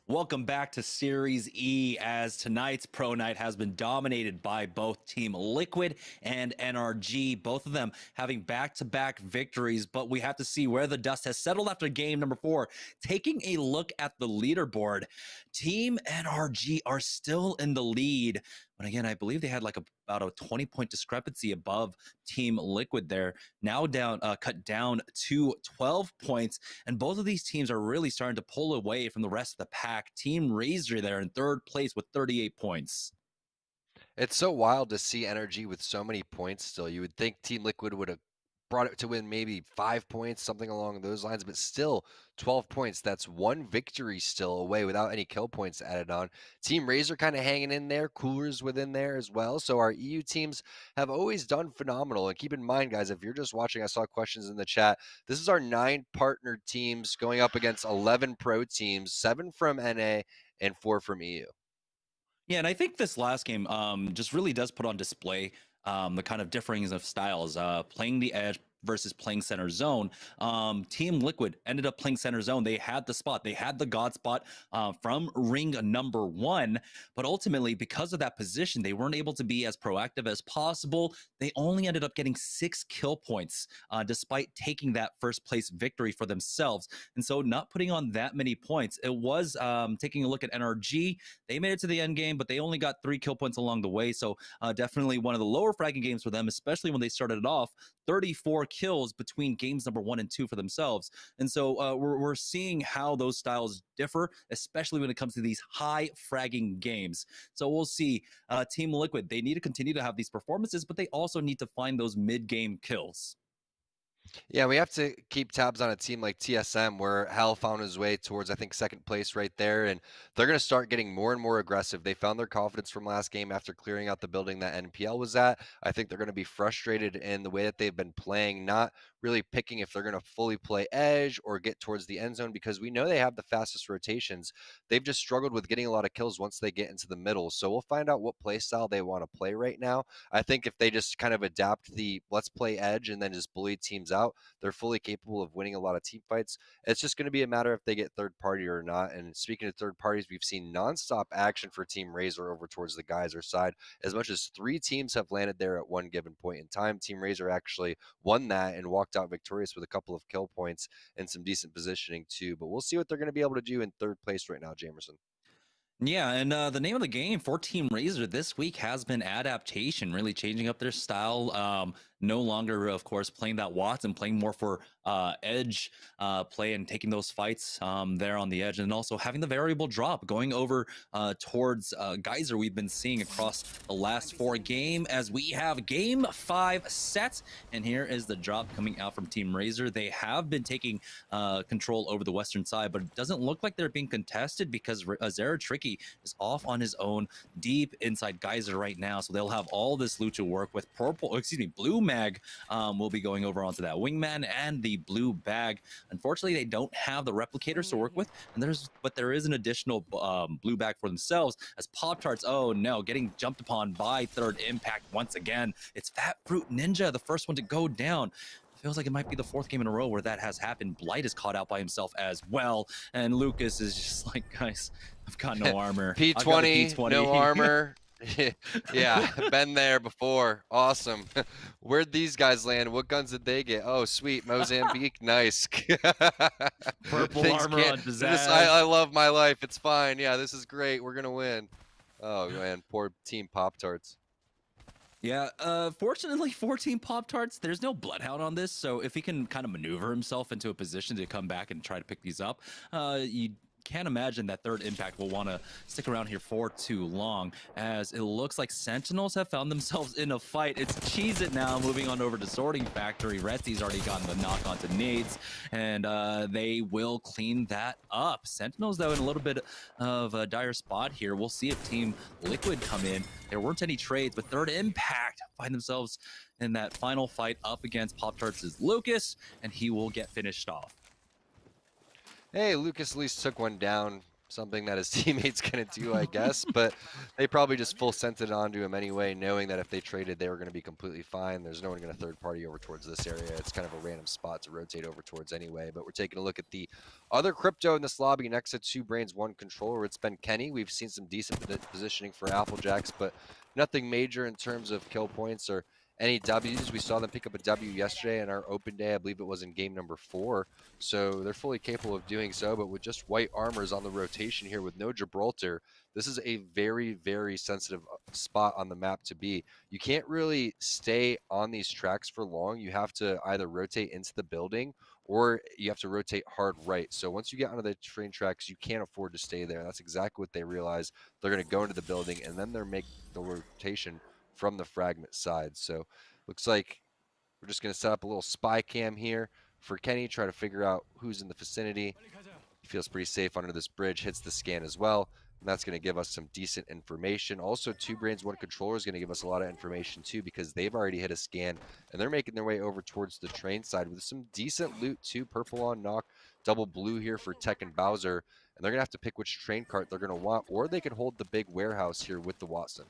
Welcome back to Series E, as tonight's Pro Night has been dominated by both Team Liquid and NRG, both of them having back-to-back victories, but we have to see where the dust has settled after game number 4. Taking a look at the leaderboard, Team NRG are still in the lead, but again, I believe they had like about a 20-point discrepancy above Team Liquid there. Now cut down to 12 points, and both of these teams are really starting to pull away from the rest of the pack. Team Razer there in third place with 38 points. It's so wild to see NRG with so many points still. You would think Team Liquid would have brought it to win maybe 5 points, something along those lines, but still 12 points. That's one victory still away without any kill points added on. Team Razer kind of hanging in there, Coolers within there as well. So our EU teams have always done phenomenal. And keep in mind, guys, if you're just watching, I saw questions in the chat. This is our 9 partnered teams going up against 11 pro teams, 7 from NA and 4 from EU. Yeah, and I think this last game just really does put on display the kind of differings of styles. Playing the edge, versus playing center zone. Team Liquid ended up playing center zone. They had the spot, they had the god spot from ring number 1, but ultimately, because of that position, they weren't able to be as proactive as possible. They only ended up getting 6 kill points, despite taking that first place victory for themselves. And so, not putting on that many points. It was taking a look at NRG. They made it to the end game, but they only got 3 kill points along the way. So, definitely one of the lower fragging games for them, especially when they started it off. 34 kills between games number 1 and 2 for themselves. And so we're seeing how those styles differ, especially when it comes to these high fragging games. So we'll see. Team Liquid, they need to continue to have these performances, but they also need to find those mid-game kills. Yeah, we have to keep tabs on a team like TSM, where Hal found his way towards, I think, second place right there, and they're going to start getting more and more aggressive. They found their confidence from last game after clearing out the building that NPL was at. I think they're going to be frustrated in the way that they've been playing, not really picking if they're going to fully play edge or get towards the end zone, because we know they have the fastest rotations. They've just struggled with getting a lot of kills once they get into the middle. So we'll find out what play style they want to play right now. I think if they just kind of adapt the let's play edge and then just bully teams out, they're fully capable of winning a lot of team fights. It's just going to be a matter if they get third party or not. And speaking of third parties, we've seen nonstop action for Team Razer over towards the Geyser side. As much as 3 teams have landed there at one given point in time, Team Razer actually won that and walked out victorious with a couple of kill points and some decent positioning too. But we'll see what they're going to be able to do in third place right now, Jamerson. Yeah, and the name of the game for Team Razer this week has been adaptation, really changing up their style. No longer, of course, playing that Watts and playing more for edge play and taking those fights there on the edge, and also having the variable drop going over towards Geyser. We've been seeing across the last 4 games as we have game 5 set, and here is the drop coming out from Team Razer. They have been taking control over the western side, but it doesn't look like they're being contested because Zara Tricky is off on his own deep inside Geyser right now, so they'll have all this loot to work with. Blue mag will be going over onto that wingman and the blue bag. Unfortunately, they don't have the replicators to work with, and there is an additional blue bag for themselves as Pop-Tarts, oh no, getting jumped upon by Third Impact once again. It's Fat Fruit Ninja, the first one to go down. Feels like it might be the 4th game in a row where that has happened. Blight is caught out by himself as well, and Lucas is just like, guys, I've got no armor. P20, no armor. Yeah, been there before. Awesome. Where'd these guys land? What guns did they get? Oh, sweet. Mozambique. Nice. Purple armor on Pizzazz. I love my life. It's fine. Yeah, this is great. We're going to win. Oh, man. Poor Team Pop-Tarts. Yeah, fortunately for Team Pop-Tarts, there's no Bloodhound on this, so if he can kind of maneuver himself into a position to come back and try to pick these up, you can't imagine that Third Impact will want to stick around here for too long, as it looks like Sentinels have found themselves in a fight. It's Cheese It now, moving on over to Sorting Factory. Retsy's already gotten the knock onto nades, and they will clean that up. Sentinels, though, in a little bit of a dire spot here. We'll see if Team Liquid come in. There weren't any trades, but Third Impact find themselves in that final fight up against Pop-Tarts' Lucas, and he will get finished off. Hey, Lucas at least took one down, something that his teammate's going to do, I guess, but they probably just full sent it onto him anyway, knowing that if they traded, they were going to be completely fine. There's no one going to third party over towards this area. It's kind of a random spot to rotate over towards anyway, but we're taking a look at the other crypto in this lobby next to 2 Brains, 1 Controller. It's been Kenny. We've seen some decent positioning for Applejacks, but nothing major in terms of kill points or any W's. We saw them pick up a W yesterday in our open day. I believe it was in game number 4. So they're fully capable of doing so, but with just white armors on the rotation here with no Gibraltar, this is a very, very sensitive spot on the map to be. You can't really stay on these tracks for long. You have to either rotate into the building or you have to rotate hard right. So once you get onto the train tracks, you can't afford to stay there. That's exactly what they realize. They're going to go into the building and then they're make the rotation from the fragment side. So looks like we're just going to set up a little spy cam here for Kenny, try to figure out who's in the vicinity. He feels pretty safe under this bridge, hits the scan as well, and that's going to give us some decent information. Also, 2 Brains, 1 Controller is going to give us a lot of information too, because they've already hit a scan and they're making their way over towards the train side with some decent loot too. Purple on knock, double blue here for Tech and Bowser, and they're going to have to pick which train cart they're going to want, or they could hold the big warehouse here with the Watson.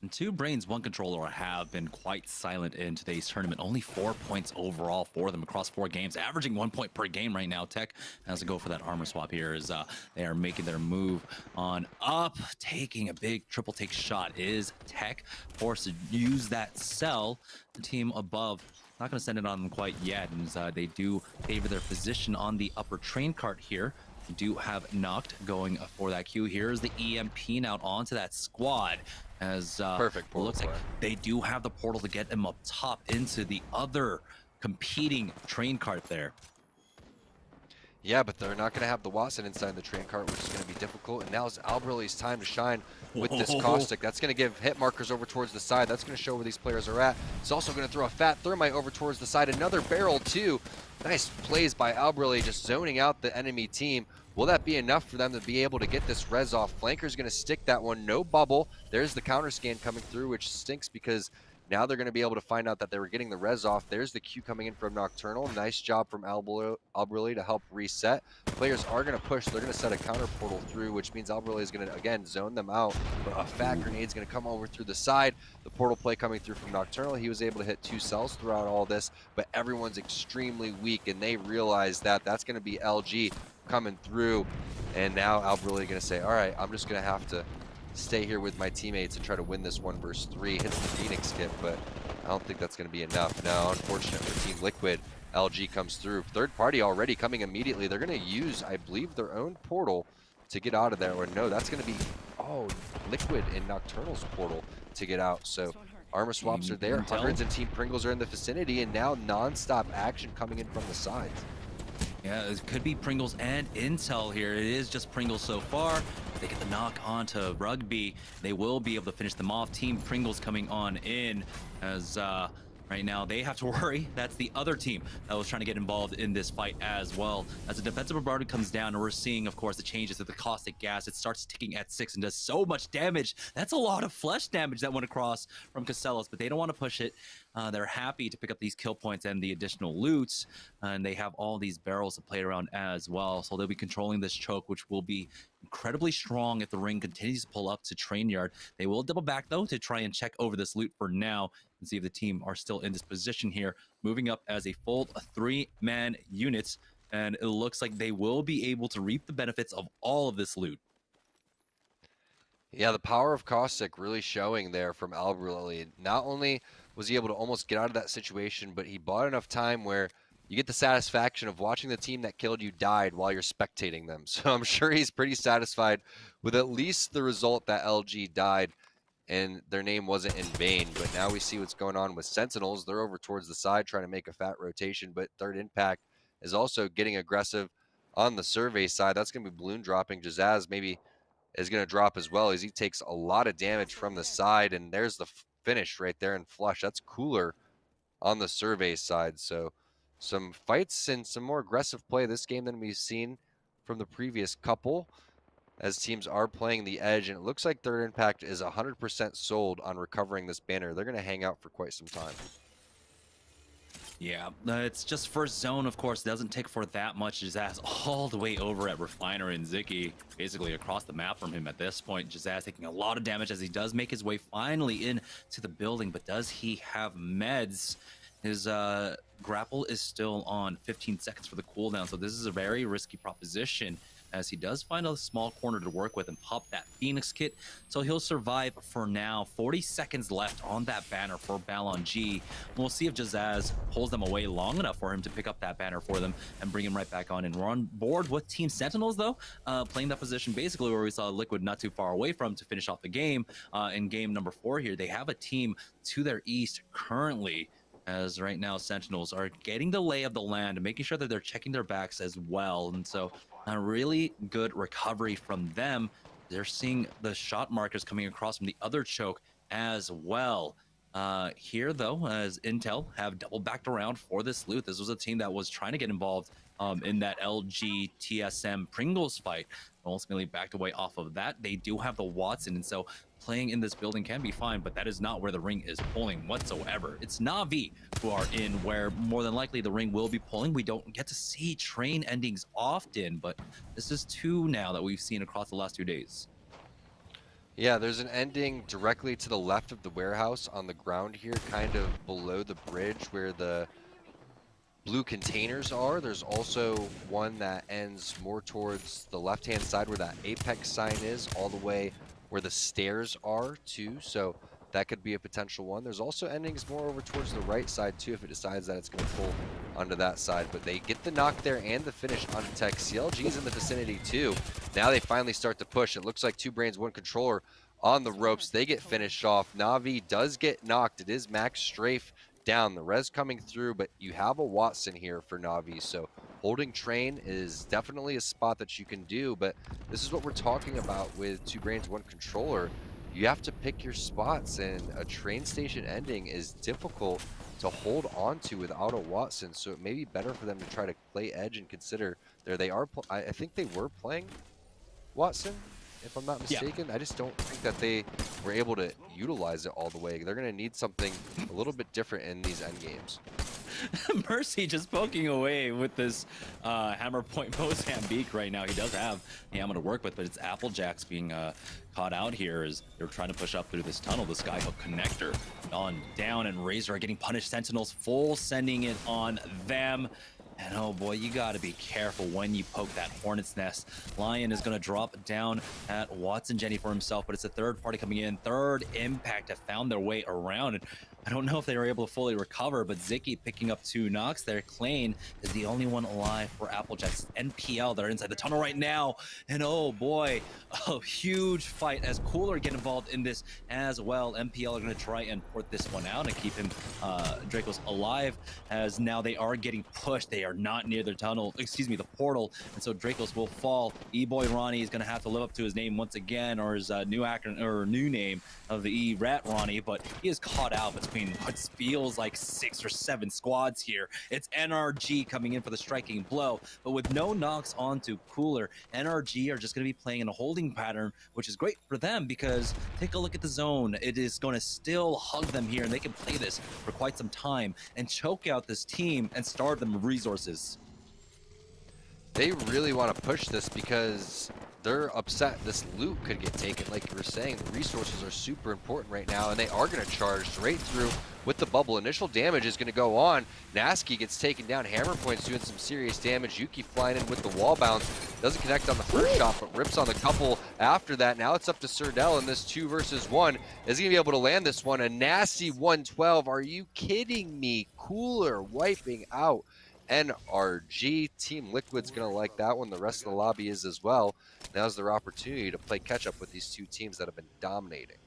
And 2 brains, 1 controller have been quite silent in today's tournament. Only 4 points overall for them across 4 games, averaging 1 point per game right now. Tech has to go for that armor swap here as they are making their move on up. Taking a big triple take shot is Tech, forced to use that cell. The team above not going to send it on them quite yet, and they do favor their position on the upper train cart here. Do have Knocked going for that Q. Here's the EMP out onto that squad as Perfect portal looks like play. they do have the portal to get them up top into the other competing train cart there. Yeah, but they're not going to have the Watson inside the train cart, which is going to be difficult. And now is Albrille's time to shine with this caustic. That's going to give hit markers over towards the side. That's going to show where these players are at. It's also going to throw a fat thermite over towards the side. Another barrel, too. Nice plays by Albrille, just zoning out the enemy team. Will that be enough for them to be able to get this res off? Flanker's going to stick that one. No bubble. There's the counter scan coming through, which stinks because now they're going to be able to find out that they were getting the res off. There's the Q coming in from Nocturnal. Nice job from Albrille to help reset. Players are going to push. They're going to set a counter portal through, which means Albrille is going to, again, zone them out. But a fat grenade's going to come over through the side. The portal play coming through from Nocturnal. He was able to hit 2 cells throughout all this, but everyone's extremely weak, and they realize that that's going to be LG coming through. And now Albrille going to say, all right, I'm just going to have to stay here with my teammates and try to win this 1 versus 3. Hits the Phoenix kit, but I don't think that's going to be enough. Now, unfortunate for Team Liquid, LG comes through. Third party already coming immediately. They're going to use, I believe, their own portal to get out of there. Or no, that's going to be, Liquid and Nocturnal's portal to get out. So armor swaps are there. Hundreds and Team Pringles are in the vicinity, and now non-stop action coming in from the sides. Yeah, it could be Pringles and Intel here. It is just Pringles so far. If they get the knock onto Rugby, they will be able to finish them off. Team Pringles coming on in as right now they have to worry. That's the other team that was trying to get involved in this fight as well. As the defensive bombardment comes down, and we're seeing, of course, the changes to the caustic gas. It starts ticking at 6 and does so much damage. That's a lot of flesh damage that went across from Casellas, but they don't want to push it. They're happy to pick up these kill points and the additional loot, and they have all these barrels to play around as well. So they'll be controlling this choke, which will be incredibly strong if the ring continues to pull up to train yard. They will double back, though, to try and check over this loot for now and see if the team are still in this position here, moving up as a full 3-man unit, and it looks like they will be able to reap the benefits of all of this loot. Yeah, the power of Caustic really showing there from Albrille. Not only was he able to almost get out of that situation, but he bought enough time where you get the satisfaction of watching the team that killed you died while you're spectating them. So I'm sure he's pretty satisfied with at least the result that LG died and their name wasn't in vain. But now we see what's going on with Sentinels. They're over towards the side trying to make a fat rotation, but Third Impact is also getting aggressive on the survey side. That's going to be balloon dropping. Jazaz maybe is going to drop as well as he takes a lot of damage from the side, and there's the finish right there in flush. That's cooler on the survey side. So some fights and some more aggressive play this game than we've seen from the previous couple, as teams are playing the edge, and it looks like Third Impact is 100% sold on recovering this banner. They're going to hang out for quite some time. Yeah, it's just first zone, of course, doesn't take for that much. Jazaz all the way over at Refiner and Ziki, basically across the map from him at this point. Jazaz taking a lot of damage as he does make his way finally into the building, but does he have meds? His grapple is still on 15 seconds for the cooldown, so this is a very risky proposition, as he does find a small corner to work with and pop that Phoenix kit, so he'll survive for now. 40 seconds left on that banner for Ballon G. We'll see if Jazaz pulls them away long enough for him to pick up that banner for them and bring him right back on. And we're on board with Team Sentinels, though, playing that position basically where we saw Liquid not too far away from to finish off the game. In game number 4 here, they have a team to their east currently, as right now Sentinels are getting the lay of the land and making sure that they're checking their backs as well. And so a really good recovery from them. They're seeing the shot markers coming across from the other choke as well. Here, though, as Intel have double backed around for this loot. This was a team that was trying to get involved in that LG TSM Pringles fight. Ultimately backed away off of that. They do have the Watson, and so playing in this building can be fine, but that is not where the ring is pulling whatsoever. It's Na'Vi who are in where more than likely the ring will be pulling. We don't get to see train endings often, but this is 2 now that we've seen across the last 2 days. Yeah, there's an ending directly to the left of the warehouse on the ground here, kind of below the bridge where the blue containers are. There's also one that ends more towards the left-hand side where that Apex sign is, all the way where the stairs are too. So that could be a potential one. There's also endings more over towards the right side too if it decides that it's going to pull onto that side. But they get the knock there and the finish onto Tech. CLG's in the vicinity too. Now they finally start to push. It looks like 2 Brains, 1 Controller on the ropes. They get finished off. Na'Vi does get knocked. It is Max Strafe down. The res coming through, but you have a Watson here for Na'Vi. So holding train is definitely a spot that you can do. But this is what we're talking about with 2 Brains, 1 Controller. You have to pick your spots, and a train station ending is difficult to hold on to without a Watson. So it may be better for them to try to play edge and consider there they are. I think they were playing Watson, if I'm not mistaken. Yeah. I just don't think that they were able to utilize it all the way. They're going to need something a little bit different in these end games. Mercy just poking away with this hammer point Mozambique right now. He does have the ammo to work with, but it's Applejacks being caught out here as they're trying to push up through this tunnel. The Skyhook connector on down, and Razer are getting punished. Sentinels full sending it on them. And oh boy, you got to be careful when you poke that hornet's nest. Lion is going to drop down at Watson Jenny for himself, but it's a third party coming in. Third Impact have found their way around. And I don't know if they were able to fully recover, but Zicky picking up 2 knocks there. Klain is the only one alive for Applejacks. NPL, they're inside the tunnel right now. And oh boy, a huge fight as Cooler get involved in this as well. NPL are going to try and port this one out and keep him, Dracos, alive, as now they are getting pushed. They are not near the tunnel, excuse me, the portal. And so Dracos will fall. E-Boy Ronnie is going to have to live up to his name once again, or his new acronym or new name of the E-Rat Ronnie, but he is caught out between what feels like 6 or 7 squads here. It's NRG coming in for the striking blow, but with no knocks onto Cooler, NRG are just going to be playing in a holding pattern, which is great for them because take a look at the zone. It is going to still hug them here, and they can play this for quite some time and choke out this team and starve them of resources. They really want to push this because they're upset this loot could get taken. Like you were saying, the resources are super important right now, and they are going to charge straight through with the bubble. Initial damage is going to go on. Nasky gets taken down. Hammer Point's doing some serious damage. Yuki flying in with the wall bounce. Doesn't connect on the first shot, but rips on the couple after that. Now it's up to Surdell in this 2 versus 1. Is he going to be able to land this one? A nasty 112. Are you kidding me? Cooler wiping out NRG. Team Liquid's going to like that one. The rest of the lobby is as well. Now's their opportunity to play catch up with these 2 teams that have been dominating.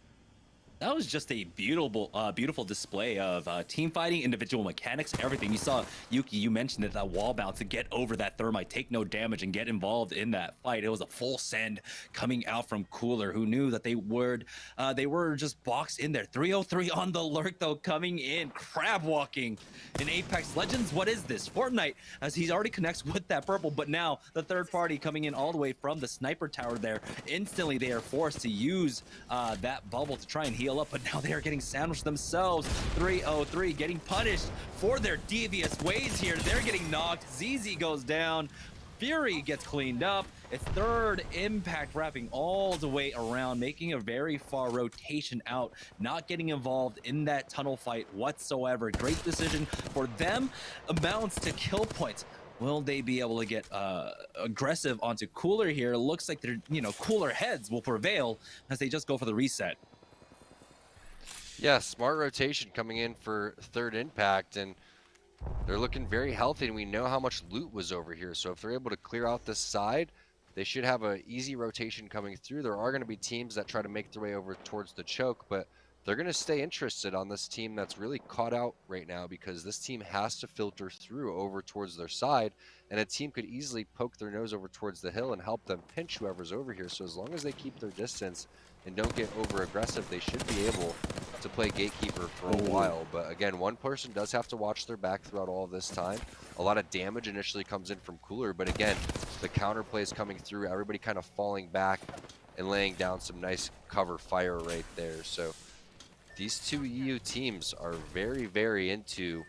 That was just a beautiful display of team fighting, individual mechanics, everything. You saw, Yuki, you mentioned that wall bounce to get over that thermite, take no damage, and get involved in that fight. It was a full send coming out from Cooler, who knew that they were just boxed in there. 303 on the lurk, though, coming in, crab walking in Apex Legends. What is this? Fortnite, as he already connects with that purple, but now the third party coming in all the way from the sniper tower there. Instantly, they are forced to use that bubble to try and heal up, but now they are getting sandwiched themselves. 303 getting punished for their devious ways here. They're getting knocked. ZZ goes down. Fury gets cleaned up. It's third Impact wrapping all the way around, making a very far rotation out, not getting involved in that tunnel fight whatsoever. Great decision for them. Amounts to kill points. Will they be able to get aggressive onto Cooler here? Looks like they're, cooler heads will prevail as they just go for the reset. Yeah, smart rotation coming in for third Impact, and they're looking very healthy, and we know how much loot was over here. So if they're able to clear out this side, they should have an easy rotation coming through. There are going to be teams that try to make their way over towards the choke, but they're going to stay interested on this team that's really caught out right now because this team has to filter through over towards their side, and a team could easily poke their nose over towards the hill and help them pinch whoever's over here. So as long as they keep their distance and don't get over aggressive, they should be able to play gatekeeper for a while. But again, one person does have to watch their back throughout all of this time. A lot of damage initially comes in from Cooler, but again, the counter play is coming through, everybody kind of falling back and laying down some nice cover fire right there. So these 2 EU teams are very, very into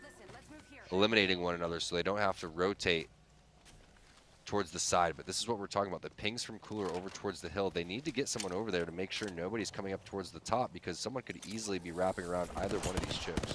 eliminating one another so they don't have to rotate towards the side. But this is what we're talking about. The pings from Cooler over towards the hill. They need to get someone over there to make sure nobody's coming up towards the top, because someone could easily be wrapping around either one of these chokes.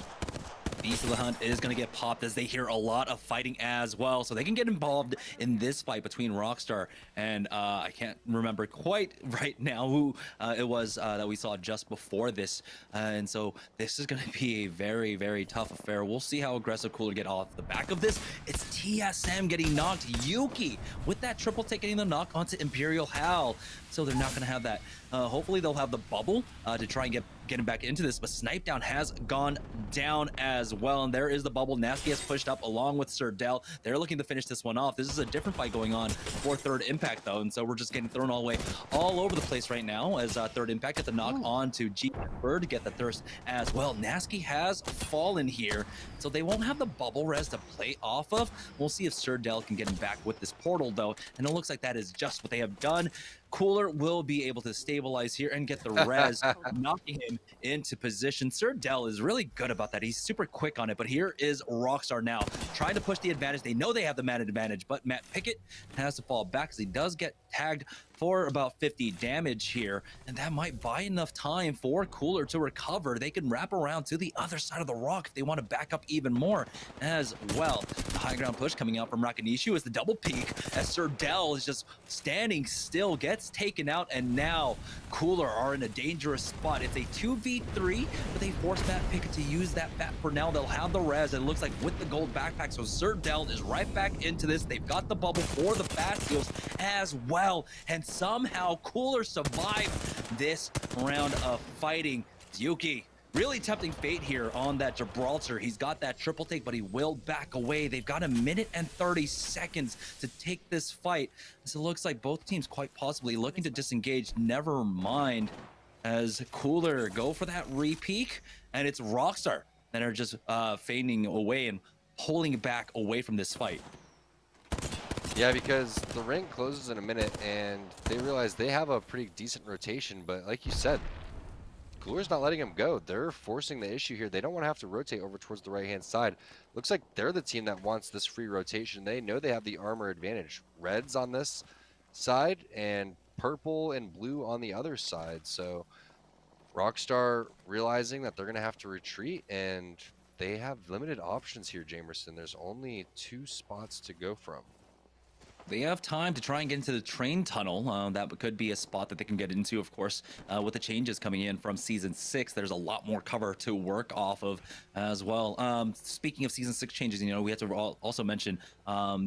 Beast of the Hunt is going to get popped as they hear a lot of fighting as well. So they can get involved in this fight between Rockstar and I can't remember quite right now who it was that we saw just before this. And so this is going to be a very, very tough affair. We'll see how aggressive Cooler get off the back of this. It's TSM getting knocked. Yuki with that triple take getting the knock onto Imperial Hal. So they're not going to have that. Hopefully they'll have the bubble to try and get him back into this, but Snipe Down has gone down as well, and there is the bubble. Nasty has pushed up along with Sir Del. They're looking to finish this one off. This is a different fight going on for Third Impact though, and so we're just getting thrown all the way all over the place right now as Third Impact get the knock on to G Bird to get the thirst as well. Nasty has fallen here, so they won't have the bubble res to play off of. We'll see if Sir Del can get him back with this portal though, and it looks like that is just what they have done. Cooler will be able to stabilize here and get the res, knocking him into position. Sir Del is really good about that. He's super quick on it, but here is Rockstar now trying to push the advantage. They know they have the man advantage, but Matt Pickett has to fall back because he does get tagged for about 50 damage here, and that might buy enough time for Cooler to recover. They can wrap around to the other side of the rock if they want to back up even more as well. The high ground push coming out from Rakanishu is the double peak as Sir Del is just standing still, gets taken out, and now Cooler are in a dangerous spot. It's a 2v3, but they force Matt Pickett to use that bat for now. They'll have the res, and it looks like with the gold backpack, so Sir Del is right back into this. They've got the bubble for the fast deals as well, and somehow Cooler survived this round of fighting. Yuki really tempting fate here on that Gibraltar. He's got that triple take, but he will back away. They've got 1 minute and 30 seconds to take this fight. So it looks like both teams quite possibly looking to disengage. Never mind as Cooler go for that re-peak, and it's Rockstar that are just fading away and pulling back away from this fight. Yeah, because the ring closes in a minute, and they realize they have a pretty decent rotation, but like you said, Cooler's not letting him go. They're forcing the issue here. They don't want to have to rotate over towards the right-hand side. Looks like they're the team that wants this free rotation. They know they have the armor advantage. Red's on this side, and purple and blue on the other side. So Rockstar realizing that they're going to have to retreat, and they have limited options here, Jamerson. There's only 2 spots to go from. They have time to try and get into the train tunnel. That could be a spot that they can get into, of course, with the changes coming in from Season 6. There's a lot more cover to work off of as well. Speaking of Season 6 changes, you know, we have to also mention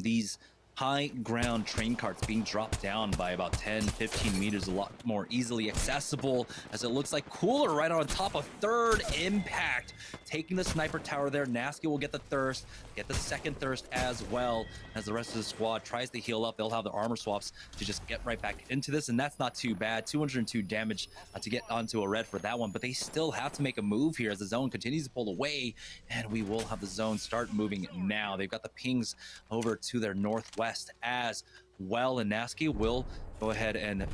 these high ground train carts being dropped down by about 10-15 meters, a lot more easily accessible, as it looks like Cooler right on top of Third Impact taking the sniper tower there. Nasty will get the thirst, get the second thirst as well, as the rest of the squad tries to heal up. They'll have the armor swaps to just get right back into this, and that's not too bad. 202 damage to get onto a red for that one, but they still have to make a move here as the zone continues to pull away, and we will have the zone start moving now. They've got the pings over to their northwest as well, and Nasky will go ahead and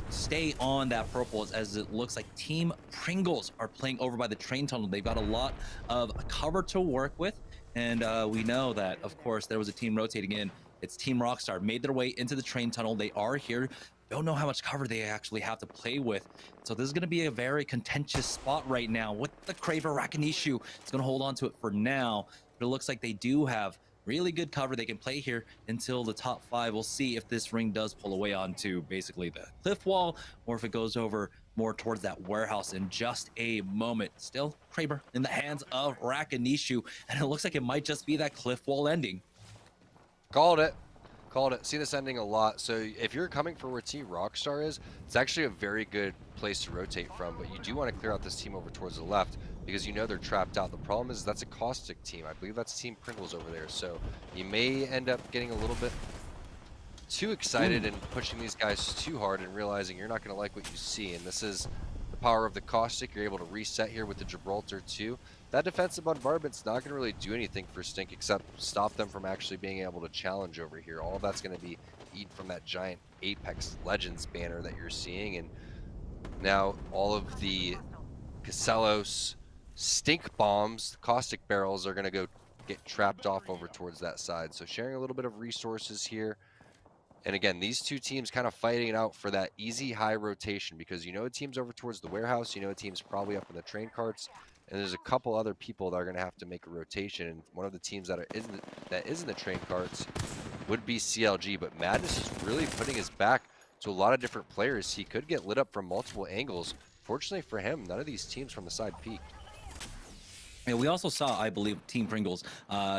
stay on that purple as it looks like Team Pringles are playing over by the train tunnel. They've got a lot of cover to work with, and we know that, of course, there was a team rotating in. It's Team Rockstar made their way into the train tunnel. They are here. Don't know how much cover they actually have to play with. So this is going to be a very contentious spot right now with the Craver Rakanishu. It's going to hold on to it for now, but it looks like they do have really good cover. They can play here until the top 5. We'll see if this ring does pull away onto basically the cliff wall, or if it goes over more towards that warehouse in just a moment. Still, Kraber in the hands of Rakanishu, and it looks like it might just be that cliff wall ending. Called it. Called it. See this ending a lot. So if you're coming for where Team Rockstar is, it's actually a very good place to rotate from, but you do want to clear out this team over towards the left because you know they're trapped out. The problem is that's a caustic team. I believe that's Team Pringles over there. So you may end up getting a little bit too excited and pushing these guys too hard and realizing you're not going to like what you see. And this is the power of the caustic. You're able to reset here with the Gibraltar too. That defensive bombardment's not going to really do anything for Stink except stop them from actually being able to challenge over here. All of that's going to be eaten from that giant Apex Legends banner that you're seeing. And now all of the Casellos stink bombs, caustic barrels, are going to go get trapped off over towards that side. So sharing a little bit of resources here. And again, these two teams kind of fighting it out for that easy high rotation because you know a team's over towards the warehouse, you know a team's probably up in the train carts, and there's a couple other people that are going to have to make a rotation. And one of the teams that is in the train carts would be CLG, but Madness is really putting his back to a lot of different players. He could get lit up from multiple angles. Fortunately for him, none of these teams from the side peaked. And we also saw, I believe, Team Pringles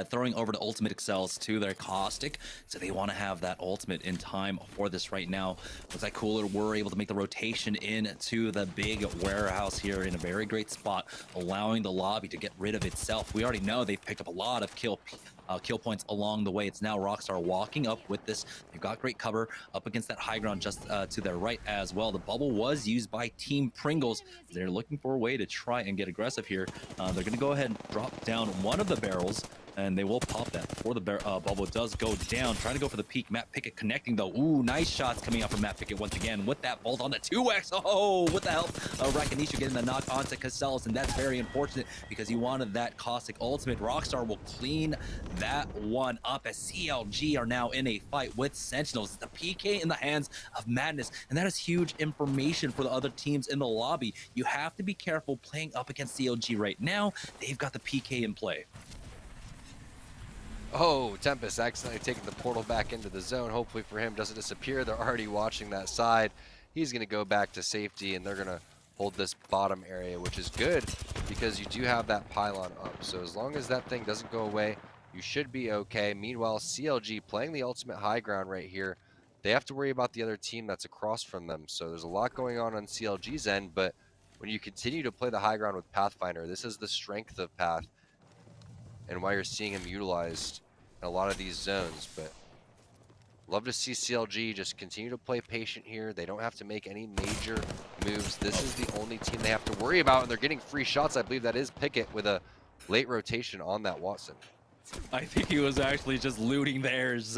throwing over the ultimate excels to their caustic, so they want to have that ultimate in time for this right now. Looks like Cooler were able to make the rotation into the big warehouse here in a very great spot, allowing the lobby to get rid of itself. We already know they've picked up a lot of kill points along the way. It's now Rockstar walking up with this. They've got great cover up against that high ground just to their right as well. The bubble was used by Team Pringles. They're looking for a way to try and get aggressive here. They're going to go ahead and drop down one of the barrels, and they will pop that before the bubble does go down. Trying to go for the peak. Matt Pickett connecting though. Ooh, nice shots coming out from Matt Pickett once again with that bolt on the 2x. Oh, with the help of Rakinisha getting the knock onto Casellas, and that's very unfortunate because he wanted that caustic ultimate. Rockstar will clean that one up as CLG are now in a fight with Sentinels. It's the PK in the hands of Madness, and that is huge information for the other teams in the lobby. You have to be careful playing up against CLG right now. They've got the PK in play. Oh, Tempest accidentally taking the portal back into the zone. Hopefully for him doesn't disappear. They're already watching that side. He's going to go back to safety, and they're going to hold this bottom area, which is good because you do have that pylon up. So as long as that thing doesn't go away, you should be okay. Meanwhile, CLG playing the ultimate high ground right here. They have to worry about the other team that's across from them. So there's a lot going on CLG's end, but when you continue to play the high ground with Pathfinder, this is the strength of Path and why you're seeing him utilized in a lot of these zones. But love to see CLG just continue to play patient here. They don't have to make any major moves. This is the only team they have to worry about, and they're getting free shots. I believe that is Pickett with a late rotation on that Watson. I think he was actually just looting theirs.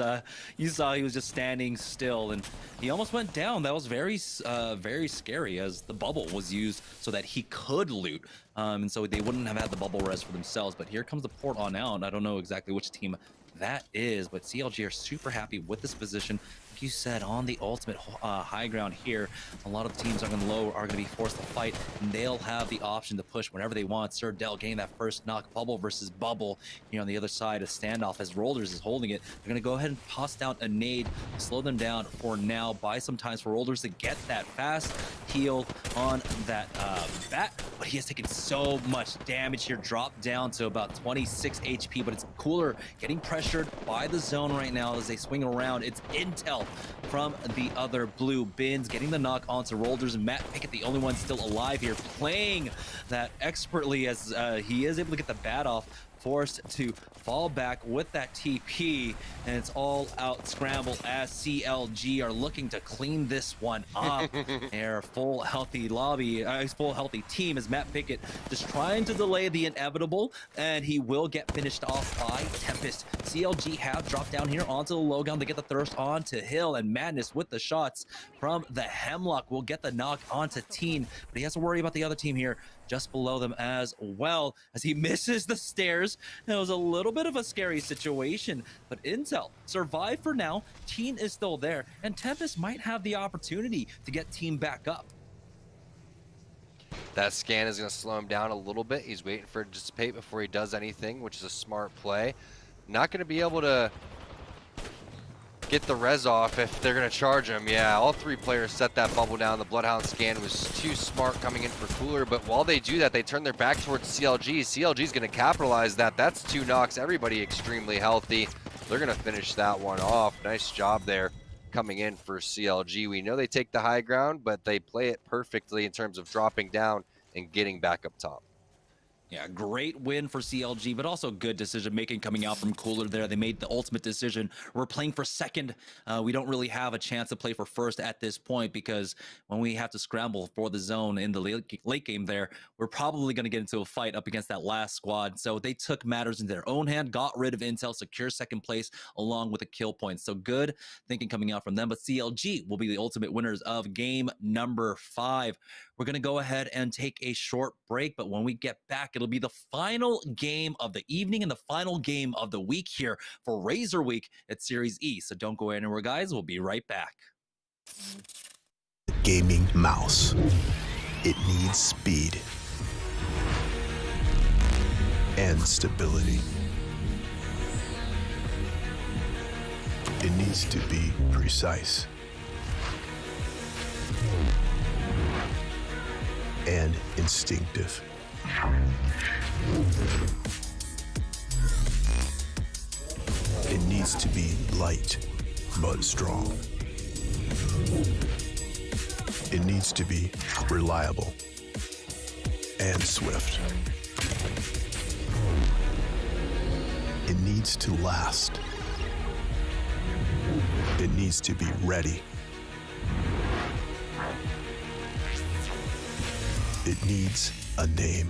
You saw he was just standing still, and he almost went down. That was very scary as the bubble was used so that he could loot. And so they wouldn't have had the bubble res for themselves. But here comes the port on out. I don't know exactly which team that is, but CLG are super happy with this position. Like you said, on the ultimate high ground here, a lot of the teams are going to be forced to fight, and they'll have the option to push whenever they want. Sir Dell getting that first knock, bubble versus bubble. You know, on the other side, a standoff as Rollers is holding it. They're going to go ahead and toss down a nade, slow them down for now, buy some time for Rollers to get that fast heal on that bat. But he has taken so much damage here, dropped down to about 26 HP, but it's Cooler getting pressured by the zone right now as they swing around. It's intel from the other blue. Bins getting the knock onto Rolders, and Matt Pickett, the only one still alive here, playing that expertly as he is able to get the bat off. Forced to fall back with that TP, and it's all out scramble as CLG are looking to clean this one up. They're full healthy lobby, full healthy team as Matt Pickett just trying to delay the inevitable, and he will get finished off by Tempest. CLG have dropped down here onto the low ground to get the thirst onto Hill, and Madness with the shots from the Hemlock will get the knock onto Teen, but he has to worry about the other team here just below them as well as he misses the stairs. It was a little bit of a scary situation, but Intel survived for now. Teen is still there, and Tempest might have the opportunity to get Team back up. That scan is going to slow him down a little bit. He's waiting for it to dissipate before he does anything, which is a smart play. Not going to be able to get the res off if they're going to charge him. Yeah, all three players set that bubble down. The Bloodhound scan was too smart coming in for Cooler, but while they do that, they turn their back towards CLG. CLG's going to capitalize that. That's 2 knocks. Everybody extremely healthy. They're going to finish that one off. Nice job there coming in for CLG. We know they take the high ground, but they play it perfectly in terms of dropping down and getting back up top. Yeah, great win for CLG, but also good decision making coming out from Cooler there. They made the ultimate decision. We're playing for second. We don't really have a chance to play for first at this point because when we have to scramble for the zone in the late game there, we're probably going to get into a fight up against that last squad. So they took matters into their own hand, got rid of Intel, secure second place along with the kill points. So good thinking coming out from them, but CLG will be the ultimate winners of game number 5. We're going to go ahead and take a short break, but when we get back, it'll It'll be the final game of the evening and the final game of the week here for Razer Week at Series E. So don't go anywhere, guys. We'll be right back. Gaming mouse. It needs speed and stability. It needs to be precise and instinctive. It needs to be light but strong. It needs to be reliable and swift. It needs to last. It needs to be ready. It needs a name.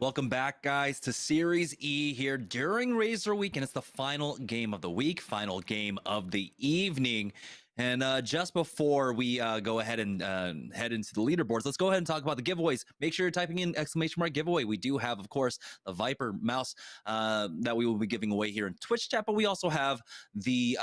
Welcome back, guys, to Series E here during Razer Week, and it's the final game of the week, final game of the evening. And just before we go ahead and head into the leaderboards, let's go ahead and talk about the giveaways. Make sure you're typing in !! giveaway. We do have, of course, the Viper mouse that we will be giving away here in Twitch chat, but we also have the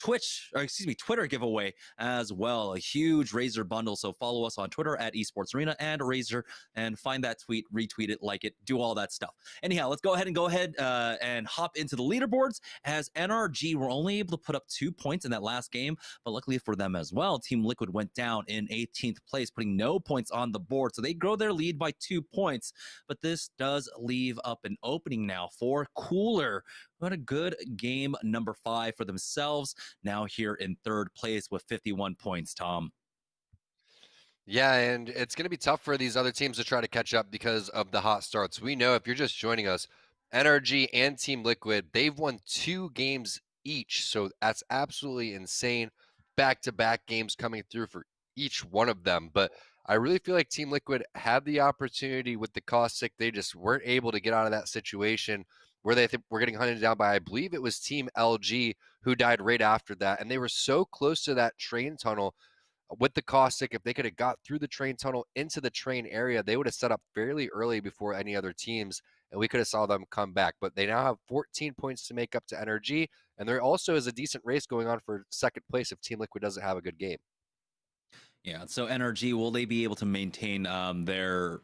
Twitter giveaway as well. A huge Razer bundle. So follow us on Twitter at Esports Arena and Razer and find that tweet, retweet it, like it, do all that stuff. Anyhow, let's go ahead and hop into the leaderboards. As NRG were only able to put up 2 points in that last game, but luckily for them as well, Team Liquid went down in 18th place, putting no points on the board. So they grow their lead by 2 points, but this does leave up an opening now for Cooler, who had a good game number 5 for themselves, now here in 3rd place with 51 points, Tom. Yeah, and it's going to be tough for these other teams to try to catch up because of the hot starts. We know, if you're just joining us, NRG and Team Liquid, they've won 2 games each, so that's absolutely insane. Back-to-back games coming through for each one of them, but I really feel like Team Liquid had the opportunity with the caustic. They just weren't able to get out of that situation where they were getting hunted down by, I believe it was Team LG, who died right after that, and they were so close to that train tunnel with the caustic. If they could have got through the train tunnel into the train area, they would have set up fairly early before any other teams, and we could have saw them come back. But they now have 14 points to make up to NRG, and there also is a decent race going on for 2nd place if Team Liquid doesn't have a good game. Yeah, so NRG, will they be able to maintain their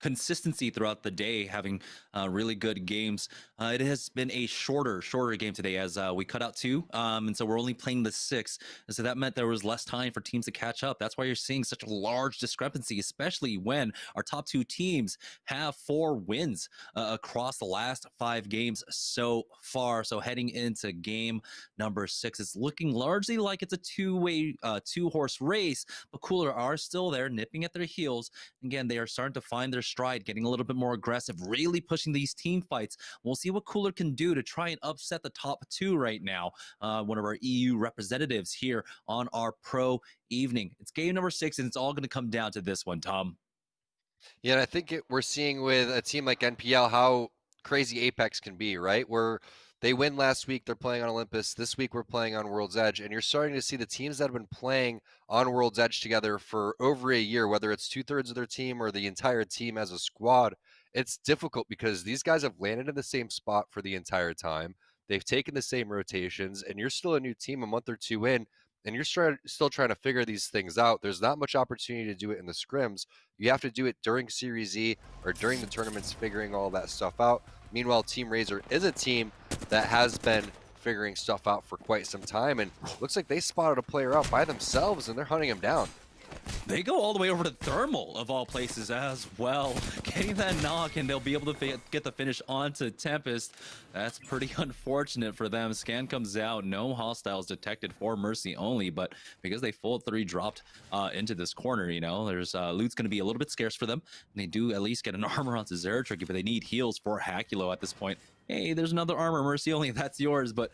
consistency throughout the day, having really good games? It has been a shorter game today, as we cut out 2, and so we're only playing the 6, and so that meant there was less time for teams to catch up. That's why you're seeing such a large discrepancy, especially when our top 2 teams have 4 wins across the last 5 games so far. So heading into game number 6, it's looking largely like it's a two-horse race, but Cooler are still there, nipping at their heels. Again, they are starting to find their stride, getting a little bit more aggressive, really pushing these team fights. We'll see what Cooler can do to try and upset the top 2 right now. One of our EU representatives here on our pro evening. It's game number 6, and it's all going to come down to this one, Tom. Yeah, and I think we're seeing with a team like NPL how crazy Apex can be, right? Where they win last week, they're playing on Olympus. This week, we're playing on World's Edge, and you're starting to see the teams that have been playing on World's Edge together for over a year, whether it's 2/3 of their team or the entire team as a squad. It's difficult because these guys have landed in the same spot for the entire time. They've taken the same rotations, and you're still a new team a month or 2 in, and you're still trying to figure these things out. There's not much opportunity to do it in the scrims. You have to do it during Series E or during the tournaments, figuring all that stuff out. Meanwhile, Team Razer is a team that has been figuring stuff out for quite some time, and looks like they spotted a player out by themselves, and they're hunting him down. They go all the way over to Thermal, of all places, as well. Getting that knock, and they'll be able to get the finish onto Tempest. That's pretty unfortunate for them. Scan comes out, no hostiles detected for Mercy only, but because they full 3 dropped into this corner, you know, there's loot's going to be a little bit scarce for them. And they do at least get an armor onto Zeratricky, but they need heals for Hakulo at this point. Hey, there's another armor, Mercy only, that's yours, but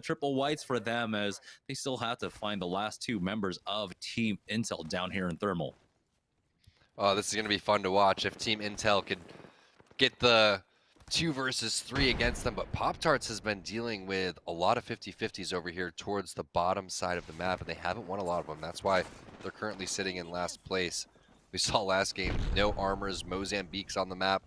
triple whites for them, as they still have to find the last 2 members of Team Intel down here in Thermal. Oh, this is going to be fun to watch if Team Intel could get the 2 versus 3 against them, but Pop-Tarts has been dealing with a lot of 50-50s over here towards the bottom side of the map, and they haven't won a lot of them. That's why they're currently sitting in last place. We saw last game, no armors, Mozambique's on the map.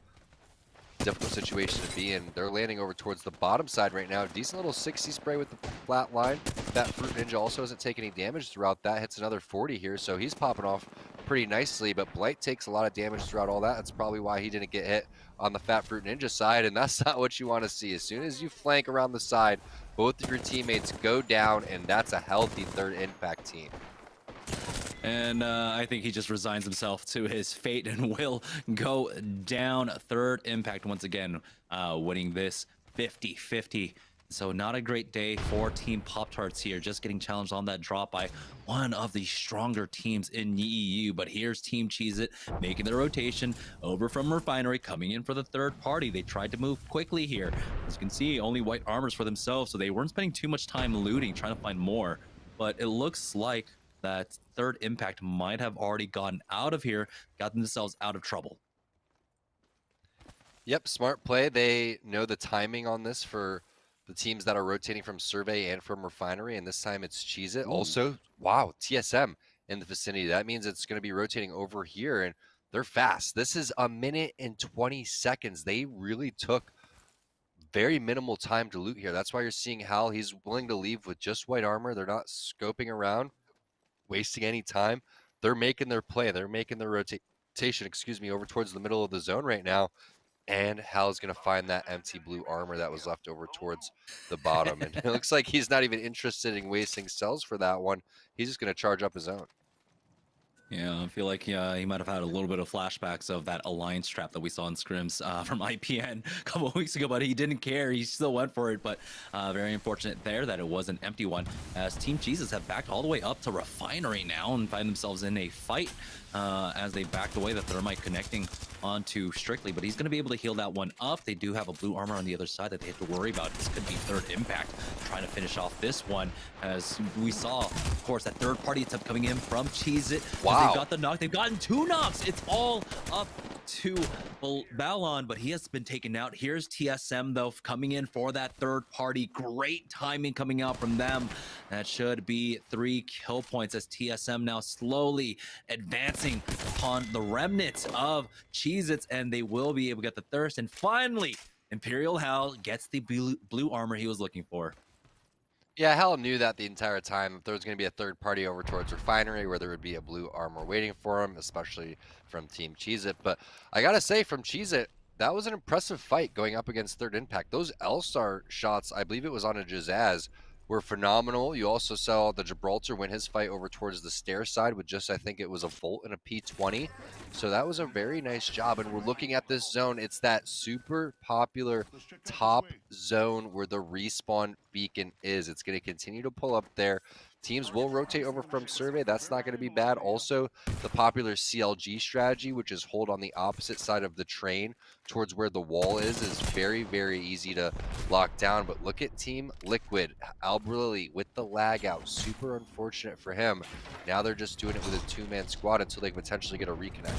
Difficult situation to be in. They're landing over towards the bottom side right now. Decent little 60 spray with the flat line. That Fruit Ninja also doesn't take any damage throughout that. Hits another 40 here, so he's popping off pretty nicely, but Blight takes a lot of damage throughout all that. That's probably why he didn't get hit on the Fat Fruit Ninja side, and that's not what you want to see. As soon as you flank around the side, both of your teammates go down, and that's a healthy 3rd impact team. And I think he just resigns himself to his fate and will go down. 3rd impact once again, winning this 50-50. So not a great day for Team Pop-Tarts here, just getting challenged on that drop by one of the stronger teams in the EU. But here's Team Cheez-It making their rotation over from Refinery, coming in for the 3rd party. They tried to move quickly here. As you can see, only white armors for themselves, so they weren't spending too much time looting, trying to find more. But it looks like that 3rd impact might have already gotten out of here, got themselves out of trouble. Yep, smart play. They know the timing on this for the teams that are rotating from Survey and from Refinery, and this time it's Cheez It. Also, wow, TSM in the vicinity. That means it's going to be rotating over here, and they're fast. This is a minute and 20 seconds. They really took very minimal time to loot here. That's why you're seeing Hal. He's willing to leave with just white armor. They're not scoping around, wasting any time. They're making their play. They're making their rotation, over towards the middle of the zone right now. And Hal's going to find that empty blue armor that was left over towards the bottom. And it looks like he's not even interested in wasting cells for that one. He's just going to charge up his own. Yeah, I feel like he might have had a little bit of flashbacks of that alliance trap that we saw in scrims from IPN a couple of weeks ago, but he didn't care. He still went for it, but very unfortunate there that it was an empty one, as Team Jesus have backed all the way up to Refinery now and find themselves in a fight as they backed away. The Thermite connecting onto Strictly, but he's going to be able to heal that one up. They do have a blue armor on the other side that they have to worry about. This could be third impact trying to finish off this one, as we saw, of course, that third party attempt coming in from Cheez It. Wow. They've got the knock. They've gotten 2 knocks. It's all up to Balon, but he has been taken out. Here's TSM, though, coming in for that third party. Great timing coming out from them. That should be 3 kill points, as TSM now slowly advancing upon the remnants of Cheez-Its, and they will be able to get the thirst. And finally, Imperial Hal gets the blue armor he was looking for. Yeah, Hal knew that the entire time. If there was going to be a third party over towards Refinery where there would be a blue armor waiting for him, especially from Team Cheez It. But I got to say, from Cheez It, that was an impressive fight going up against third impact. Those L-Star shots, I believe it was on a Jazaz, were phenomenal. You also saw the Gibraltar win his fight over towards the stair side with just, I think it was a Volt and a P20. So that was a very nice job. And we're looking at this zone. It's that super popular top zone where the respawn beacon is. It's going to continue to pull up there. Teams will rotate over from Survey. That's not going to be bad. Also, the popular CLG strategy, which is hold on the opposite side of the train towards where the wall is very, very easy to lock down. But look at Team Liquid. Albrili with the lag out. Super unfortunate for him. Now they're just doing it with a 2-man squad until they can potentially get a reconnect.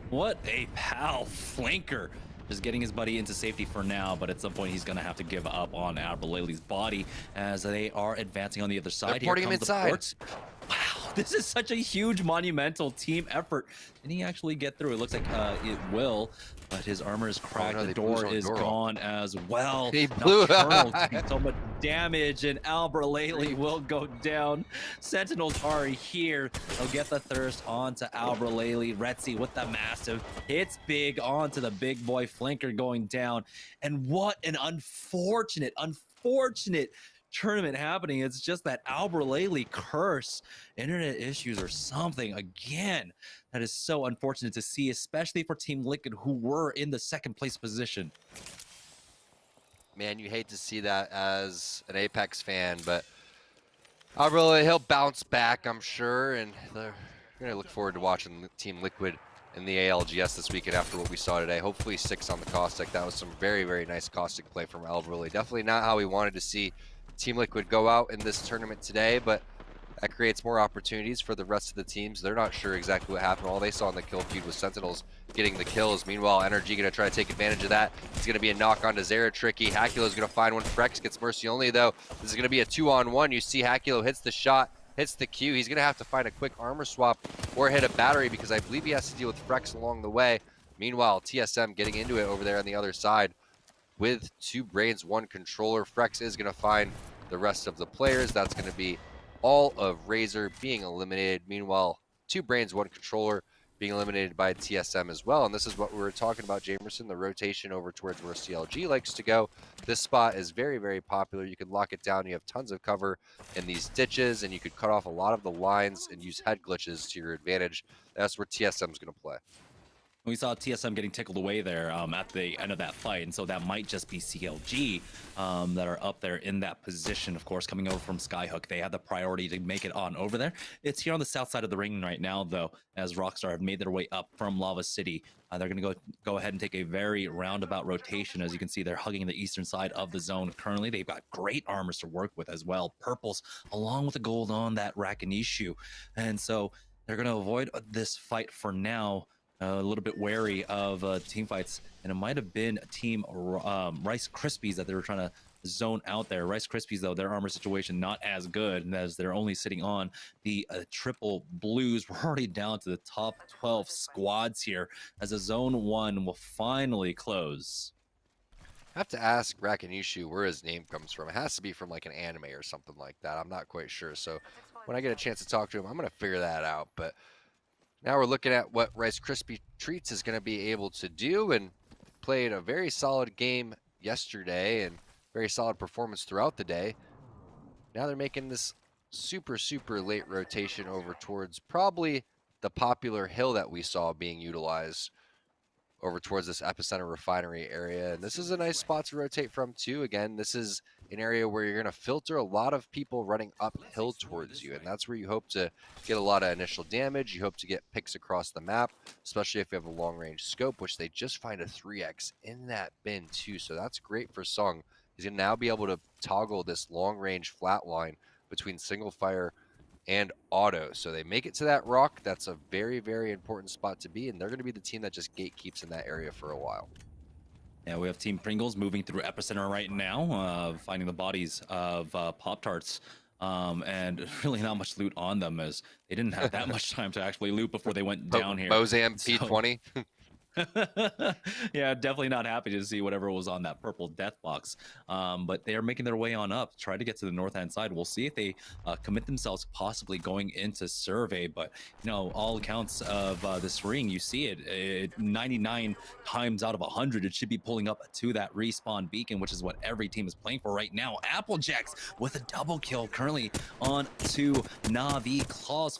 What a pal flanker. Just getting his buddy into safety for now, but at some point he's going to have to give up on Albrili's body as they are advancing on the other side. They're porting him inside. Wow, this is such a huge, monumental team effort. Can he actually get through? It looks like it will, but his armor is cracked. Oh, no, the door is gone as well. He blew so much damage, and Albrili will go down. Sentinels are here. They'll get the thirst onto Albrili. Retzi with the massive hits big onto the big boy flanker going down. And what an unfortunate tournament happening. It's just that Albrili curse, internet issues or something again. That is so unfortunate to see, especially for Team Liquid, who were in the second place position. Man, you hate to see that as an Apex fan, but he'll bounce back, I'm sure, and they're going to look forward to watching Team Liquid in the ALGS this weekend after what we saw today. Hopefully 6 on the Caustic. That was some very, very nice Caustic play from Albrili. Definitely not how we wanted to see Team Liquid go out in this tournament today, but that creates more opportunities for the rest of the teams. They're not sure exactly what happened. All they saw in the kill feed was Sentinels getting the kills. Meanwhile, Energy going to try to take advantage of that. It's going to be a knock on to Zera Tricky. Hakulo's going to find one. Frex gets Mercy only, though. This is going to be a 2-on-1. You see Hakulo hits the shot, hits the Q. He's going to have to find a quick armor swap or hit a battery because I believe he has to deal with Frex along the way. Meanwhile, TSM getting into it over there on the other side with 2 brains, 1 controller. Frex is going to find the rest of the players. That's going to be all of Razer being eliminated. Meanwhile, 2 brains, 1 controller being eliminated by TSM as well. And this is what we were talking about, Jamerson, the rotation over towards where CLG likes to go. This spot is very, very popular. You can lock it down. You have tons of cover in these ditches, and you could cut off a lot of the lines and use head glitches to your advantage. That's where TSM is going to play. We saw TSM getting tickled away there at the end of that fight, and so that might just be CLG that are up there in that position, of course, coming over from Skyhook. They had the priority to make it on over there. It's here on the south side of the ring right now, though, as Rockstar have made their way up from Lava City. They're going to go ahead and take a very roundabout rotation. As you can see, they're hugging the eastern side of the zone currently. They've got great armors to work with as well. Purples, along with the gold on that Rakinishu. And so they're going to avoid this fight for now. A little bit wary of team fights, and it might have been Team Rice Krispies that they were trying to zone out there. Rice Krispies, though, their armor situation not as good as they're only sitting on the triple blues. We're already down to the top 12 squads here as a zone 1 will finally close. I have to ask Rakanushu where his name comes from. It has to be from like an anime or something like that. I'm not quite sure. So when I get a chance to talk to him, I'm going to figure that out. But now we're looking at what Rice Krispie Treats is going to be able to do, and played a very solid game yesterday and very solid performance throughout the day. Now they're making this super late rotation over towards probably the popular hill that we saw being utilized over towards this epicenter refinery area. And this is a nice spot to rotate from too. Again, this is an area where you're going to filter a lot of people running uphill towards you, and that's where you hope to get a lot of initial damage. You hope to get picks across the map, especially if you have a long range scope, which they just find a 3x in that bin too. So that's great for Sung. He's going to now be able to toggle this long range flat line between single fire and auto. So they make it to that rock. That's a very important spot to be, and they're going to be the team that just gatekeeps in that area for a while. Yeah, we have Team Pringles moving through epicenter right now, finding the bodies of Pop-Tarts, and really not much loot on them, as they didn't have that much time to actually loot before they went down here. Bozam P20. Yeah, definitely not happy to see whatever was on that purple death box. But they are making their way on up, try to get to the north hand side. We'll see if they commit themselves possibly going into survey. But you know, all accounts of this ring, you see it 99 times out of 100, it should be pulling up to that respawn beacon, which is what every team is playing for right now. Applejacks with a double kill currently on to Navi. Claws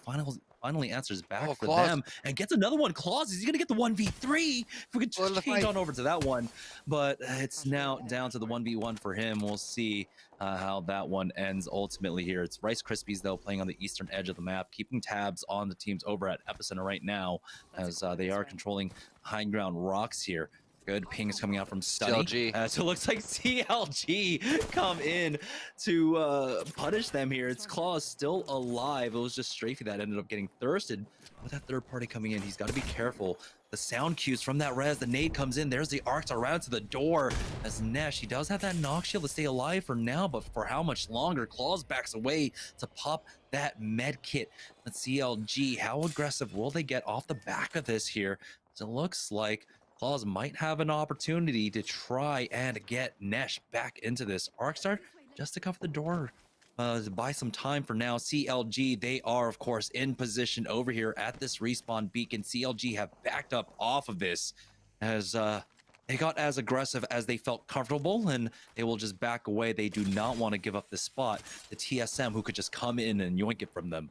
finally answers back for Claws. them and gets another one. Claws, is he gonna get the 1v3? If we could just change on over to that one, but it's now down to the 1v1 for him. We'll see how that one ends ultimately here. It's Rice Krispies, though, playing on the eastern edge of the map, keeping tabs on the teams over at epicenter right now, as they are controlling high ground rocks here. Good pings coming out from Stunny. So it looks like CLG come in to punish them here. It's Claws still alive. It was just Strafey that ended up getting thirsted. With that third party coming in, he's got to be careful. The sound cues from that res, the nade comes in. There's the arcs around to the door. As Nesh, he does have that knock shield to stay alive for now, but for how much longer? Claws backs away to pop that med kit. Let's CLG, how aggressive will they get off the back of this here? So it looks like Claws might have an opportunity to try and get Nesh back into this arc start just to cover the door, to buy some time for now. CLG, they are of course in position over here at this respawn beacon. CLG have backed up off of this as they got as aggressive as they felt comfortable, and they will just back away. They do not want to give up this spot. The TSM who could just come in and yoink it from them.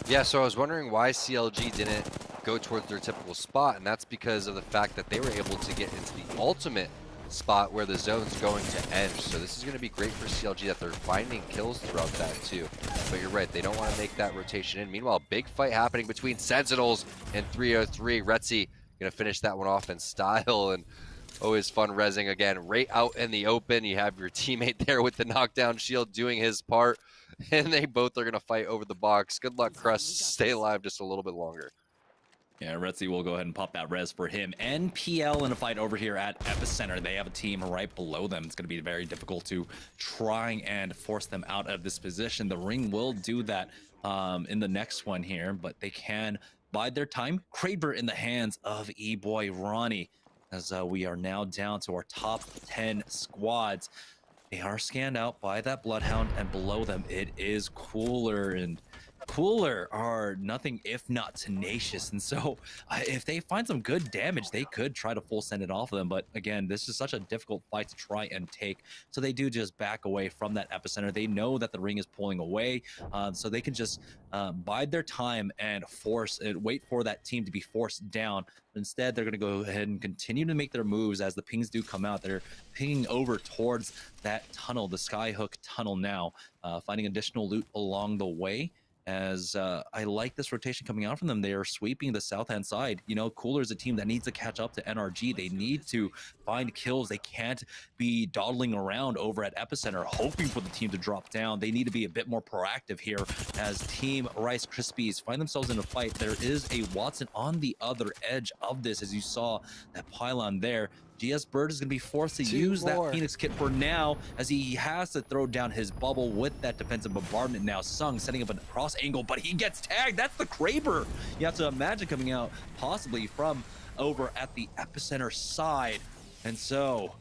Yeah, so I was wondering why CLG didn't go towards their typical spot, and that's because of the fact that they were able to get into the ultimate spot where the zone's going to end. So this is going to be great for CLG that they're finding kills throughout that too. But you're right, they don't want to make that rotation in. Meanwhile, big fight happening between Sentinels and 303. Retzi going to finish that one off in style, and always fun rezzing again right out in the open. You have your teammate there with the knockdown shield doing his part, and they both are going to fight over the box. Good luck, Crust. Stay alive just a little bit longer. Yeah, Retzi will go ahead and pop that res for him. NPL in a fight over here at epicenter. They have a team right below them. It's going to be very difficult to try and force them out of this position. The ring will do that in the next one here, but they can bide their time. Kraber in the hands of E-Boy Ronnie, as we are now down to our top 10 squads. They are scanned out by that Bloodhound, and below them it is Cooler, and Cooler are nothing if not tenacious, and so if they find some good damage, they could try to full send it off of them. But again, this is such a difficult fight to try and take, so they do just back away from that epicenter. They know that the ring is pulling away, so they can just bide their time and wait for that team to be forced down. Instead, they're going to go ahead and continue to make their moves as the pings do come out. They're pinging over towards that tunnel, the Skyhook tunnel now, finding additional loot along the way. As I like this rotation coming out from them. They are sweeping the south-hand side. You know, Cooler is a team that needs to catch up to NRG. They need to find kills. They can't be dawdling around over at epicenter hoping for the team to drop down. They need to be a bit more proactive here as Team Rice Krispies find themselves in a fight. There is a Watson on the other edge of this, as you saw that pylon there. GS Bird is going to be forced to use that Phoenix kit for now, as he has to throw down his bubble with that defensive bombardment now. Sung setting up a cross angle, but he gets tagged. That's the Kraber. You have to imagine coming out possibly from over at the epicenter side. And so,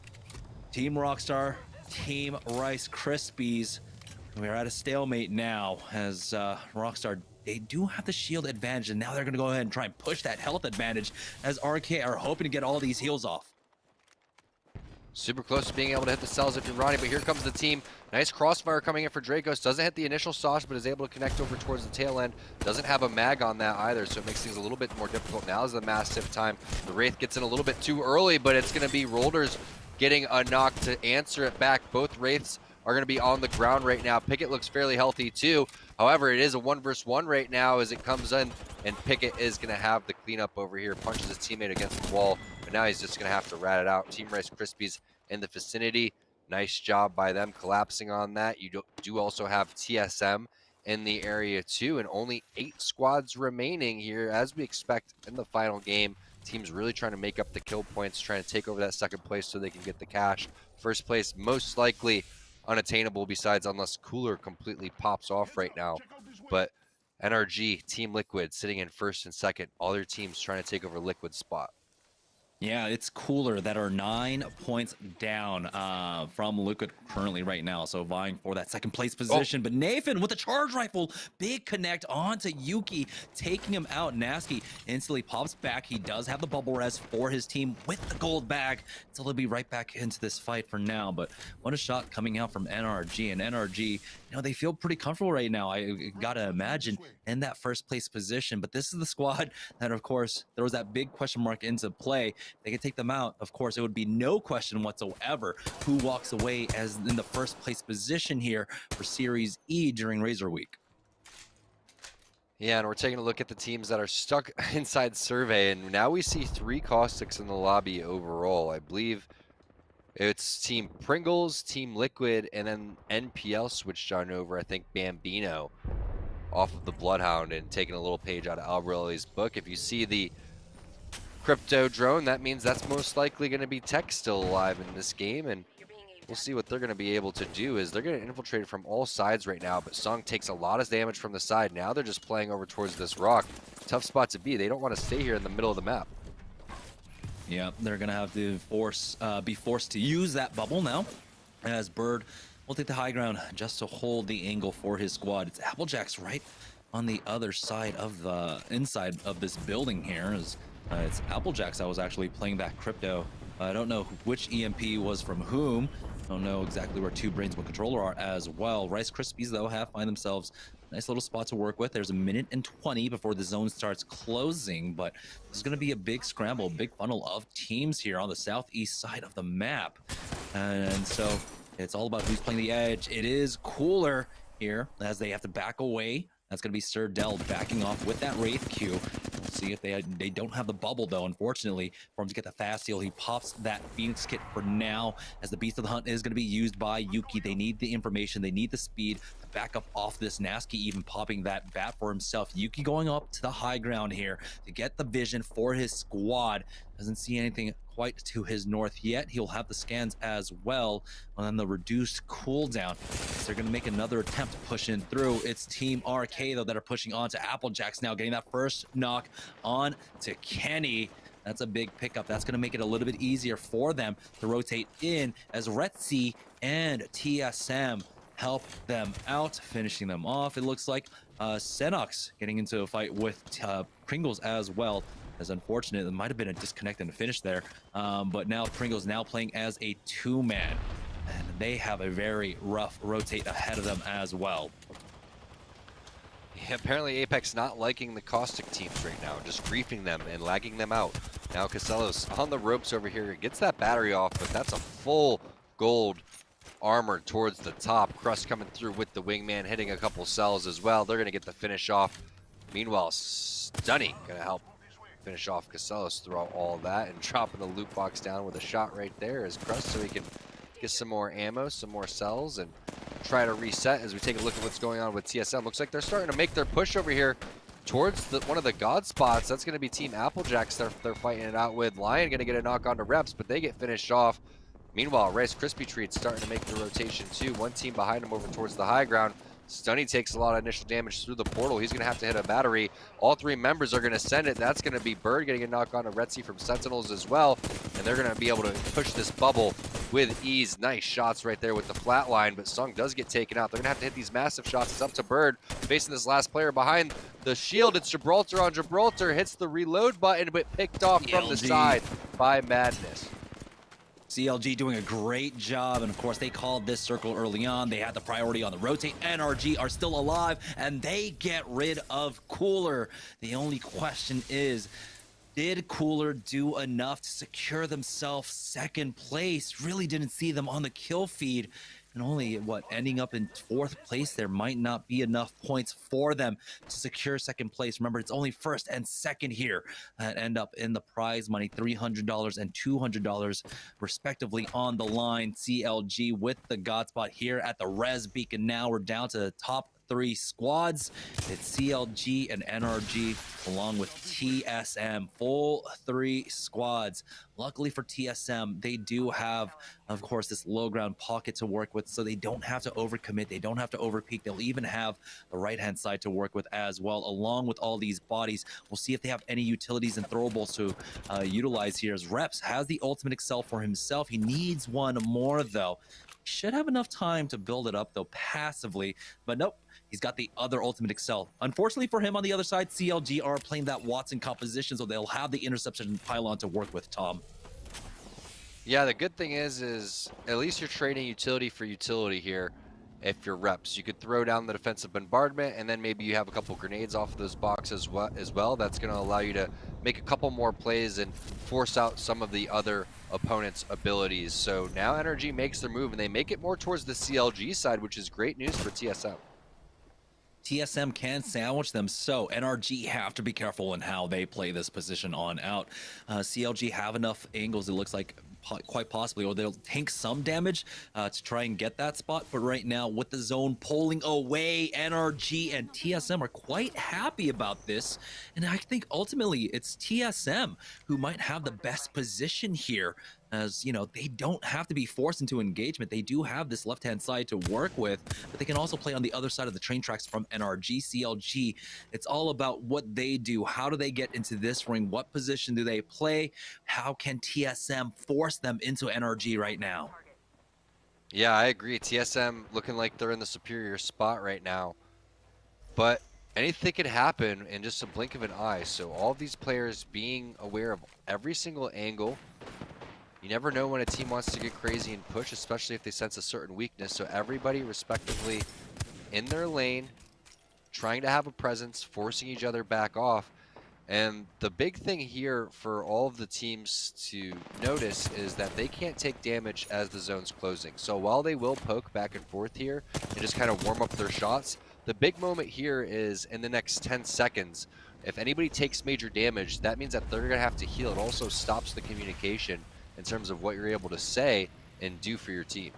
Team Rockstar, Team Rice Krispies, we are at a stalemate now, as Rockstar, they do have the shield advantage, and now they're going to go ahead and try and push that health advantage, as RK are hoping to get all these heals off. Super close to being able to hit the cells if you're Ronnie, but here comes the team. Nice crossfire coming in for Dracos. Doesn't hit the initial sauce, but is able to connect over towards the tail end. Doesn't have a mag on that either, so it makes things a little bit more difficult. Now is the massive time. The Wraith gets in a little bit too early, but it's going to be Rolders getting a knock to answer it back. Both Wraiths are going to be on the ground right now. Pickett looks fairly healthy too. However, it is a 1v1 right now as it comes in, and Pickett is going to have the cleanup over here. Punches his teammate against the wall, but now he's just going to have to rat it out. Team Rice Krispies in the vicinity. Nice job by them collapsing on that. You do also have TSM in the area too, and only 8 squads remaining here as we expect in the final game. Team's really trying to make up the kill points, trying to take over that second place so they can get the cash. First place most likely unattainable, besides unless Cooler completely pops off right now. But NRG, Team Liquid sitting in first and second. All their teams trying to take over Liquid's spot. Yeah, it's Cooler that are 9 points down from Liquid currently right now, so vying for that second place position. But Nathan with a charge rifle, big connect onto Yuki, taking him out. Nasky instantly pops back. He does have the bubble res for his team with the gold bag, so they'll be right back into this fight for now. But what a shot coming out from NRG, and NRG, you know, they feel pretty comfortable right now. I gotta imagine in that first place position. But this is the squad that, of course, there was that big question mark into play. They can take them out. Of course, it would be no question whatsoever who walks away as in the first place position here for Series E during Razer Week. Yeah, and we're taking a look at the teams that are stuck inside survey, and now we see 3 Caustics in the lobby overall. I believe it's Team Pringles, Team Liquid, and then NPL switched on over, I think, Bambino off of the Bloodhound and taking a little page out of Albrelli's book. If you see the crypto drone, that means that's most likely going to be Tech still alive in this game, and we'll see what they're going to be able to do. Is they're going to infiltrate from all sides right now, but Sung takes a lot of damage from the side. Now they're just playing over towards this rock. Tough spot to be. They don't want to stay here in the middle of the map. Yeah, they're going to have to be forced to use that bubble now, as Bird will take the high ground just to hold the angle for his squad. It's Applejack's right on the other side of the inside of this building here. It's Applejack's that was actually playing that crypto. I don't know which EMP was from whom. I don't know exactly where 2 Brains with controller are as well. Rice Krispies, though, find themselves a nice little spot to work with. There's 1:20 before the zone starts closing, but this is going to be a big scramble, big funnel of teams here on the southeast side of the map. And so it's all about who's playing the edge. It is Cooler here as they have to back away. That's going to be Sir Dell backing off with that Wraith Q. We'll see if they don't have the bubble, though, unfortunately, for him to get the fast heal. He pops that Phoenix kit for now, as the Beast of the Hunt is going to be used by Yuki. They need the information. They need the speed to back up off this. Nasky even popping that bat for himself. Yuki going up to the high ground here to get the vision for his squad. Doesn't see anything quite to his north yet. He'll have the scans as well, and then the reduced cooldown. So they're going to make another attempt to push in through. It's Team RK, though, that are pushing on to Applejacks now, getting that first knock on to Kenny. That's a big pickup. That's going to make it a little bit easier for them to rotate in, as Retzi and TSM help them out, finishing them off. It looks like Senox getting into a fight with Pringles as well. As unfortunate, it might have been a disconnect and a finish there, but now Pringles now playing as a 2-man, and they have a very rough rotate ahead of them as well. Yeah, apparently Apex not liking the Caustic teams right now, just griefing them and lagging them out. Now Casellos on the ropes over here, gets that battery off, but that's a full gold armor towards the top. Crust coming through with the wingman, hitting a couple cells as well. They're going to get the finish off. Meanwhile, Stunny going to help finish off Casellos throughout all that, and dropping the loot box down with a shot right there as Crust, so he can get some more ammo, some more cells, and try to reset as we take a look at what's going on with TSM. Looks like they're starting to make their push over here. towards one of the god spots. That's going to be Team Applejacks. They're fighting it out with. Lion going to get a knock on to Reps, but they get finished off. Meanwhile, Rice Krispy Treat's starting to make the rotation too. One team behind him over towards the high ground. Stunny takes a lot of initial damage through the portal. He's going to have to hit a battery. All three members are going to send it. That's going to be Bird getting a knock on to Retzi from Sentinels as well. And they're going to be able to push this bubble with ease. Nice shots right there with the flat line, but Sung does get taken out. They're going to have to hit these massive shots. It's up to Bird facing this last player behind the shield. It's Gibraltar on Gibraltar. Hits the reload button, but picked off from the side by Madness. CLG doing a great job, and of course they called this circle early on. They had the priority on the rotate. NRG are still alive, and they get rid of Cooler. The only question is, did Cooler do enough to secure themselves second place? Really didn't see them on the kill feed. And only, ending up in 4th place, there might not be enough points for them to secure second place. Remember, it's only first and second here that end up in the prize money, $300 and $200 respectively on the line. CLG with the God spot here at the Res Beacon. Now we're down to the top 3 squads. It's CLG and NRG along with TSM, full 3 squads. Luckily for TSM, they do have, of course, this low ground pocket to work with, so they don't have to overcommit, they don't have to overpeak. They'll even have the right hand side to work with as well, along with all these bodies. We'll see if they have any utilities and throwables to utilize here, as Reps has the ultimate Excel for himself. He needs one more though. Should have enough time to build it up though passively, but nope. He's got the other ultimate Excel. Unfortunately for him, on the other side, CLG are playing that Watson composition, so they'll have the interception pylon to work with, Tom. Yeah, the good thing is at least you're trading utility for utility here. If you're Reps, you could throw down the defensive bombardment, and then maybe you have a couple grenades off of those boxes as well. That's going to allow you to make a couple more plays and force out some of the other opponent's abilities. So now NRG makes their move, and they make it more towards the CLG side, which is great news for TSM. TSM can sandwich them, so NRG have to be careful in how they play this position on out. CLG have enough angles, it looks like, quite possibly, or they'll tank some damage to try and get that spot. But right now, with the zone pulling away, NRG and TSM are quite happy about this. And I think ultimately it's TSM who might have the best position here. As you know, they don't have to be forced into engagement. They do have this left-hand side to work with, but they can also play on the other side of the train tracks from NRG. CLG, it's all about what they do. How do they get into this ring? What position do they play? How can TSM force them into NRG right now? Yeah, I agree. TSM looking like they're in the superior spot right now, but anything could happen in just a blink of an eye. So all of these players being aware of every single angle. You never know when a team wants to get crazy and push, especially if they sense a certain weakness. So everybody respectively in their lane, trying to have a presence, forcing each other back off. And the big thing here for all of the teams to notice is that they can't take damage as the zone's closing. So while they will poke back and forth here and just kind of warm up their shots, the big moment here is in the next 10 seconds. If anybody takes major damage, that means that they're going to have to heal. It also stops the communication in terms of what you're able to say and do for your team.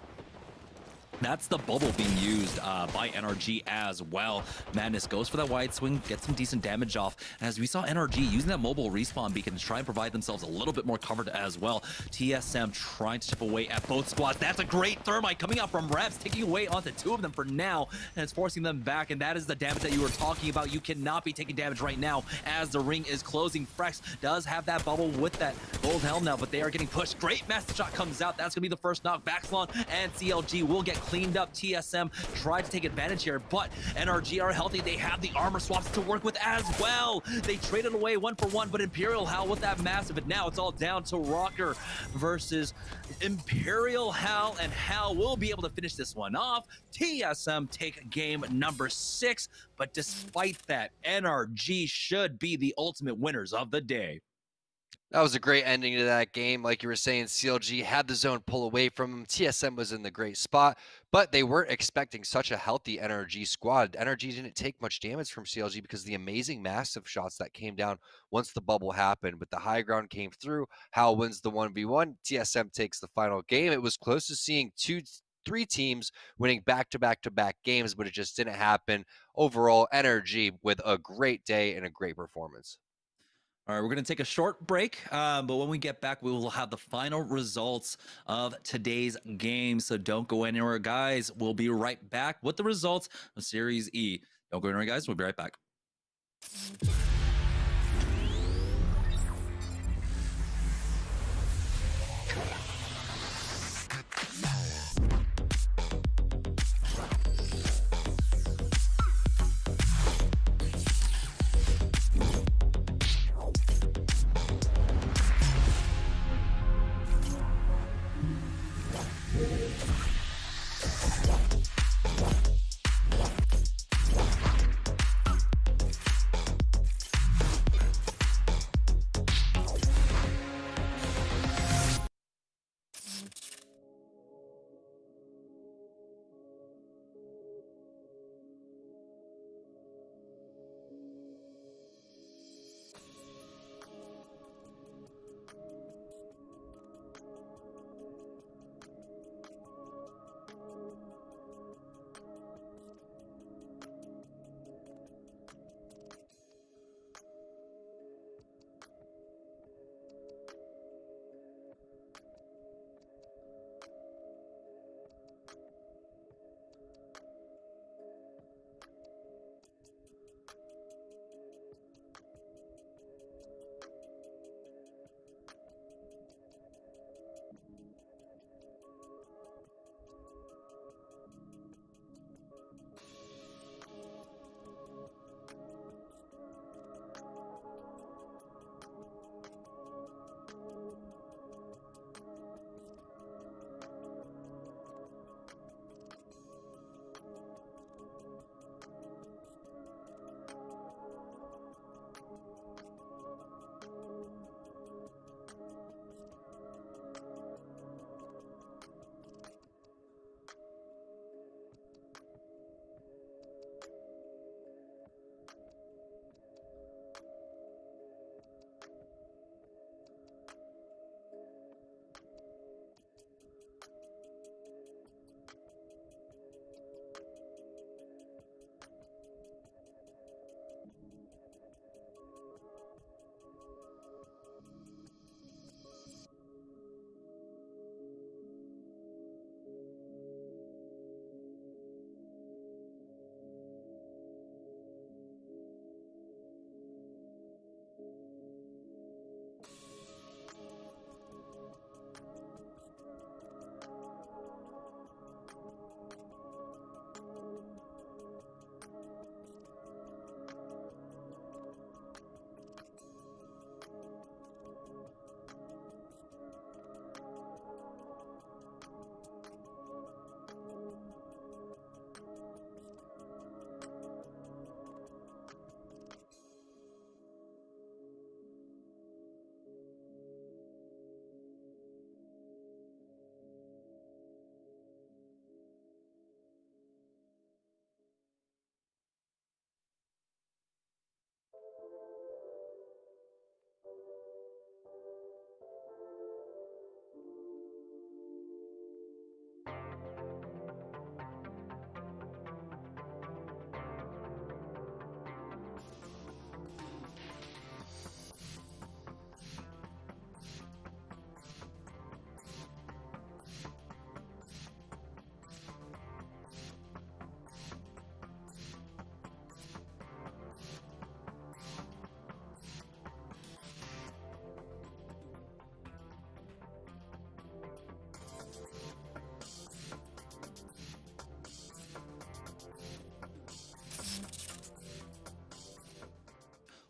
That's the bubble being used by NRG as well. Madness goes for that wide swing, gets some decent damage off. As we saw NRG using that mobile respawn beacon to try and provide themselves a little bit more covered as well. TSM trying to chip away at both squads. That's a great thermite coming out from Reps, taking away onto 2 of them for now, and it's forcing them back, and that is the damage that you were talking about. You cannot be taking damage right now as the ring is closing. Frex does have that bubble with that gold helm now, but they are getting pushed. Great master shot comes out. That's going to be the first knock. Backslon and CLG will get cleaned up. TSM tried to take advantage here, but NRG are healthy. They have the armor swaps to work with as well. They traded away 1 for 1, but Imperial Hal with that massive, and now it's all down to Rocker versus Imperial Hal, and Hal will be able to finish this one off. TSM take game number 6, but despite that, NRG should be the ultimate winners of the day. That was a great ending to that game. Like you were saying, CLG had the zone pull away from them. TSM was in the great spot, but they weren't expecting such a healthy NRG squad. NRG didn't take much damage from CLG because of the amazing massive shots that came down once the bubble happened. But the high ground came through. Hal wins the 1v1. TSM takes the final game. It was close to seeing two 3 teams winning back-to-back-to-back games, but it just didn't happen. Overall, NRG with a great day and a great performance. All right, we're going to take a short break, but when we get back, we will have the final results of today's game. So don't go anywhere, guys. We'll be right back with the results of Series E. Don't go anywhere, guys. We'll be right back.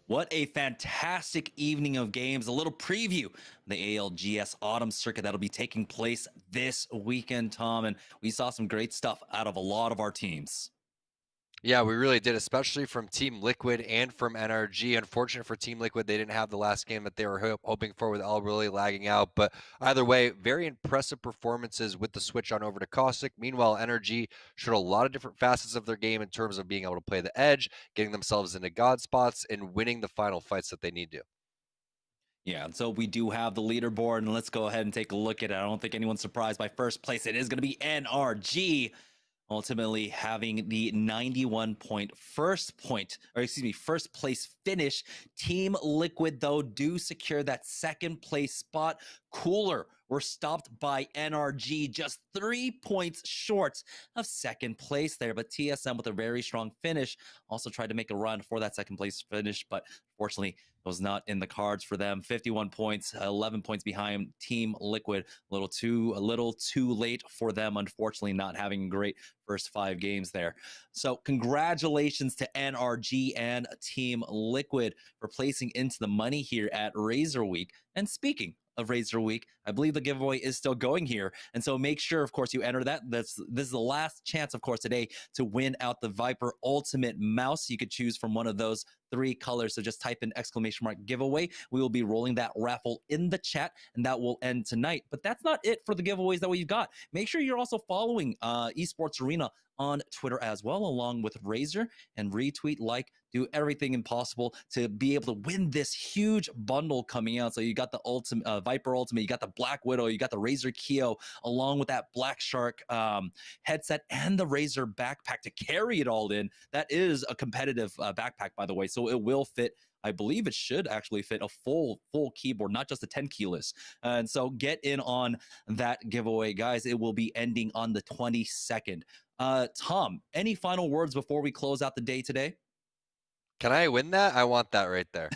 What a fantastic evening of games. A little preview of the ALGS Autumn Circuit that'll be taking place this weekend, Tom. And we saw some great stuff out of a lot of our teams. Yeah, we really did, especially from Team Liquid and from NRG. Unfortunate for Team Liquid, they didn't have the last game that they were hoping for with L really lagging out. But either way, very impressive performances with the switch on over to Caustic. Meanwhile, NRG showed a lot of different facets of their game in terms of being able to play the edge, getting themselves into God spots, and winning the final fights that they need to. Yeah, and so we do have the leaderboard, and let's go ahead and take a look at it. I don't think anyone's surprised by first place. It is going to be NRG, ultimately having the 91 first place finish. Team Liquid, though, do secure that second place spot. Cooler were stopped by NRG, just 3 points short of second place there. But TSM with a very strong finish also tried to make a run for that second place finish, but fortunately it was not in the cards for them. 51 points, 11 points behind Team Liquid. A little too late for them, unfortunately, not having a great first 5 games there. So congratulations to NRG and Team Liquid for placing into the money here at Razer Week. And speaking of Razer Week, I believe the giveaway is still going here. And so make sure, of course, you enter that. This is the last chance, of course, today to win out the Viper Ultimate Mouse. You could choose from one of those 3 colors. So just type in ! giveaway. We will be rolling that raffle in the chat, and that will end tonight. But that's not it for the giveaways that we've got. Make sure you're also following Esports Arena on Twitter as well, along with Razer, and retweet, like, do everything impossible to be able to win this huge bundle coming out. So you got the ultimate Viper Ultimate, you got the Black Widow, you got the Razer Keo, along with that Black Shark headset and the Razer backpack to carry it all in. That is a competitive backpack, by the way, so it will fit. I believe it should actually fit a full keyboard, not just a 10 keyless. And so get in on that giveaway, guys. It will be ending on the 22nd. Tom, any final words before we close out the day today? Can I win that? I want that right there.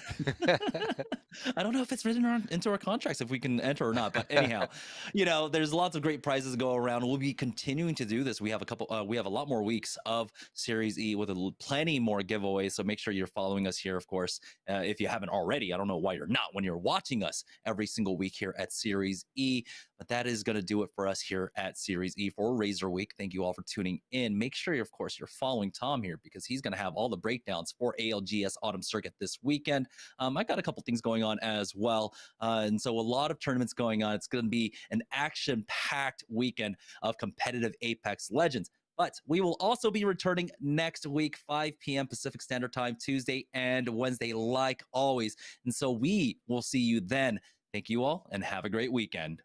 I don't know if it's written into our contracts if we can enter or not, but anyhow, you know, there's lots of great prizes go around. We'll be continuing to do this. We have a lot more weeks of Series E with plenty more giveaways. So make sure you're following us here, of course, if you haven't already. I don't know why you're not when you're watching us every single week here at Series E. But that is going to do it for us here at Series E for Razer Week. Thank you all for tuning in. Make sure, of course, you're following Tom here because he's going to have all the breakdowns for ALGS Autumn Circuit this weekend. I got a couple things going on as well. And so a lot of tournaments going on. It's going to be an action-packed weekend of competitive Apex Legends. But we will also be returning next week, 5 p.m. Pacific Standard Time, Tuesday and Wednesday, like always. And so we will see you then. Thank you all and have a great weekend.